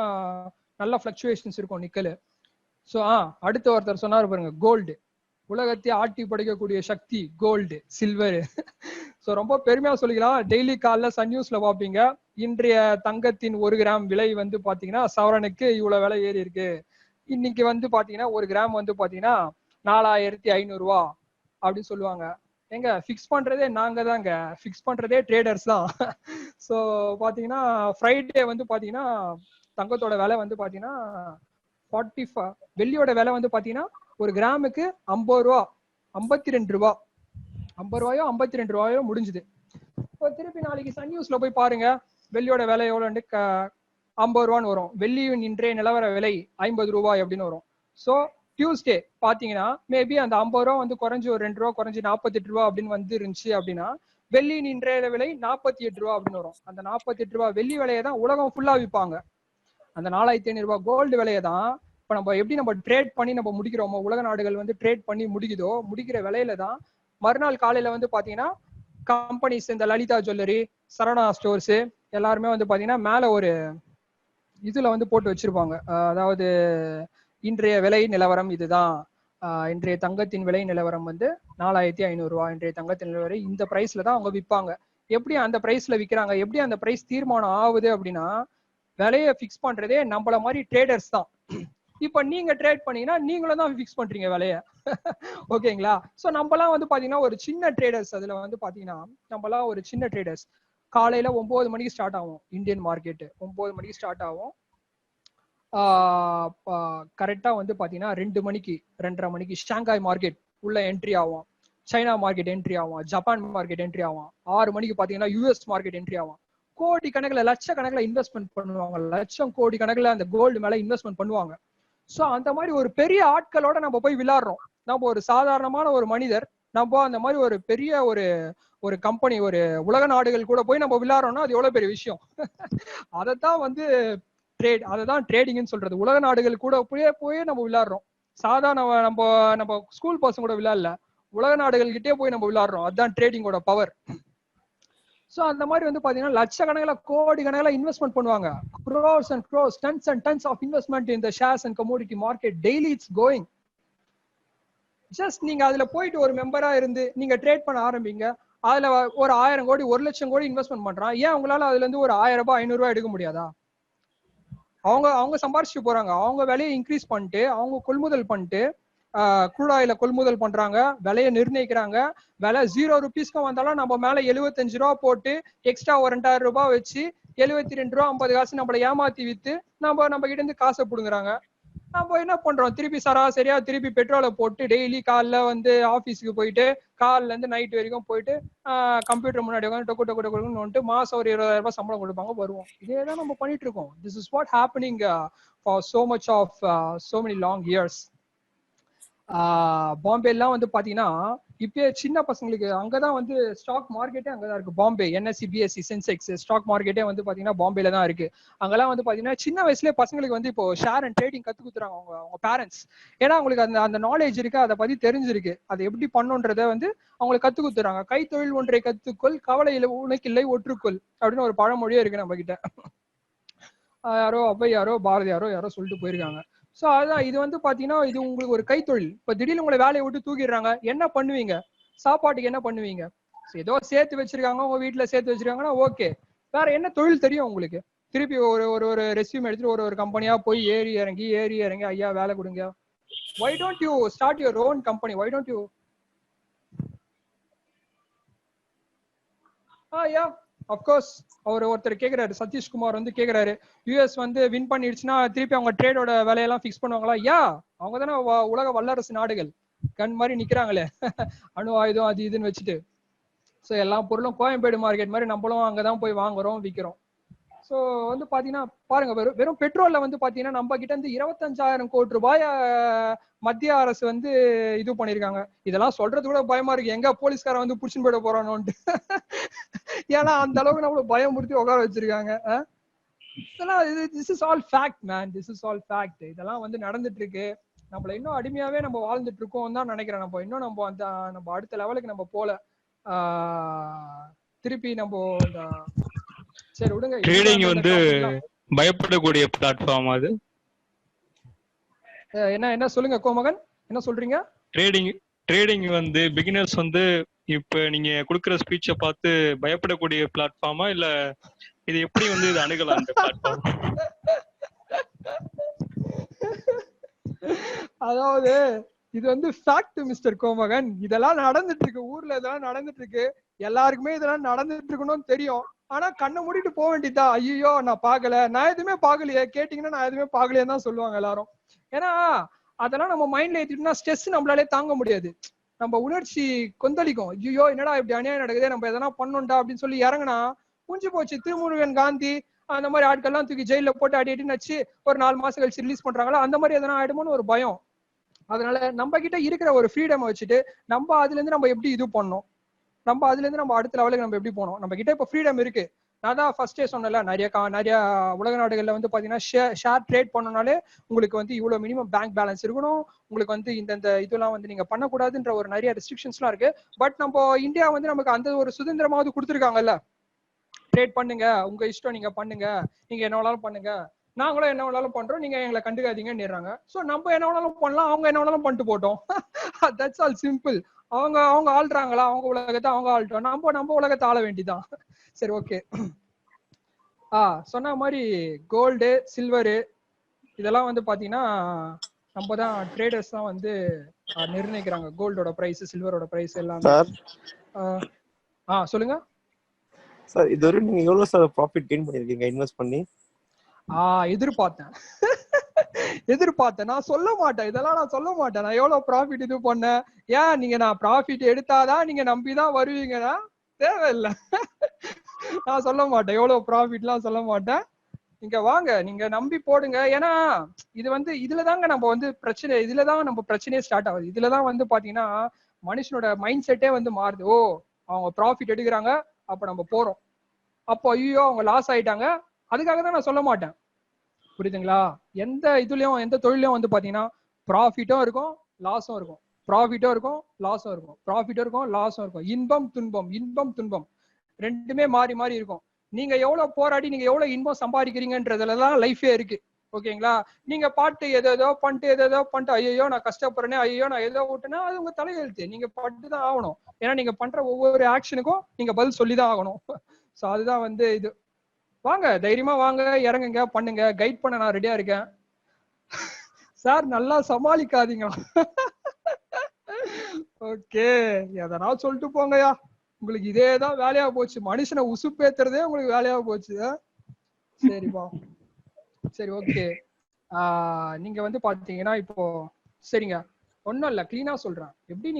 நல்ல ஃபிளக்சுவேஷன்ஸ் இருக்கும் நிக்கல். ஸோ அடுத்த ஒருத்தர் சொன்னார் பாருங்க, கோல்டு. உலகத்தை ஆட்டி படைக்கக்கூடிய சக்தி கோல்டு, சில்வர். ஸோ ரொம்ப பெருமையா சொல்லிக்கலாம். டெய்லி காலைல சன் நியூஸ்ல பார்ப்பீங்க, இன்றைய தங்கத்தின் 1 கிராம் விலை வந்து பாத்தீங்கன்னா சவரனுக்கு இவ்வளவு விலை ஏறி இருக்கு. இன்னைக்கு வந்து பாத்தீங்கன்னா 1 கிராம் வந்து பாத்தீங்கன்னா 4500 ரூபா அப்படின்னு சொல்லுவாங்க. எங்க ஃபிக்ஸ் பண்றதே நாங்க தாங்க, ஃபிக்ஸ் பண்றதே ட்ரேடர்ஸ் தான். ஸோ பாத்தீங்கன்னா ஃப்ரைடே வந்து பாத்தீங்கன்னா தங்கத்தோட விலை வந்து பாத்தீங்கன்னா 45, வெள்ளியோட விலை வந்து பாத்தீங்கன்னா 1 கிராமுக்கு 50 ரூபா, 52 ரூபா, 50 ரூபாயோ 52 ரூபாயோ முடிஞ்சுது. இப்போ திருப்பி நாளைக்கு சன் நியூஸ்ல போய் பாருங்க, வெள்ளியோட விலை எவ்வளோன்னு 50 ரூபான்னு வரும். வெள்ளியின் இன்றைய நிலவர விலை 50 ரூபாய் அப்படின்னு வரும். ஸோ டியூஸ்டே பாத்தீங்கன்னா மேபி அந்த 50 ரூபா வந்து குறைஞ்சி ஒரு 2 ரூபா குறைஞ்சி 48 ரூபா அப்படின்னு வந்து இருந்துச்சு அப்படின்னா வெள்ளியின் இன்றைய விலை 48 ரூபா அப்படின்னு வரும். அந்த 48 ரூபா வெள்ளி விலையை தான் உலகம் ஃபுல்லா விற்பாங்க. அந்த 4500 ரூபாய் கோல்டு விலையை தான் இப்ப நம்ம எப்படி நம்ம ட்ரேட் பண்ணி நம்ம முடிக்கிறோமோ, உலக நாடுகள் வந்து ட்ரேட் பண்ணி முடிக்குதோ, முடிக்கிற விலையில தான் மறுநாள் காலையில வந்து பாத்தீங்கன்னா கம்பெனிஸ், இந்த லலிதா ஜுவல்லரி, சரவணா ஸ்டோர்ஸ் எல்லாருமே வந்து பாத்தீங்கன்னா மேல ஒரு இதுல வந்து போட்டு வச்சிருப்பாங்க. அதாவது இன்றைய விலை நிலவரம் இதுதான், இன்றைய தங்கத்தின் விலை நிலவரம் வந்து 4500 ரூபாய், இன்றைய தங்கத்தின் நிலவரை இந்த பிரைஸ்ல தான் அவங்க விற்பாங்க. எப்படி அந்த பிரைஸ்ல விற்கிறாங்க, எப்படி அந்த பிரைஸ் தீர்மானம் ஆகுது அப்படின்னா விலையை பிக்ஸ் பண்றதே நம்மள மாதிரி ட்ரேடர்ஸ் தான். இப்ப நீங்க ட்ரேட் பண்ணீங்கன்னா நீங்களும் தான் பிக்ஸ் பண்றீங்க விலைய. ஓகேங்களா? சோ நம்மலாம் வந்து பாத்தீங்கன்னா ஒரு சின்ன ட்ரேடர்ஸ். அதுல வந்து பாத்தீங்கன்னா நம்மலாம் ஒரு சின்ன ட்ரேடர்ஸ். காலையில 9 மணிக்கு ஸ்டார்ட் ஆகும் இந்தியன் மார்க்கெட், 9 மணிக்கு ஸ்டார்ட் ஆகும். கரெக்டா வந்து பாத்தீங்கன்னா 2 மணிக்கு 2:30 மணிக்கு ஷாங்காய் மார்க்கெட் உள்ள என்ட்ரி ஆகும், சைனா மார்க்கெட் என்ட்ரி ஆகும், ஜப்பான் மார்க்கெட் என்ட்ரி ஆகும். 6 மணிக்கு பாத்தீங்கன்னா யூஎஸ் மார்க்கெட் என்ட்ரி ஆகும். கோடி கணக்குல லட்சக்கணக்கில் இன்வெஸ்ட்மெண்ட் பண்ணுவாங்க, லட்சம் கோடி கணக்குல அந்த கோல்டு மேல இன்வெஸ்ட்மெண்ட் பண்ணுவாங்க. சோ அந்த மாதிரி ஒரு பெரிய ஆட்களோட நம்ம போய் விளையாடுறோம். நம்ம ஒரு சாதாரணமான ஒரு மனிதர், நம்ம அந்த மாதிரி ஒரு பெரிய ஒரு கம்பெனி, ஒரு உலக நாடுகள் கூட போய் நம்ம விளையாடுறோம்னா அது எவ்வளவு பெரிய விஷயம். அதைத்தான் வந்து ட்ரேட், அதைதான் ட்ரேடிங்னு சொல்றது. உலக நாடுகள் கூட போய் நம்ம விளையாடுறோம். சாதாரண நம்ம ஸ்கூல் பசங்க கூட விளையாடல, உலக நாடுகள் கிட்டே போய் நம்ம விளையாடுறோம். அதுதான் ட்ரேடிங்கோட பவர். சோ அந்த மாதிரி வந்து பாத்தீங்கன்னா லட்சக்கணக்கில் கோடி கணக்கில் இன்வெஸ்ட்மெண்ட் பண்ணுவாங்க. crores and crores, tons and tons of investment in the shares and commodity market daily it's going. Just நீங்க அதுல போயிட்டு ஒரு மெம்பரா இருந்து நீங்க ட்ரேட் பண்ண ஆரம்பிங்க. அதுல ஒரு 1000 கோடி 1 லட்சம் கோடி இன்வெஸ்ட்மெண்ட் பண்றான், ஏன் உங்களால அதுல இருந்து ஒரு 1000 ரூபாய் 500 ரூபாய் எடுக்க முடியாதா? அவங்க சம்பாரிச்சுட்டு போறாங்க. அவங்க விலையை இன்க்ரீஸ் பண்ணிட்டு, அவங்க கொள்முதல் பண்ணிட்டு, க்ரூட் ஆயில கொள்முதல் பண்றாங்க, விலையை நிர்ணயிக்கிறாங்க. விலை 0 ரூபீஸ்க்கு வந்தாலும் நம்ம மேல 75 ரூபா போட்டு எக்ஸ்ட்ரா ஒரு 2000 ரூபாய் வச்சு 72 ரூபா 50 காசு நம்மளை ஏமாத்தி வித்து நம்ம கிட்ட இருந்து காசை புடுங்குறாங்க. நம்ம என்ன பண்றோம், திருப்பி சராசரியா திருப்பி பெட்ரோலை போட்டு டெய்லி காலைல வந்து ஆபீஸ்க்கு போயிட்டு காலைல இருந்து நைட் வரைக்கும் போயிட்டு கம்ப்யூட்டர் முன்னாடி உட்காந்து டொக்கு டொக்கு டொக்குன்னு மாசம் ஒரு 20,000 ரூபாய் சம்பளம் கொடுப்பாங்க, வருவோம். இதேதான் நம்ம பண்ணிட்டு இருக்கோம். This is what happening for so much of so many long years. Bombay எல்லாம் வந்து பாத்தீங்கன்னா இப்ப சின்ன பசங்களுக்கு அங்கதான் வந்து ஸ்டாக் மார்க்கெட்டே அங்கதான் இருக்கு. Bombay NSC BSC Sensex stock மார்க்கெட்டே வந்து பாத்தீங்கன்னா பாம்பேல தான் இருக்கு. அங்கெல்லாம் வந்து பாத்தீங்கன்னா சின்ன வயசுலயே பசங்களுக்கு வந்து இப்போ ஷேர் அண்ட் ட்ரேடிங் கத்து கொடுத்துறாங்க அவங்க பேரண்ட்ஸ். ஏன்னா அவங்களுக்கு அந்த நாலேஜ் இருக்கு, அதை பத்தி தெரிஞ்சிருக்கு, அதை எப்படி பண்ணுன்றத வந்து அவங்களுக்கு கத்து கொடுத்துறாங்க. கைத்தொழில் ஒன்றை கத்துக்கொள், கவலை உனக்கில்லை ஒற்றுக்கொள் அப்படின்னு ஒரு பழமொழியே இருக்கு நம்ம கிட்ட. யாரோ ஔவையாரோ பாரதியாரோ யாரோ சொல்லிட்டு போயிருக்காங்க. சோ அதான் இது வந்து பாத்தீங்கன்னா இது உங்களுக்கு ஒரு கைத்தொழில். இப்ப திடீர்னு உங்களை வேலையை விட்டு தூக்கிடுறாங்க, என்ன பண்ணுவீங்க? சாப்பாட்டுக்கு என்ன பண்ணுவீங்க? ஏதோ சேர்த்து வச்சிருக்காங்க, உங்க வீட்டுல சேர்த்து வச்சிருக்காங்கன்னா ஓகே, வேற என்ன தொழில் தெரியும் உங்களுக்கு? திருப்பி ஒரு ரெஸ்யூம் எடுத்துட்டு ஒரு கம்பெனியா போய் ஏறி இறங்கி ஐயா வேலை கொடுங்க. why don't you start your own company? why don't you yeah, of course. ஒருத்தர் கேக்குறாரு, சதீஷ்குமார் வந்து கேக்குறாரு, யூஎஸ் வந்து வின் பண்ணிடுச்சுன்னா திருப்பி அவங்க ட்ரேடோட விலையெல்லாம் பிக்ஸ் பண்ணுவாங்களா? அவங்க தானே உலக வல்லரசு நாடுகள், கண் மாதிரி நிக்கிறாங்களே அணு ஆயுதம் அது இதுன்னு வச்சுட்டு. சோ எல்லா பொருளும் கோயம்பேடு மார்க்கெட் மாதிரி நம்மளும் அங்கதான் போய் வாங்குறோம் விற்கிறோம். ஸோ வந்து பாத்தீங்கன்னா பாருங்க, வெறும் பெட்ரோல்ல வந்து பாத்தீங்கன்னா நம்ம கிட்ட இருந்து 25,000 கோடி ரூபாய் மத்திய அரசு வந்து இது பண்ணிருக்காங்க. இதெல்லாம் சொல்றது கூட பயமா இருக்கு, எங்க போலீஸ்காரன் வந்து புடிச்சுன்னு போயிட போறானோன்ட்டு. ஏன்னா அந்த அளவுக்கு நம்மள பயமுறுத்தி உட்கார வச்சிருக்காங்க. இதெல்லாம் this is all fact man, this is all fact. இதெல்லாம் வந்து நடந்துட்டு இருக்கு. நம்மள இன்னும் அடிமையாவே நம்ம வாழ்ந்துட்டு இருக்கோம் தான் நினைக்கிறேன். நம்ம இன்னும் நம்ம அடுத்த லெவலுக்கு நம்ம போல. திருப்பி நம்ம இந்த சரி விடுங்க. ட்ரேடிங் வந்து பயப்படக்கூடிய பிளாட்ஃபார்ம் அது. என்ன சொல்லுங்க கோமகன், என்ன சொல்றீங்க? ட்ரேடிங் வந்து பிகினர்ஸ் வந்து இப்ப நீங்க கொடுக்குற ஸ்பீச்சை பார்த்து பயப்படக்கூடிய பிளாட்ஃபார்மா, இல்ல இது எப்படி வந்து இது அணுகலாம் அந்த பிளாட்ஃபார்ம்? அதாவது இது வந்து ஃபேக்ட் மிஸ்டர் கோமகன். இதெல்லாம் நடந்துட்டு இருக்கு, ஊர்ல இதெல்லாம் நடந்துட்டு இருக்கு. எல்லாருக்குமே இதெல்லாம் நடந்துட்டு இருக்கணும்னு தெரியும். ஆனா கண்ணை மூடிட்டு போக வேண்டியதா. ஐயோ நான் பாக்கல, நான் எதுவுமே பாக்கலையே, கேட்டீங்கன்னா நான் எதுவுமே பாக்கலையேன்னு தான் சொல்லுவாங்க எல்லாரும். ஏன்னா அதெல்லாம் நம்ம மைண்ட்ல ஏத்திட்டோம்னா ஸ்ட்ரெஸ் நம்மளாலே தாங்க முடியாது. நம்ம உணர்ச்சி கொந்தளிக்கும். ஐயோ என்னடா இப்படி அநியாயம் நடக்குது, நம்ம எதனா பண்ணோம்டா அப்படின்னு சொல்லி இறங்கினா புரிஞ்சு போச்சு. திருமுருகன் காந்தி அந்த மாதிரி ஆட்கள்லாம் தூக்கி ஜெயில போட்டு அடின்னு வச்சு ஒரு 4 மாசம் கழிச்சு ரிலீஸ் பண்றாங்களா, அந்த மாதிரி எதனா ஆயிடுமோன்னு ஒரு பயம். அதனால நம்ம கிட்ட இருக்கிற ஒரு ஃப்ரீடம் வச்சுட்டு நம்ம அதுல இருந்து நம்ம எப்படி இது பண்ணோம், நம்ம அதுல இருந்து நம்ம அடுத்த லெவலுக்கு நம்ம எப்படி போனோம். நம்ம கிட்ட இப்ப ஃப்ரீடம் இருக்கு. நான் தான் ஃபர்ஸ்டே சொன்னல, நிறைய உலக நாடுகள்ல வந்து பாத்தீங்கன்னா ஷேர் ட்ரேட் பண்ணனாலே உங்களுக்கு வந்து இவ்வளவு மினிமம் பேங்க் பேலன்ஸ் இருக்கணும், உங்களுக்கு வந்து இந்த இதெல்லாம் வந்து நீங்க பண்ணக்கூடாதுன்ற ஒரு நிறைய ரெஸ்ட்ரிக்ஷன்ஸ்லாம் இருக்கு. பட் நம்ம இந்தியா வந்து நமக்கு அந்த ஒரு சுதந்திரமாவது கொடுத்துருக்காங்கல்ல. ட்ரேட் பண்ணுங்க, உங்க இஷ்டம், நீங்க பண்ணுங்க, நீங்க என்ன வேணாலும் பண்ணுங்க, நாங்களும் என்ன வேணாலும் பண்றோம், நீங்க எங்களை கண்டுக்காதீங்கன்னுறாங்க. சோ நம்ம என்ன வேணாலும் பண்ணலாம், அவங்க என்ன வேணாலும் பண்ணிட்டு போட்டோம். That's all simple. அவங்க ஆள்றாங்களா, அவங்க உலகத்தை அவங்க ஆள்றோம், நம்ம உலகத்தை ஆள வேண்டிதான். சரி ஓகே. சொன்ன மாதிரி கோல்டு சில்வரு இதெல்லாம் வந்து பாத்தீங்கன்னா நம்ம தான் ட்ரேடர்ஸ் தான் வந்து நிர்ணயிக்கிறாங்க கோல்டோட பிரைஸ், சில்வரோட பிரைஸ் எல்லாமே. சொல்லுங்க சார். இதுவரை நீங்க எவ்வளவு சார் ப்ராஃபிட் கெயின் பண்ணிருக்கீங்க இன்வெஸ்ட் பண்ணி? எதிர்பார்த்தேன். நான் சொல்ல மாட்டேன், இதெல்லாம் நான் சொல்ல மாட்டேன். நான் எவ்வளவு ப்ராஃபிட் இது பண்ணேன். ஏன் நீங்க நான் ப்ராஃபிட் எடுத்தாதான் நீங்க நம்பிதான் வருவீங்கன்னா தேவையில்லை. நான் சொல்ல மாட்டேன், எவ்வளவு ப்ராஃபிட்லாம் சொல்ல மாட்டேன். நீங்க வாங்க, நீங்க நம்பி போடுங்க. ஏன்னா இது வந்து இதுலதாங்க நம்ம வந்து பிரச்சனை, இதுலதான் நம்ம பிரச்சனையே ஸ்டார்ட் ஆகுது. இதுலதான் வந்து பாத்தீங்கன்னா மனுஷனோட மைண்ட் செட்டே வந்து மாறுது. ஓ அவங்க ப்ராஃபிட் எடுக்கிறாங்க, அப்ப நம்ம போறோம். அப்போ ஐயோ அவங்க லாஸ் ஆயிட்டாங்க, அதுக்காக தான் நான் சொல்ல மாட்டேன். புரியுதுங்களா? எந்த இதுலயும் எந்த தொழிலையும் வந்து பாத்தீங்கன்னா ப்ராஃபிட்டும் இருக்கும் லாஸும் இருக்கும், ப்ராஃபிட்டும் இருக்கும் லாஸும் இருக்கும், ப்ராஃபிட்டும் இருக்கும் லாஸும் இருக்கும். இன்பம் துன்பம் ரெண்டுமே மாறி மாறி இருக்கும். நீங்க எவ்வளவு போராடி நீங்க எவ்வளவு இன்பம் சம்பாதிக்கிறீங்கன்றதுலதான் லைஃபே இருக்கு. ஓகேங்களா? நீங்க பாட்டு ஏதோ பண்ணிட்டு ஐயோ நான் கஷ்டப்படுறேனே, ஐயோ நான் ஏதோ விட்டுனா அது உங்க தலையெழுத்து. நீங்க பட்டுதான் ஆகணும். ஏன்னா நீங்க பண்ற ஒவ்வொரு ஆக்ஷனுக்கும் நீங்க பதில் சொல்லிதான் ஆகணும். சோ அதுதான் வந்து இது. வாங்க, தைரியமா வாங்க, இறங்குங்க, பண்ணுங்க. கைட் பண்ண நான் ரெடியா இருக்கேன். சார் நல்லா சமாளிக்காதீங்க. ஓகே, எதனா சொல்லிட்டு போங்கயா. உங்களுக்கு இதேதான் வேலையா போச்சு, மனுஷனை உசுப்பேத்துறதே உங்களுக்கு வேலையா போச்சு. சரிப்பா, சரி ஓகே. நீங்க வந்து பாத்தீங்கன்னா இப்போ சரிங்க, ஒன்னும் இல்ல, கிளீனா சொல்றேன். எப்படி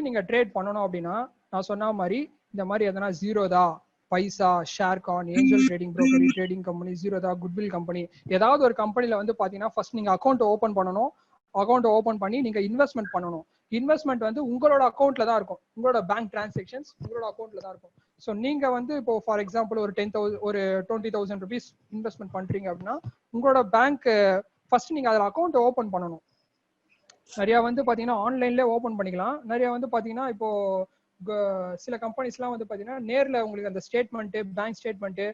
நீங்க ட்ரேட் பண்ணணும் அப்படின்னா நான் சொன்ன மாதிரி இந்த மாதிரி எதனா ஜீரோதா, பைசா, ஷேர்கான், ஏஞ்சல் ட்ரேடிங் புரோக்கரி, trading company, Zerodha, Goodwill company, ஏதாவது ஒரு கம்பெனில வந்து பாத்தீங்கன்னா ஃபர்ஸ்ட் நீங்க அக்கௌண்ட் ஓபன் பண்ணணும். அக்கௌண்ட் ஓபன் பண்ணி நீங்க இன்வெஸ்ட்மெண்ட் பண்ணணும். இன்வெஸ்ட்மெண்ட் வந்து உங்களோட அக்கௌண்ட்ல தான் இருக்கும், உங்களோட பேங்க் டிரான்சாக்ஷன்ஸ் உங்களோட அக்கௌண்ட்ல தான் இருக்கும். ஸோ நீங்க வந்து இப்போ ஃபார் எக்ஸாம்பிள் ஒரு 20,000 rupees இன்வெஸ்ட்மெண்ட் பண்றீங்க அப்படின்னா உங்களோட பேங்க் ஃபர்ஸ்ட் நீங்க அதில் அக்கௌண்ட் ஓபன் பண்ணணும். நிறைய வந்து பாத்தீங்கன்னா ஆன்லைன்ல ஓபன் பண்ணிக்கலாம். நிறைய வந்து பாத்தீங்கன்னா இப்போ சில கம்பெனிஸ்லாம் வந்து பாத்தீங்கன்னா நேர்ல உங்களுக்கு அந்த ஸ்டேட்மெண்ட், பேங்க் ஸ்டேட்மெண்ட்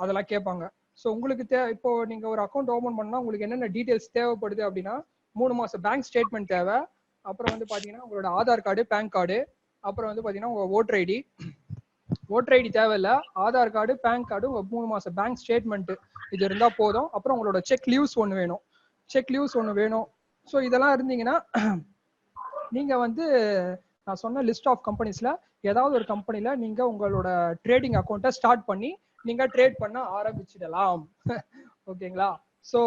அதெல்லாம் கேட்பாங்க. ஸோ உங்களுக்கு இப்போ நீங்க ஒரு அக்கௌண்ட் ஓபன் பண்ணா உங்களுக்கு என்னென்ன டீடைல்ஸ் தேவைப்படுது அப்படின்னா 3 மாசம் பேங்க் ஸ்டேட்மெண்ட் தேவை, அப்புறம் வந்து பாத்தீங்கன்னா உங்களோட ஆதார் கார்டு, பேன் கார்டு, அப்புறம் வந்து பாத்தீங்கன்னா உங்க ஓட்டர் ஐடி தேவையில்ல, ஆதார் கார்டு, பேன் கார்டு, உங்க 3 மாசம் பேங்க் ஸ்டேட்மெண்ட் இது இருந்தா போதும். அப்புறம் உங்களோட செக் லீவ்ஸ் ஒன்று வேணும். ஸோ இதெல்லாம் இருந்தீங்கன்னா நீங்க வந்து நான் சொன்ன லிஸ்ட் ஆஃப் கம்பெனிஸ்ல ஏதாவது ஒரு கம்பெனில நீங்க உங்களோட ட்ரேடிங் அக்கௌண்ட்டை ஸ்டார்ட் பண்ணி நீங்க ட்ரேட் பண்ண ஆரம்பிச்சிடலாம். ஓகேங்களா? ஸோ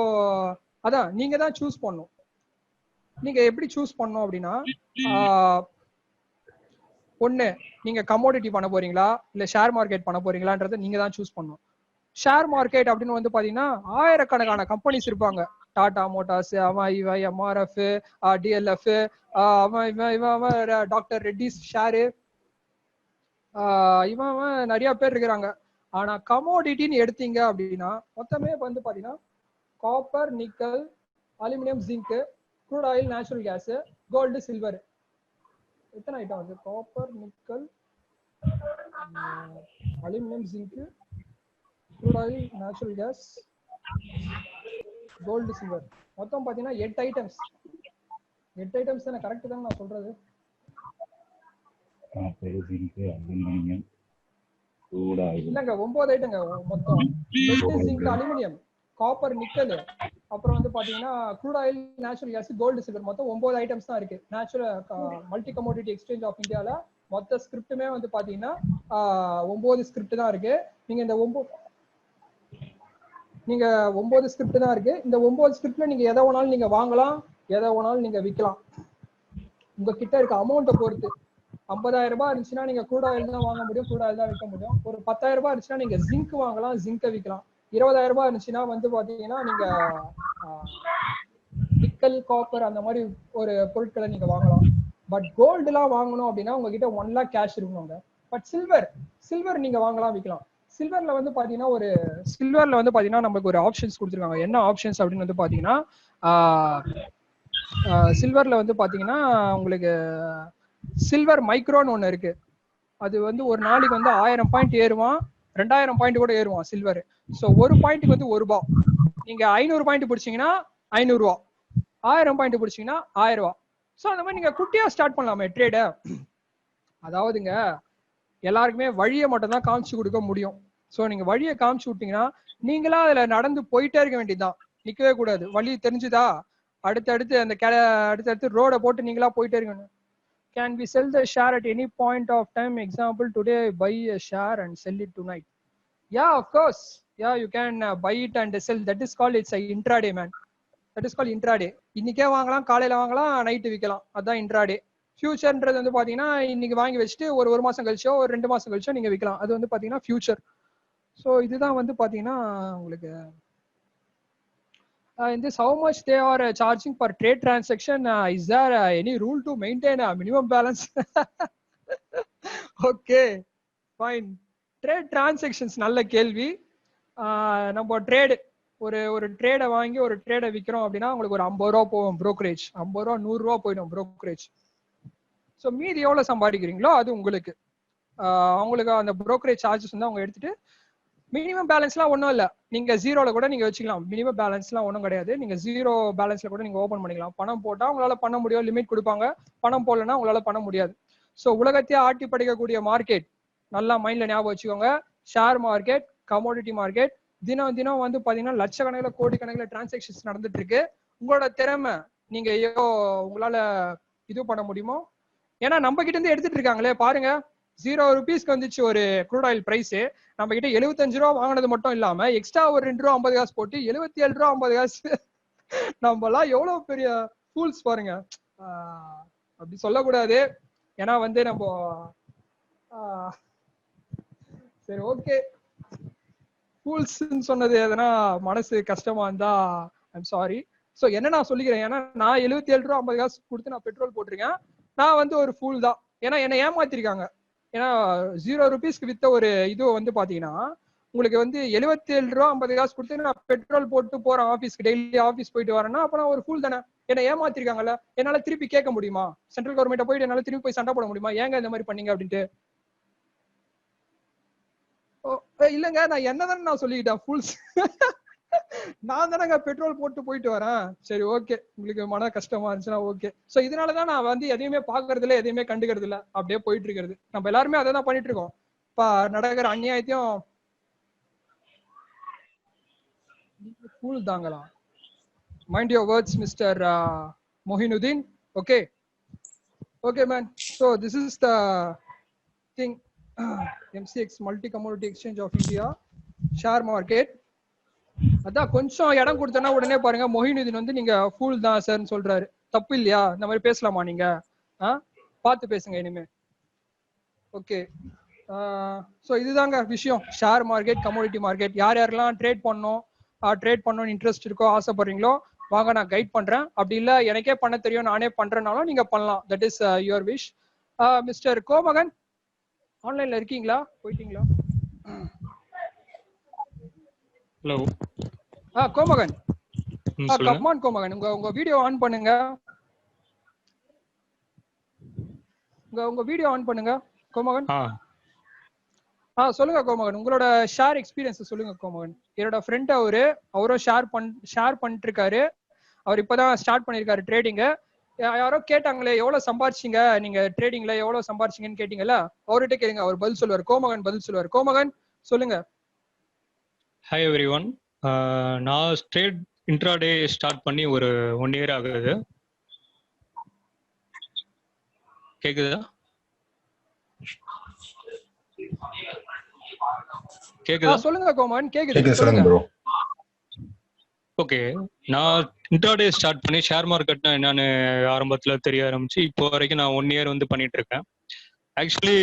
அதான் நீங்க தான் சூஸ் பண்ணணும். நீங்க எப்படி சூஸ் பண்ணணும் அப்படின்னா ஒண்ணு நீங்க கமோடிட்டி பண்ண போறீங்களா இல்ல ஷேர் மார்க்கெட் பண்ண போறீங்களான்றதை நீங்க தான் சூஸ் பண்ணணும். ஷேர் மார்க்கெட் அப்படின்னு வந்து பாத்தீங்கன்னா ஆயிரக்கணக்கான கம்பெனிஸ் இருப்பாங்க. டாடா மோட்டார்ஸ், அவன் இவன், எம்ஆர்எஃப், டிஎல்எஃப், அவன் இவன் இவன் அவன் டாக்டர் ரெட்டிஸ் ஷேரு, இவன் நிறைய பேர் இருக்கிறாங்க. ஆனா கமோடிட்டின்னு எடுத்தீங்க அப்படின்னா மொத்தமே வந்து பாத்தீங்கன்னா copper, nickel, aluminium, zinc, crude oil, natural gas, gold, silver. எத்தனை ஐட்டம் வந்து copper, nickel, aluminium, zinc, crude oil, natural gas, gold, silver. மொத்தம் பாத்தீங்கன்னா 8 ஐட்டம்ஸ். 8 ஐட்டம்ஸ் தானே? கரெக்ட் தானே நான் சொல்றது? இல்லங்க 9 ஐட்டங்க மொத்தம். ஜிங்க், அலுமினியம், காப்பர், நிக்கல், அப்புறம் வந்து பாத்தீங்கன்னா crude oil, natural gas, gold, silver. மொத்தம் 9 ஐட்டம்ஸ் தான் இருக்கு. Natural multi commodity exchange of இந்தியால மொத்த ஸ்கிரிப்டுமே வந்து பாத்தீங்கன்னா 9 ஸ்கிரிப்ட் தான் இருக்கு. நீங்க இந்த 9 ஸ்கிரிப்ட் தான் இருக்கு. இந்த 9 ஸ்கிரிப்ட்ல நீங்க எதை வேணாலும் நீங்க வாங்கலாம், எதை வேணாலும் நீங்க விற்கலாம். உங்க கிட்ட இருக்க அமௌண்ட்டை பொறுத்து. 50,000 ரூபாய் இருந்துச்சுன்னா நீங்க க்ரூட் ஆயில் தான் வாங்க முடியும், க்ரூட் ஆயில் தான் விற்க முடியும். ஒரு 10,000 ரூபாய் இருந்துச்சுன்னா நீங்க ஜிங்க் வாங்கலாம், ஜிங்கை விற்கலாம். 20,000 ரூபாய் இருந்துச்சுன்னா வந்து பாத்தீங்கன்னா நீங்க நிக்கல், காப்பர் அந்த மாதிரி ஒரு பொருட்களை நீங்க வாங்கலாம். பட் கோல்டு எல்லாம் வாங்கணும் அப்படின்னா உங்ககிட்ட 1 lakh கேஷ் இருக்கணுங்க. பட் சில்வர் நீங்க வாங்கலாம், விற்கலாம். சில்வர்ல வந்து பாத்தீங்கன்னா நமக்கு ஒரு ஆப்ஷன்ஸ் கொடுத்துருக்காங்க. என்ன ஆப்ஷன்ஸ் அப்படின்னு வந்து பாத்தீங்கன்னா சில்வர்ல வந்து பாத்தீங்கன்னா உங்களுக்கு சில்வர் மைக்ரோன்னு ஒண்ணு இருக்கு. அது வந்து ஒரு நாளைக்கு வந்து 1000 பாயிண்ட் ஏறுவான், 2000 பாயிண்ட் கூட ஏறுவான் சில்வர். ஸோ ஒரு பாயிண்ட்டுக்கு வந்து ₹1. நீங்க 500 பாயிண்ட் பிடிச்சீங்கன்னா ₹500, 1000 பாயிண்ட் பிடிச்சீங்கன்னா ₹1000. ஸோ அந்த மாதிரி நீங்க குட்டியா ஸ்டார்ட் பண்ணலாமே ட்ரேட. அதாவதுங்க எல்லாருக்குமே வழியை மட்டும் தான் காமிச்சு கொடுக்க முடியும். ஸோ நீங்க வழியை காமிச்சு விட்டீங்கன்னா நீங்களா அதுல நடந்து போயிட்டே இருக்க வேண்டியதுதான், நிக்கவே கூடாது. வழி தெரிஞ்சுதா அடுத்தடுத்து ரோட போட்டு நீங்களா போயிட்டே இருக்கணும். Can we sell the share at any point of time? Example, today I buy a share and sell it tonight. Yeah, of course. Yeah, you can buy it and sell. That is called, it's a intraday, man. That is called intraday. இன்னைக்கே வாங்கலாம், காலையில வாங்கலாம், night விற்கலாம். அதான் intraday. ஃபியூச்சர்ன்றது வந்து பாத்தீங்கன்னா இன்னைக்கு வாங்கி வச்சுட்டு ஒரு மாசம் கழிச்சோ ஒரு 2 மாசம் கழிச்சோ நீங்க விற்கலாம். அது வந்து பாத்தீங்கன்னா ஃபியூச்சர். ஸோ இதுதான் வந்து பாத்தீங்கன்னா உங்களுக்கு in this how much they are charging per trade transaction. Is there any rule to maintain a minimum balance? Okay, fine. Trade transactions நல்ல கேள்வி. நம்ம ட்ரேடு ஒரு ட்ரேடை வாங்கி ஒரு ட்ரேடை விற்கிறோம் அப்படின்னா உங்களுக்கு ஒரு 50 ரூபா போகும் ப்ரோக்கரேஜ். 50 ரூபா 100 ரூபா போயிடும் ப்ரோக்கரேஜ். ஸோ மீதி எவ்வளோ சம்பாதிக்கிறீங்களோ அது உங்களுக்கு அவங்களுக்கு அந்த ப்ரோக்கரேஜ் சார்ஜஸ் வந்து அவங்க எடுத்துட்டு மினிமம் பேலன்ஸ்லாம் ஒன்றும் இல்லை. நீங்க ஜீரோல கூட நீங்க வச்சுக்கலாம். மினிமம் பேலன்ஸ்லாம் ஒன்றும் கிடையாது. நீங்க 0 பேலன்ஸ்ல கூட நீங்க ஓப்பன் பண்ணிக்கலாம். பணம் போட்டா உங்களால பண்ண முடியும், லிமிட் கொடுப்பாங்க. பணம் போடலன்னா உங்களால பண்ண முடியாது. ஸோ உலகத்தையே ஆட்டி படைக்கக்கூடிய மார்க்கெட் நல்லா மைண்ட்ல ஞாபகம் வச்சுக்கோங்க. Share market, commodity market. தினம் வந்து பாத்தீங்கன்னா லட்சக்கணக்கில் கோடிக்கணக்கில் டிரான்சாக்ஷன்ஸ் நடந்துட்டு இருக்கு. உங்களோட திறமை நீங்க உங்களால இது பண்ண முடியுமோ? ஏன்னா நம்ம கிட்ட இருந்து எடுத்துட்டு இருக்காங்களே பாருங்க. 0 ரூபீஸ்க்கு வந்துச்சு ஒரு க்ரூட் ஆயில் பிரைஸ். நம்ம கிட்ட 75 ரூபா வாங்கினது மட்டும் இல்லாம எக்ஸ்ட்ரா ஒரு 2 ரூபா 50 காசு போட்டு 77 ரூபா 50 காசு. நம்ம எல்லாம் எவ்வளவு பெரிய ஃபூல்ஸ் பாருங்க. அப்படி சொல்லக்கூடாது. ஏன்னா வந்து நம்ம சரி ஓகே ஃபூல்ஸ்ன்னு சொன்னது எதனா மனசு கஷ்டமா இருந்தா ஐம் சாரி. ஸோ என்ன நான் சொல்லிக்கிறேன், ஏன்னா நான் 77 ரூபா 50 காசு கொடுத்து நான் பெட்ரோல் போட்டிருக்கேன். நான் வந்து ஒரு ஃபூல் தான். ஏன்னா என்னை ஏமாத்திருக்காங்க. ஏன்னா 0 ரூபீஸ்க்கு வித்த ஒரு இது வந்து பாத்தீங்கன்னா உங்களுக்கு வந்து 77 ரூபா 50 காசு கொடுத்து நான் பெட்ரோல் போட்டு போறேன் ஆஃபீஸ்க்கு, டெய்லி ஆஃபீஸ் போயிட்டு வரேன்னா அப்ப நான் ஒரு ஃபூல் தானே. என்ன ஏமாத்திருக்காங்கல்ல. என்னால திருப்பி கேட்க முடியுமா? சென்ட்ரல் கவர்மெண்ட்டை போயிட்டு என்னால திருப்பி போய் சண்டை போட முடியுமா? ஏங்க இந்த மாதிரி பண்ணீங்க அப்படின்ட்டு? இல்லங்க நான் என்னதானே நான் சொல்லிக்கிட்டேன் ஃபூல்ஸ். நான் தானேங்க பெட்ரோல் போட்டு போயிட்டு வரேன். சரி ஓகே, உங்களுக்கு மன கஷ்டமா இருந்துச்சுன்னா ஓகே. சோ இதனாலதான் நான் வந்து எதையுமே பாக்குறது இல்ல, எதையுமே கண்டுக்கிறது இல்ல, அப்படியே போயிட்டு இருக்கிறது. நம்ம எல்லாருமே அதை தான் பண்ணிட்டு இருக்கோம். இப்ப நடக்கிற அநியாயத்தையும் ஃபூல் தாங்களா. Mind your words mister Mohinuddin. Okay okay man. So this is the thing. MCX multi commodity exchange of India share market. அதான் கொஞ்சம் இடம் கொடுத்தனா உடனே பாருங்க மொஹினுதீன் வந்து நீங்க ஃபூல் தான் சார்ன்னு சொல்றாரு. தப்பு இல்லையா? இந்த மாதிரி பேசலாமா? நீங்க பார்த்து பேசுங்க இனிமே. ஓகே. ஸோ இதுதாங்க விஷயம். ஷேர் மார்க்கெட், கமோடிட்டி மார்க்கெட், யார் யாரெல்லாம் ட்ரேட் பண்ணணும்னு இன்ட்ரெஸ்ட் இருக்கோ, ஆசைப்படுறீங்களோ வாங்க, நான் கைட் பண்றேன். அப்படி இல்லை எனக்கே பண்ண தெரியும் நானே பண்றேனாலும் நீங்க பண்ணலாம். That is your wish. Mister Komagan ஆன்லைன்ல இருக்கீங்களா? போயிட்டீங்களா? ஹலோ. கோமகன், கமான் கோமகன், உங்க வீடியோ ஆன் பண்ணுங்க. உங்க வீடியோ ஆன் பண்ணுங்க கோமகன். சொல்லுங்க கோமகன், உங்களோட ஷேர் எக்ஸ்பீரியன்ஸ் சொல்லுங்க கோமகன். என்னோட ஃப்ரெண்ட் அவரும் ஷேர் பண்ணிட்டு இருக்காரு. அவர் இப்பதான் ஸ்டார்ட் பண்ணிருக்காரு ட்ரேடிங். யாரோ கேட்டாங்களே எவ்வளவு சம்பாரிச்சிங்க நீங்க ட்ரேடிங்ல, எவ்வளவு சம்பாரிச்சிங்கன்னு கேட்டீங்கல்ல, அவர்கிட்ட கேளுங்க, அவர் பதில் சொல்லுவார். கோமகன் பதில் சொல்லுவார். கோமகன் சொல்லுங்க. Hi everyone. நான் ட்ரேட் இன்ட்ராடே ஸ்டார்ட் பண்ணி ஒரு 1 year ஆகுது. கேக்குதா? சொல்லுங்க கோமகன், கேக்குது சொல்லுங்க ப்ரோ. ஓகே, நான் இன்ட்ராடே ஸ்டார்ட் பண்ணி ஷேர் மார்க்கெட்னா என்னன்னு ஆரம்பத்துல தெரிய ஆரம்பிச்சு இப்போ வரைக்கும் நான் 1 year வந்து பண்ணிட்டு இருக்கேன். ஆக்சுவலி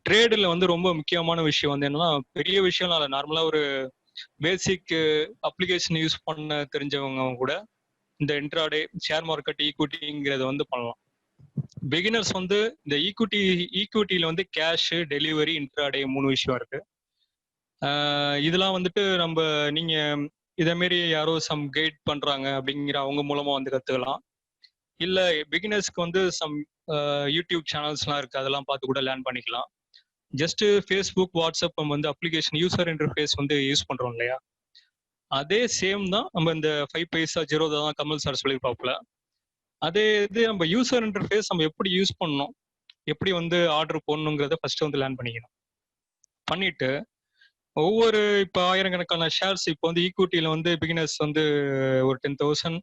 ட்ரேடில் வந்து ரொம்ப முக்கியமான விஷயம் வந்து என்னன்னா, பெரிய விஷயம் இல்லை, நார்மலா ஒரு பேசிக் அப்ளிகேஷன் யூஸ் பண்ண தெரிஞ்சவங்க கூட இந்த இன்ட்ராடே ஷேர் மார்க்கெட் ஈக்விட்டிங்கிறத வந்து பண்ணலாம். பிகினர்ஸ் வந்து இந்த ஈக்விட்டியில வந்து கேஷ், டெலிவரி, இன்ட்ராடே 3 விஷயம் இருக்கு. இதெல்லாம் வந்துட்டு நீங்க இதே மாரி யாரோ சம் கைட் பண்றாங்க அப்படிங்கிற அவங்க மூலமா வந்து கத்துக்கலாம். இல்ல பிகினர்ஸ்க்கு வந்து சம் யூடியூப் சேனல்ஸ்லாம் இருக்கு, அதெல்லாம் பார்த்து கூட லேர்ன் பண்ணிக்கலாம். ஜஸ்ட் ஃபேஸ்புக், வாட்ஸ்அப் நம்ம வந்து அப்ளிகேஷன் யூசர் இன்டர்ஃபேஸ் வந்து யூஸ் பண்றோம் இல்லையா, அதே சேம் தான் நம்ம இந்த 5 பைசா ஜீரோதா தான் கமல் சார் சொல்லியிருப்பாப்புல. அதே இது நம்ம யூசர் இன்டர்ஃபேஸ் நம்ம எப்படி யூஸ் பண்ணணும், எப்படி வந்து ஆர்டர் போடணுங்கிறத ஃபர்ஸ்ட் வந்து லேர்ன் பண்ணிக்கணும். பண்ணிட்டு ஒவ்வொரு இப்போ 1000கணக்கான ஷேர்ஸ் இப்போ வந்து ஈக்விட்டியில வந்து பிகினர்ஸ் வந்து ஒரு 10,000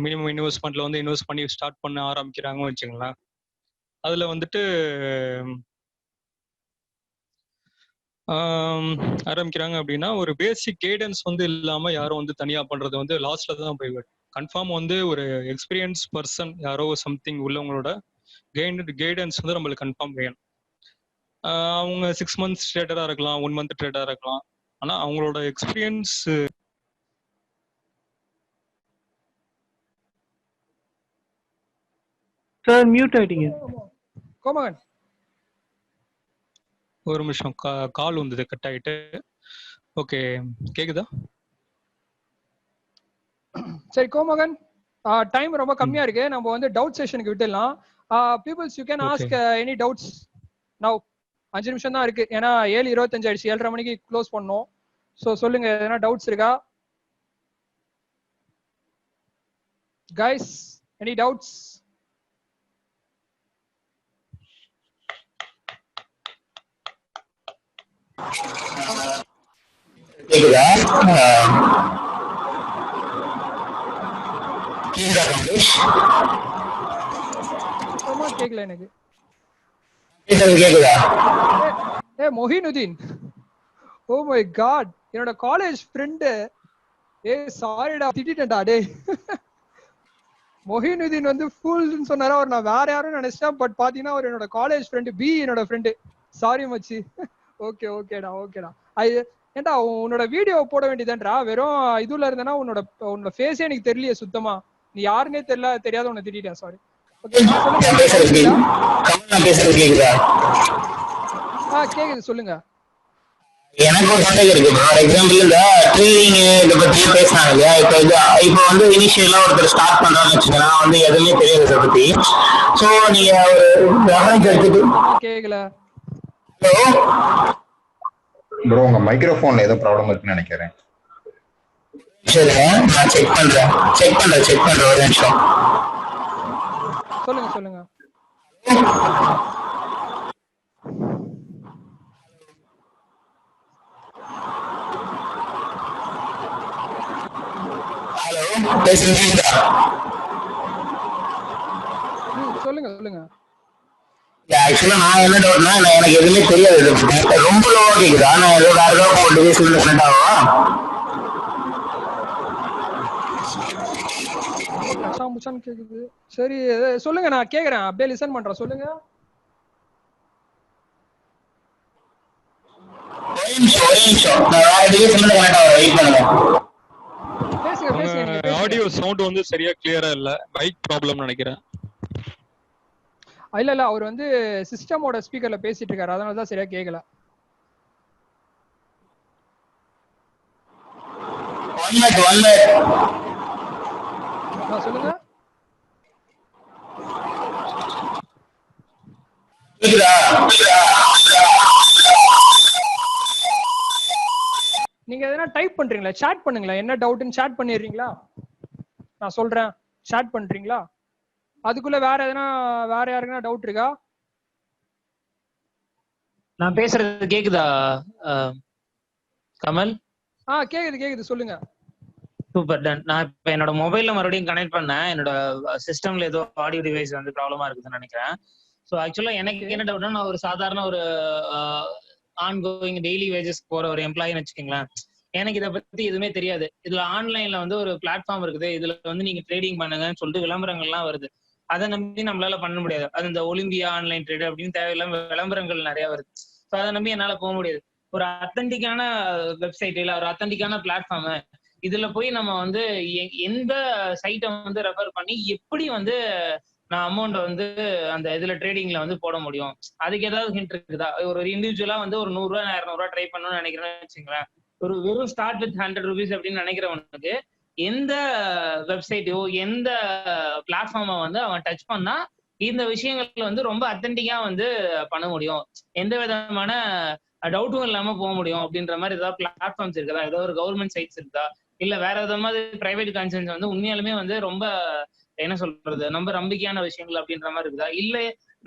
மினிமம் இன்வெஸ்ட்மெண்ட்ல வந்து இன்வெஸ்ட் பண்ணி ஸ்டார்ட் பண்ண ஆரம்பிக்கிறாங்கன்னு வச்சுங்களேன். அதுல வந்துட்டு ஆரம்பிக்கிறாங்க அப்படின்னா ஒரு பேசிக் கைடன்ஸ் வந்து இல்லாம யாரும் வந்து தனியா பண்றது வந்து லாஸ்ட்ல தான் போய் கன்ஃபார்ம் வந்து ஒரு எக்ஸ்பீரியன்ஸ் பர்சன் யாரோ சம்திங் உள்ளவங்களோட கைடன்ஸ் வந்து நம்மளுக்கு கன்ஃபார்ம் வேணும். அவங்க 6 months ட்ரேடரா இருக்கலாம், 1 month ட்ரேடரா இருக்கலாம். ஆனா அவங்களோட எக்ஸ்பீரியன்ஸ் சார் மியூட் ஆயிட்டீங்க கோமகன். ஒரு நிமிஷம், கால் வந்தது, கட் ஆயிட்டு. ஓகே, கேக்குதா? சரி கோமகன், டைம் ரொம்ப கம்மியா இருக்கு, நம்ம வந்து டவுட் செஷனுக்கு விட்டுடலாம். Peoples you can ask any doubts now. 5 நிமிஷம் தான் இருக்கு, ஏன்னா 7:25 ஆயிடுச்சு, 7:30 மணிக்கு க்ளோஸ் பண்ணோம். ஸோ சொல்லுங்க, எதனா டவுட்ஸ் இருக்கா கைஸ்? Any doubts? கேக்கல எனக்கு. மொஹினுதீன், ஓ மை காட், என்னோட காலேஜ் ஃப்ரெண்டு. சாரிடா, திட்டிட்டேன்டா டேய். மொஹினுதீன் வந்து ஃபுல்னு சொன்னாரா, அவர் நான் வேற யாரும் நினைச்சிட்டேன். பட் பாத்தீங்கன்னா அவர் என்னோட காலேஜ் ஃப்ரெண்டு, என்னோட ஃப்ரெண்டு. சாரி மச்சி. ஓகேடா. ஏன்டா உன்னோட வீடியோ போட வேண்டியதுன்றா, வெறும் இதுல இருந்தனா உன்னோட ஃபேஸே எனக்கு தெரியலையே சுத்தமா. நீ யாருன்னே தெரியாத உன்னை திட்டிட்டேன். சாரி. கேக்குது, சொல்லுங்க. எனக்கு ஒரு சந்தேகம் இருக்கு. ஃபார் எக்ஸாம்பிள் இந்த ட்ரேடிங் இதை பத்தி பேசினாங்க இல்லையா, இப்போ வந்து இனிஷியலா ஒருத்தர் ஸ்டார்ட் பண்றான்னு வச்சுக்கோங்க, வந்து எதுவுமே தெரியாது இதை பத்தி. ஸோ நீங்க ஒரு ரெஃபரன்ஸ் எடுத்துட்டு. கேக்கல. ஹலோ ப்ரோ, உங்க மைக்ரோஃபோன்ல ஏதோ ப்ராப்ளம் இருக்குன்னு நினைக்கிறேன். சரி, நான் செக் பண்றேன் ஒரு நிமிஷம். சொல்லுங்க. ஹலோ, பேசுறீங்களா? சொல்லுங்க. ஆக்சுவலா நான் என்ன டவுட்னா, எனக்கு எதுவுமே தெரியாது, ரொம்ப லோவா கேக்குதா? நான் ஏதோ வேற ஏதோ போட்டு பேசுறது டிஃபரெண்ட் ஆகும். கேக்குது. சரி சொல்லுங்க, நான் கேக்குறேன், அப்படியே லிசன் பண்றேன். சொல்லுங்க. நிமிஷம் நான் வேற டிவைஸ்ல இருந்து கனெக்ட் ஆகிறேன், வெயிட் பண்ணுங்க. பேசுங்க பேசுங்க நீங்க பேசுங்க. ஆடியோ சவுண்ட் வந்து சரியா கிளியரா இல்ல, மைக் ப்ராப்ளம் நினைக்கிறேன். இல்ல இல்ல அவர் வந்து சிஸ்டமோட ஸ்பீக்கர்ல பேசிட்டு இருக்காரு, அதனால தான் சரியா கேட்கல. ஒன் மினிட் சொல்லுங்க. கேக்குதா? நீங்க எதனா டைப் பண்றீங்களா? சாட் பண்ணுங்களா, என்ன டவுட்னு சாட் பண்ணிடுறீங்களா? நான் சொல்றேன், சாட் பண்றீங்களா? அதுக்குள்ள வேற யாருக்குன்னா டவுட் இருக்கா? நான் பேசுறது கேக்குதா கமல்? கேக்குது சொல்லுங்க. Super done. நான் இப்ப என்னோட மொபைல்ல மறுபடியும் கனெக்ட் பண்ணேன். என்னோட சிஸ்டம்ல ஏதோ ஆடியோ டிவைஸ் வந்து ப்ராப்ளமா இருக்குதுன்னு நினைக்கிறேன். ஸோ ஆக்சுவலா எனக்கு என்ன டவுட்னா, நான் ஒரு சாதாரண ஒரு ஆன்கோயிங் டெய்லி வேஜஸ் போற ஒரு எம்ப்ளாயின்னு வச்சுக்கோங்களேன். எனக்கு இதை பத்தி எதுவுமே தெரியாது. இதுல ஆன்லைன்ல வந்து ஒரு பிளாட்ஃபார்ம் இருக்குது, இதுல வந்து நீங்க ட்ரேடிங் பண்ணுங்கன்னு சொல்லிட்டு விளம்பரங்கள்லாம் வருது. அதை நம்பி நம்மளால பண்ண முடியாது. அது இந்த ஒலிம்பியா ஆன்லைன் ட்ரேட் அப்படின்னு தேவையில்லாம விளம்பரங்கள் நிறைய வருது. ஸோ அதை நம்பி என்னால போக முடியாது. ஒரு அத்தன்டிக்கான வெப்சைட் இல்ல ஒரு அத்தன்டிக்கான பிளாட்ஃபார்ம், இதுல போய் நம்ம வந்து எந்த சைட்டை வந்து ரெஃபர் பண்ணி எப்படி வந்து நான் அமௌண்ட் வந்து அந்த இதுல ட்ரேடிங்ல வந்து போட முடியும், அதுக்கு ஏதாவது ஹிண்ட் இருக்குதா? ஒரு இண்டிவிஜுவலா வந்து ஒரு 100 ரூபாய் 200 ரூபாய் ட்ரை பண்ணணும்னு நினைக்கிறேன்னு வச்சுங்களேன். ஒரு வெறும் ஸ்டார்ட் வித் 100 rupees அப்படின்னு நினைக்கிறவனுக்கு எந்த வெப்சைட்டோ எந்த பிளாட்ஃபார்மை வந்து அவன் டச் பண்ணா இந்த விஷயங்கள் வந்து ரொம்ப அத்தன்டிக்கா வந்து பண்ண முடியும், எந்த விதமான டவுட்டும் இல்லாம போக முடியும் அப்படின்ற மாதிரி ஏதாவது பிளாட்ஃபார்ம்ஸ் இருக்குதா? ஏதாவது ஒரு கவர்மெண்ட் சைட்ஸ் இருக்கா? இல்ல வேற ஏதாவது மாதிரி பிரைவேட் கன்சர்ன்ஸ் வந்து உண்மையாலுமே வந்து ரொம்ப என்ன சொல்றது ரொம்ப நம்பிக்கையான விஷயங்கள் அப்படின்ற மாதிரி இருக்குதா? இல்ல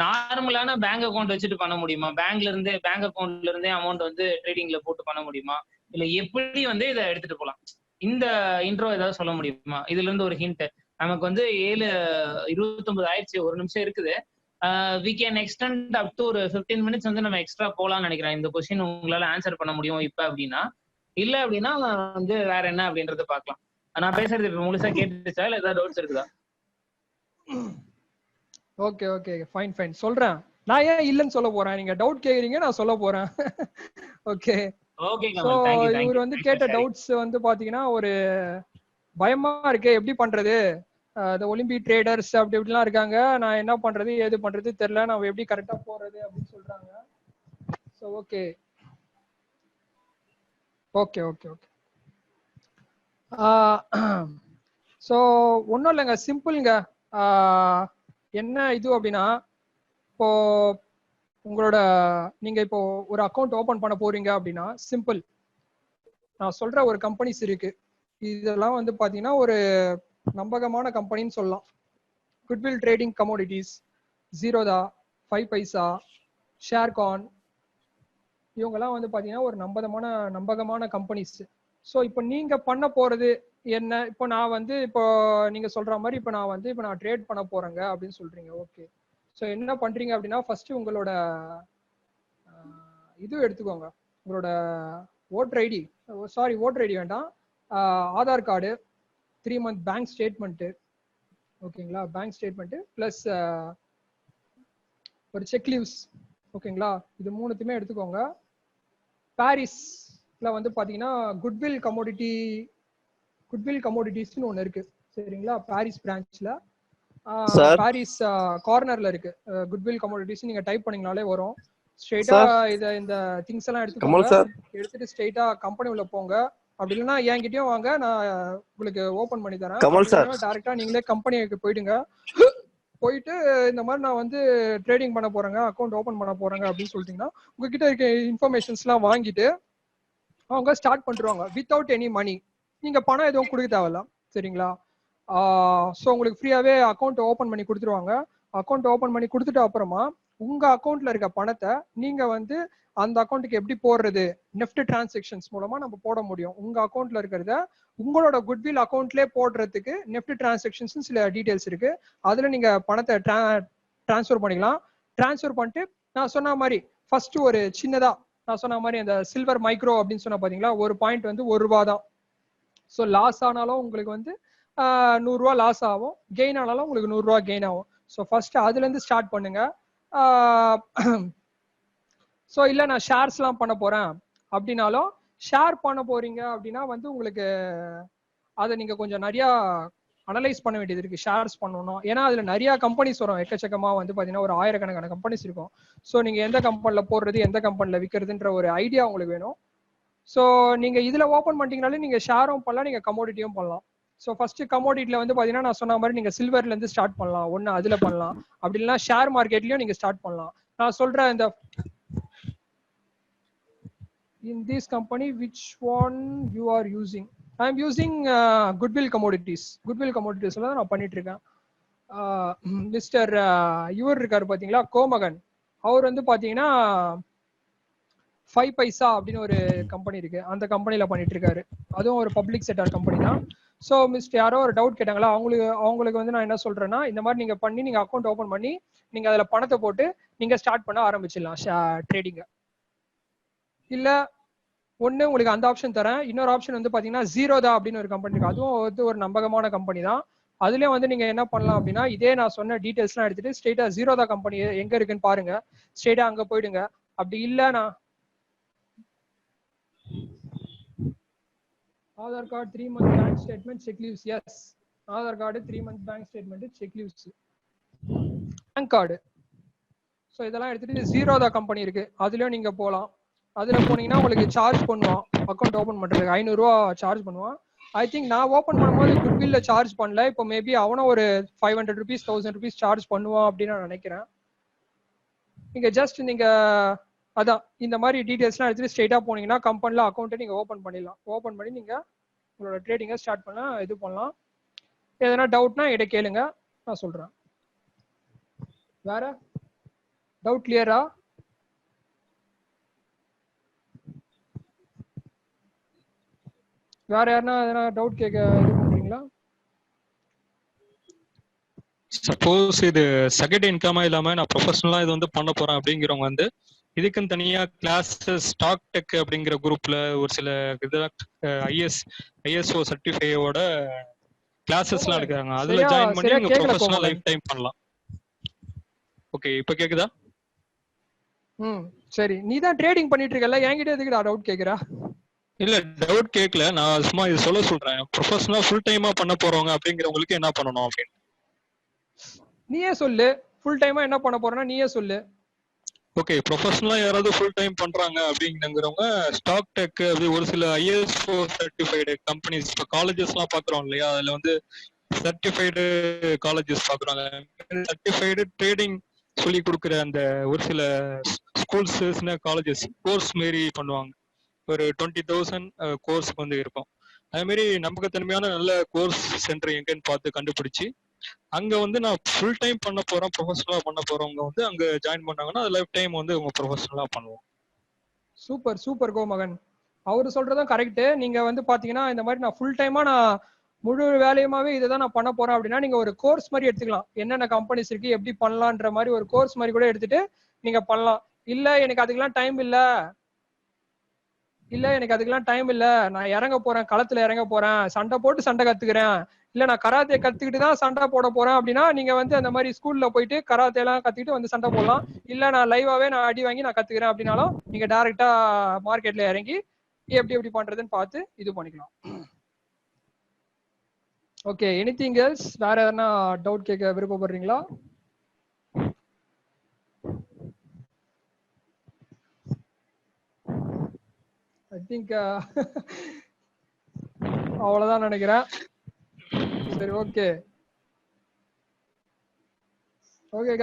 நார்மலான பேங்க் அக்கௌண்ட் வச்சுட்டு பண்ண முடியுமா? பேங்க் அக்கௌண்ட்ல இருந்தே அமௌண்ட் வந்து ட்ரேடிங்ல போட்டு பண்ண முடியுமா? இல்ல எப்படி வந்து இதை எடுத்துட்டு போலாம்? இந்த இன்ட்ரோ ஏதாவது சொல்ல முடியுமா? இதுல இருந்து ஒரு ஹிண்ட். நமக்கு வந்து 7:29 ஆயிடுச்சு, ஒரு நிமிஷம் இருக்குது. We can extend up to ஒரு 15 minutes வந்து நம்ம எக்ஸ்ட்ரா போலாம்னு நினைக்கிறேன். இந்த கொஸ்டின் உங்களால ஆன்சர் பண்ண முடியும் இப்ப அப்படின்னா. இல்ல அப்படின்னா வந்து வேற என்ன அப்படின்றத பாக்கலாம். நான் பேசுறது இப்ப முழுசா கேட்டுச்சா இல்ல ஏதாவது டவுட்ஸ் இருக்குதா? ஓகே ஃபைன் சொல்றேன். நான் ஏன் இல்லன்னு சொல்ல போறேன், நீங்க டவுட் கேக்குறீங்க, நான் சொல்ல போறேன். ஓகே சோ இவர் வந்து கேட்ட டவுட்ஸ் வந்து பாத்தீங்கன்னா ஒரு பயமா இருக்கு, எப்படி பண்றது, இந்த ஒலிம்பிக் ட்ரேடர்ஸ் அப்படி இப்படிலாம் இருக்காங்க, நான் என்ன பண்றது ஏது பண்றது தெரியல, நான் எப்படி கரெக்டா போறது அப்படின்னு சொல்றாங்க. ஸோ ஓகே ஸோ ஒன்றும் இல்லைங்க, சிம்பிள்ங்க. என்ன இது அப்படின்னா, இப்போ உங்களோட நீங்க இப்போ ஒரு அக்கௌண்ட் ஓபன் பண்ண போறீங்க அப்படின்னா சிம்பிள். நான் சொல்ற ஒரு கம்பெனிஸ் இருக்கு, இதெல்லாம் வந்து பாத்தீங்கன்னா ஒரு நம்பகமான கம்பெனின்னு சொல்லலாம். குட்வில் ட்ரேடிங் கமோடிட்டிஸ், ஜீரோதா, 5 பைசா, ஷேர்கான், இவங்கெல்லாம் வந்து பாத்தீங்கன்னா ஒரு நம்பகமான கம்பெனிஸ். ஸோ இப்போ நீங்க பண்ண போறது என்ன? இப்போ நான் வந்து இப்போ நீங்க சொல்ற மாதிரி இப்போ நான் ட்ரேட் பண்ண போறேங்க அப்படின்னு சொல்றீங்க. ஓகே, ஸோ என்ன பண்றீங்க அப்படின்னா ஃபர்ஸ்ட் உங்களோட இது எடுத்துக்கோங்க, உங்களோட ஓட்டர் ஐடி வேண்டாம், Aadhaar card, 3 month bank statement, ஓகேங்களா, பேங்க் ஸ்டேட்மெண்ட்டு ப்ளஸ் ஒரு செக் லீவ்ஸ், ஓகேங்களா, இது மூணுத்தையுமே எடுத்துக்கோங்க. பாரிஸ்ல வந்து பாத்தீங்கன்னா குட்வில் கமோடிட்டிஸ்னு ஒன்று இருக்கு, சரிங்களா, பாரிஸ் பிரான்ச்ல, பாரிஸ் கார்னர்ல இருக்கு குட்வில் கமோடிட்டிஸ். நீங்க டைப் பண்ணீங்கனாலே வரும். ஸ்ட்ரெயிட்டா இந்த திங்ஸ் எல்லாம் எடுத்துட்டு ஸ்ட்ரெயிட்டா கம்பெனி உள்ள போங்க. அப்படி இல்லைன்னா என்கிட்டயும் வாங்க, நான் உங்களுக்கு ஓபன் பண்ணி தரேன். டைரக்டா நீங்களே கம்பெனிக்கு போயிட்டு இந்த மாதிரி நான் வந்து ட்ரேடிங் பண்ண போறேங்க, அக்கௌண்ட் ஓபன் பண்ண போறேங்க அப்படின்னு சொல்லிட்டீங்கன்னா உங்ககிட்ட இருக்க இன்ஃபர்மேஷன்ஸ் எல்லாம் வாங்கிட்டு அவங்க ஸ்டார்ட் பண்ணிடுவாங்க வித்தவுட் எனி மணி. நீங்க பணம் எதுவும் கொடுக்க தேவையில்ல, சரிங்களா. ஸோ உங்களுக்கு ஃப்ரீயாவே அக்கௌண்ட் ஓபன் பண்ணி கொடுத்துருவாங்க. அக்கௌண்ட் ஓபன் பண்ணி கொடுத்துட்டு அப்புறமா உங்க அக்கௌண்ட்ல இருக்க பணத்தை நீங்க வந்து அந்த அக்கௌண்ட்டுக்கு எப்படி போடுறது, நெஃப்ட் டிரான்சாக்ஷன்ஸ் மூலமா நம்ம போட முடியும். உங்க அக்கௌண்ட்ல இருக்கிறத உங்களோட குட்வில் அக்கௌண்ட்லேயே போடுறதுக்கு நெஃப்ட் டிரான்சாக்ஷன்ஸ் சில டீடைல்ஸ் இருக்கு, அதுல நீங்க பணத்தை டிரான்ஸ்ஃபர் பண்ணிக்கலாம். டிரான்ஸ்ஃபர் பண்ணிட்டு நான் சொன்ன மாதிரி ஃபர்ஸ்ட் ஒரு சின்னதா நான் சொன்ன மாதிரி அந்த சில்வர் மைக்ரோ அப்படின்னு சொன்ன பாத்தீங்களா, ஒரு பாயிண்ட் வந்து 1 ரூபா தான். ஸோ லாஸ் ஆனாலும் உங்களுக்கு வந்து 100 ரூபா லாஸ் ஆகும், கெயின் ஆனாலும் உங்களுக்கு 100 ரூபா கெயின் ஆகும். ஸோ ஃபர்ஸ்ட் அதுல இருந்து ஸ்டார்ட் பண்ணுங்க. ஸோ இல்லை நான் ஷேர்ஸ்லாம் பண்ண போறேன் அப்படின்னாலும் ஷேர் பண்ண போறீங்க அப்படின்னா வந்து உங்களுக்கு அதை நீங்க கொஞ்சம் நிறைய அனலைஸ் பண்ண வேண்டியது இருக்கு. ஷேர்ஸ் பண்ணணும், ஏன்னா அதுல நிறைய கம்பெனிஸ் வரும், எக்கச்சக்கமா வந்து பாத்தீங்கன்னா ஒரு 1000கணக்கான கம்பெனிஸ் இருக்கும். ஸோ நீங்க எந்த கம்பெனில போடுறது எந்த கம்பெனில விற்கிறதுன்ற ஒரு ஐடியா உங்களுக்கு வேணும். ஸோ நீங்க இதுல ஓப்பன் பண்ணிட்டீங்கனாலே நீங்க ஷேரும் பண்ணலாம், நீங்க கமோடிட்டியும் பண்ணலாம். ஸோ ஃபர்ஸ்ட் கமோடிட்டில வந்து பாத்தீங்கன்னா நான் சொன்ன மாதிரி நீங்க சில்வர்ல இருந்து ஸ்டார்ட் பண்ணலாம், ஒன்னு அதுல பண்ணலாம், அப்படி இல்லைன்னா ஷேர் மார்க்கெட்லயும் நீங்க ஸ்டார்ட் பண்ணலாம். நான் சொல்றேன் இந்த in this company which one you are using. I am using goodwill commodities. Goodwill commodities la நான் பண்ணிட்டு இருக்கேன். மிஸ்டர் இவர் இருக்காரு பாத்தீங்களா, கோமகன், அவர் வந்து பாத்தீங்கன்னா 5 பைசா அப்படின்னு ஒரு கம்பெனி இருக்கு, அந்த கம்பெனில பண்ணிட்டு இருக்காரு. அதுவும் ஒரு பப்ளிக் செக்டார் கம்பெனி தான். ஸோ மிஸ்டர் யாரோ ஒரு டவுட் கேட்டாங்களா, அவங்களுக்கு வந்து நான் என்ன சொல்றேன்னா, இந்த மாதிரி நீங்க பண்ணி நீங்க அக்கௌண்ட் ஓபன் பண்ணி நீங்க அதுல பணத்தை போட்டு நீங்க ஸ்டார்ட் பண்ண ஆரம்பிச்சிடலாம் ட்ரேடிங்க. இல்ல ஒண்ணு உங்களுக்கு அந்த ஆப்ஷன் தரேன், இன்னொரு ஆப்ஷன் வந்து பாத்தீங்கன்னா ஜீரோதா அப்படின்னு ஒரு கம்பெனி இருக்கு, அதுவும் வந்து ஒரு நம்பகமான கம்பெனி தான். அதுலயும் வந்து நீங்க என்ன பண்ணலாம் அப்படின்னா, இதே நான் சொன்ன டீடைல்ஸ் எல்லாம் எடுத்துட்டு ஸ்ட்ரெயிட்டா ஜீரோதா கம்பெனி எங்க இருக்குன்னு பாருங்க, ஸ்ட்ரெயிட்டா அங்க போயிடுங்க. அப்படி இல்லைன்னா Aadhaar card 3 month bank statement check leaves. Yes, Aadhaar card 3 month bank statement check leaves, bank card. So இதெல்லாம் எடுத்துட்டு ஜீரோதா கம்பெனி இருக்கு, அதுலயும் நீங்க போகலாம். அதுல போனீங்கன்னா உங்களுக்கு சார்ஜ் பண்ணுவான் அக்கௌண்ட் ஓபன் பண்றதுக்கு 500 ரூபா சார்ஜ் பண்ணுவான். ஐ திங்க் நான் ஓபன் பண்ணும்போது குட்வில்ல சார்ஜ் பண்ணல, இப்போ மேபி அவனும் ஒரு 500 rupees 1000 rupees சார்ஜ் பண்ணுவான் அப்படின்னு நான் நினைக்கிறேன். நீங்க ஜஸ்ட் நீங்க அதான் இந்த மாதிரி டீடைல்ஸ்லாம் எடுத்துட்டு ஸ்ட்ரெயிட்டா போனீங்கன்னா கம்பெனில அக்கௌண்ட்டை நீங்க ஓபன் பண்ணிடலாம். ஓபன் பண்ணி நீங்க உங்களோட ட்ரேடிங்கை ஸ்டார்ட் பண்ண இது பண்ணலாம். எதனா டவுட்னா என்கிட்ட கேளுங்க, நான் சொல்றேன். வேற டவுட் கிளியரா? வேற யாருன்னா எதனா டவுட் கேட்க இது பண்றீங்களா? சப்போஸ் இது செகண்ட் இன்கமா இல்லாம நான் ப்ரொஃபஷனலா இது வந்து பண்ண போறேன் அப்படிங்கிறவங்க வந்து இதுக்குன்னு தனியா கிளாஸஸ் ஸ்டாக் டெக் அப்படிங்கிற குரூப்ல ஒரு சில ஐஎஸ்ஓ சர்டிஃபையோட கிளாஸஸ்லாம் எடுக்கிறாங்க, அதுல ஜாயின் பண்ணி நீங்க ப்ரொஃபஷனலா லைஃப் டைம் பண்ணலாம். ஓகே, இப்போ கேக்குதா? சரி, நீ தான் ட்ரேடிங் பண்ணிட்டு இருக்கல, என்கிட்ட எதுக்கு டவுட் கேக்குறா? இல்ல டவுட் கேட்கல, நான் சும்மா இது சொல்றேன். ப்ரொஃபஷனலா ஃபுல் டைமா பண்ண போறவங்க அப்படிங்கிறவங்களுக்கு என்ன பண்ணணும் அப்படின்னு நீயே சொல்லு. ஃபுல் டைமா என்ன பண்ண போறேன்னா நீயே சொல்லு. ஓகே, ப்ரொஃபஷனலா யாராவது ஃபுல் டைம் பண்றாங்க அப்படிங்கிறவங்க ஸ்டாக் டெக் அப்படி ஒரு சில ஐஎஸ்ஓ சர்டிஃபைடு கம்பெனிஸ், இப்போ காலேஜஸ்லாம் பாக்குறோம் இல்லையா, அதுல வந்து சர்டிஃபைடு காலேஜஸ் பாக்குறாங்க, சர்டிஃபைடு ட்ரேடிங் சொல்லி கொடுக்குற அந்த ஒரு சில ஸ்கூல்ஸ் காலேஜஸ் கோர்ஸ் மாரி பண்ணுவாங்க. ஒரு 20,000 கோர்ஸ்க்கு வந்து இருக்கும். அதே மாதிரி நம்பகத்தன்மையான நல்ல கோர்ஸ் சென்டர் எங்கன்னு பார்த்து கண்டுபிடிச்சு அங்க வந்து நான் ஃபுல் டைம் பண்ண போறேன், ப்ரொஃபஷனலா பண்ண போறவங்க வந்து அங்க ஜாயின் பண்ணாங்கன்னா அது லைஃப் டைம் வந்து உங்க ப்ரொஃபஷனலா பண்ணுவோம். சூப்பர் சூப்பர் கோமகன், அவரு சொல்றதும் கரெக்ட். நீங்க வந்து பாத்தீங்கன்னா இந்த மாதிரி நான் ஃபுல் டைமா நான் முழு வேலையுமாவே இதை தான் நான் பண்ண போறேன் அப்படின்னா நீங்க ஒரு கோர்ஸ் மாதிரி எடுத்துக்கலாம். என்னென்ன கம்பெனிஸ் இருக்கு, எப்படி பண்ணலான்ற மாதிரி ஒரு கோர்ஸ் மாதிரி கூட எடுத்துட்டு நீங்க பண்ணலாம். இல்ல எனக்கு அதுக்கெல்லாம் டைம் இல்ல, எனக்கு அதுக்கெல்லாம் டைம் இல்ல, நான் இறங்க போறேன், களத்துல இறங்க போறேன், சண்டை போட்டு சண்டை கத்துக்கிறேன், இல்ல நான் கராத்தே கத்துக்கிட்டு தான் சண்டை போட போறேன் அப்படின்னா நீங்க வந்து அந்த மாதிரி ஸ்கூல்ல போயிட்டு கராத்தே எல்லாம் கத்துக்கிட்டு வந்து சண்டை போடலாம். இல்ல நான் லைவாவே நான் அடி வாங்கி நான் கத்துக்கிறேன் அப்படின்னாலும் நீங்க டைரக்டா மார்க்கெட்ல இறங்கி எப்படி பண்றதுன்னு பார்த்து இது பண்ணிக்கலாம். Okay, anything else? வேற எதனா டவுட் கேட்க விருப்பப்படுறீங்களா? ஐ திங்க் அவ்வளவுதான் நினைக்கிறேன். சரி, okay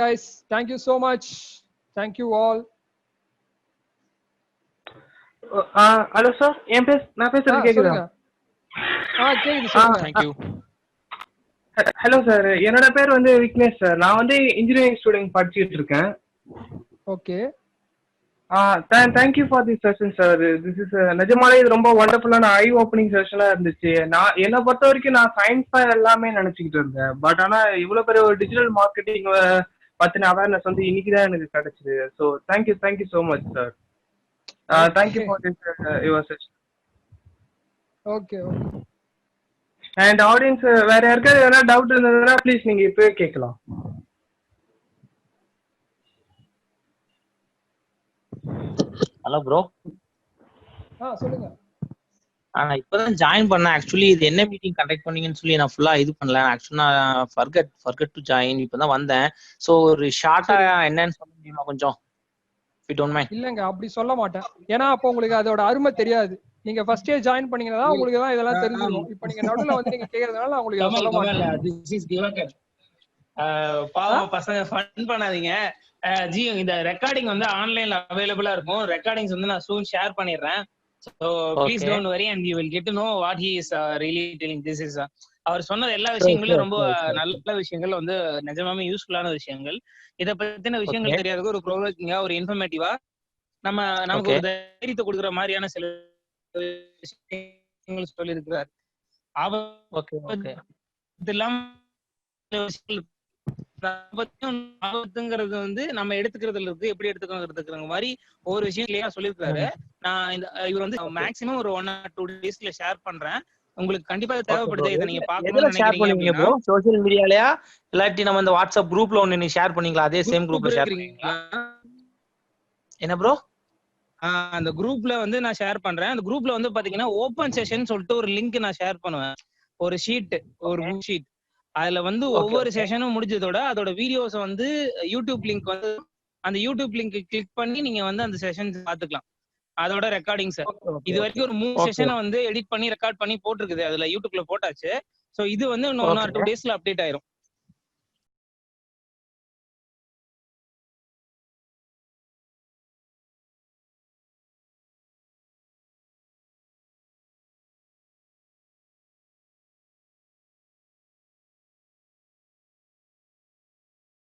guys, thank you so much, thank you all. Hello sir, நான் பேசுறது கேக்குதா? கேக்குது, சொல்லுங்க. Thank you. ஹலோ சார், என்னோட பேர் வந்து விக்னேஷ் சார். நான் வந்து இன்ஜினியரிங் ஸ்டூடெண்ட் படிச்சிட்டு இருக்கேன். Okay, thank you for this session sir. This is நிஜமாலே இது ரொம்ப வண்டர்ஃபுல்லான ஐ ஓப்பனிங் செஷனா இருந்துச்சு. நான் என்னை பொறுத்த வரைக்கும் நான் சயின்ஸ் தான் எல்லாமே நினைச்சுக்கிட்டு இருந்தேன். பட் ஆனா இவ்வளவு பெரிய ஒரு டிஜிட்டல் மார்க்கெட்டிங் பத்தின அவேர்னஸ் வந்து இன்னைக்கு தான் எனக்கு கிடைச்சது. So thank you so much sir. Thank you for this your session. Okay. And audience வேற யாருக்காவது எதனா டவுட் இருந்ததுன்னா ப்ளீஸ் நீங்க இப்பவே கேட்கலாம். Hello bro. சொல்லுங்க. நான் இப்பதான் ஜாயின் பண்ணேன். ஆக்சுவலி இது என்ன மீட்டிங் கண்டக்ட் பண்ணீங்கன்னு சொல்லி நான் ஃபுல்லா இது பண்ணல. ஆக்சுவலி நான் ஃபர்கட் டு ஜாயின். இப்பதான் வந்தேன். சோ ஒரு ஷார்ட்டா என்னன்னு சொல்ல முடியுமா கொஞ்சம்? if you don't mind. இல்லங்க அப்படி சொல்ல மாட்டேன். ஏன்னா அப்போ உங்களுக்கு அதோட அருமை தெரியாது. நீங்க ஃபர்ஸ்டே ஜாயின் பண்ணீங்கன்னா உங்களுக்கு தான் இதெல்லாம் தெரிஞ்சிரும். இப்போ நீங்க நடுவுல வந்து நீங்க கேக்குறதுனால உங்களுக்கு சொல்ல மாட்டேன். This is Divakar. பாவம் பசங்க ஃபன் பண்ணாதீங்க. ஜி இந்த ரெக்கார்டிங் வந்து ஆன்லைன்ல அவைலபிளா இருக்கும். ரெக்கார்டிங்ஸ் வந்து நான் சூன் ஷேர் பண்ணிடுறேன். So please don't worry and you will get to know what he is really telling. This is அவர் சொன்னது எல்லா விஷயங்களும் ரொம்ப நல்ல விஷயங்கள் வந்து நிஜமாவே யூஸ்ஃபுல்லான விஷயங்கள். இத பத்தின விஷயங்கள் தெரியாதது ஒரு ப்ரோவோக்கிங்கா ஒரு இன்ஃபர்மேட்டிவா நமக்கு ஒரு தைரியத்தை கொடுக்குற மாதிரியான சில விஷயங்கள் சொல்லி இருக்கிறார். இதெல்லாம் ஆபத்துங்கிறது வந்து நம்ம எடுத்துக்கிறதுல இருக்கு, எப்படி எடுத்துக்கிறதுங்கிற மாதிரி ஒவ்வொரு விஷயம் கிளியரா சொல்லியிருக்காரு. நான் இவர் வந்து மேக்ஸிமம் ஒரு 1 or 2 daysல ஷேர் பண்றேன். உங்களுக்கு கண்டிப்பா தேவைப்படுது. இதை நீங்க பாக்கணும்னு நினைக்கிறீங்க ப்ரோ? சோஷியல் மீடியாலயா இல்லாட்டி நம்ம இந்த வாட்ஸ்அப் குரூப்ல ஒன்னு நீ ஷேர் பண்ணீங்களா? அதே சேம் குரூப்ல ஷேர் பண்ணீங்களா? என்ன ப்ரோ? அந்த குரூப்ல வந்து நான் ஷேர் பண்றேன். அந்த குரூப்ல வந்து பாத்தீங்கன்னா ஓபன் செஷன் சொல்லிட்டு ஒரு லிங்க் நான் ஷேர் பண்ணுவேன். ஒரு ஷீட், ஒரு புக் ஷீட். அதுல வந்து ஒவ்வொரு செஷனும் முடிஞ்சதோட அதோட வீடியோஸ் வந்து யூடியூப் லிங்க் வந்து அந்த யூடியூப் லிங்க் கிளிக் பண்ணி நீங்க வந்து அந்த செஷன் பாத்துக்கலாம். அதோட ரெக்கார்டிங் சார் இது வரைக்கும் ஒரு 3 செஷனை வந்து எடிட் பண்ணி ரெக்கார்ட் பண்ணி போட்டிருக்குது. அதுல யூடியூப்ல போட்டாச்சு. சோ இது வந்து இன்னும் 1 or 2 daysல அப்டேட் ஆயிரும்.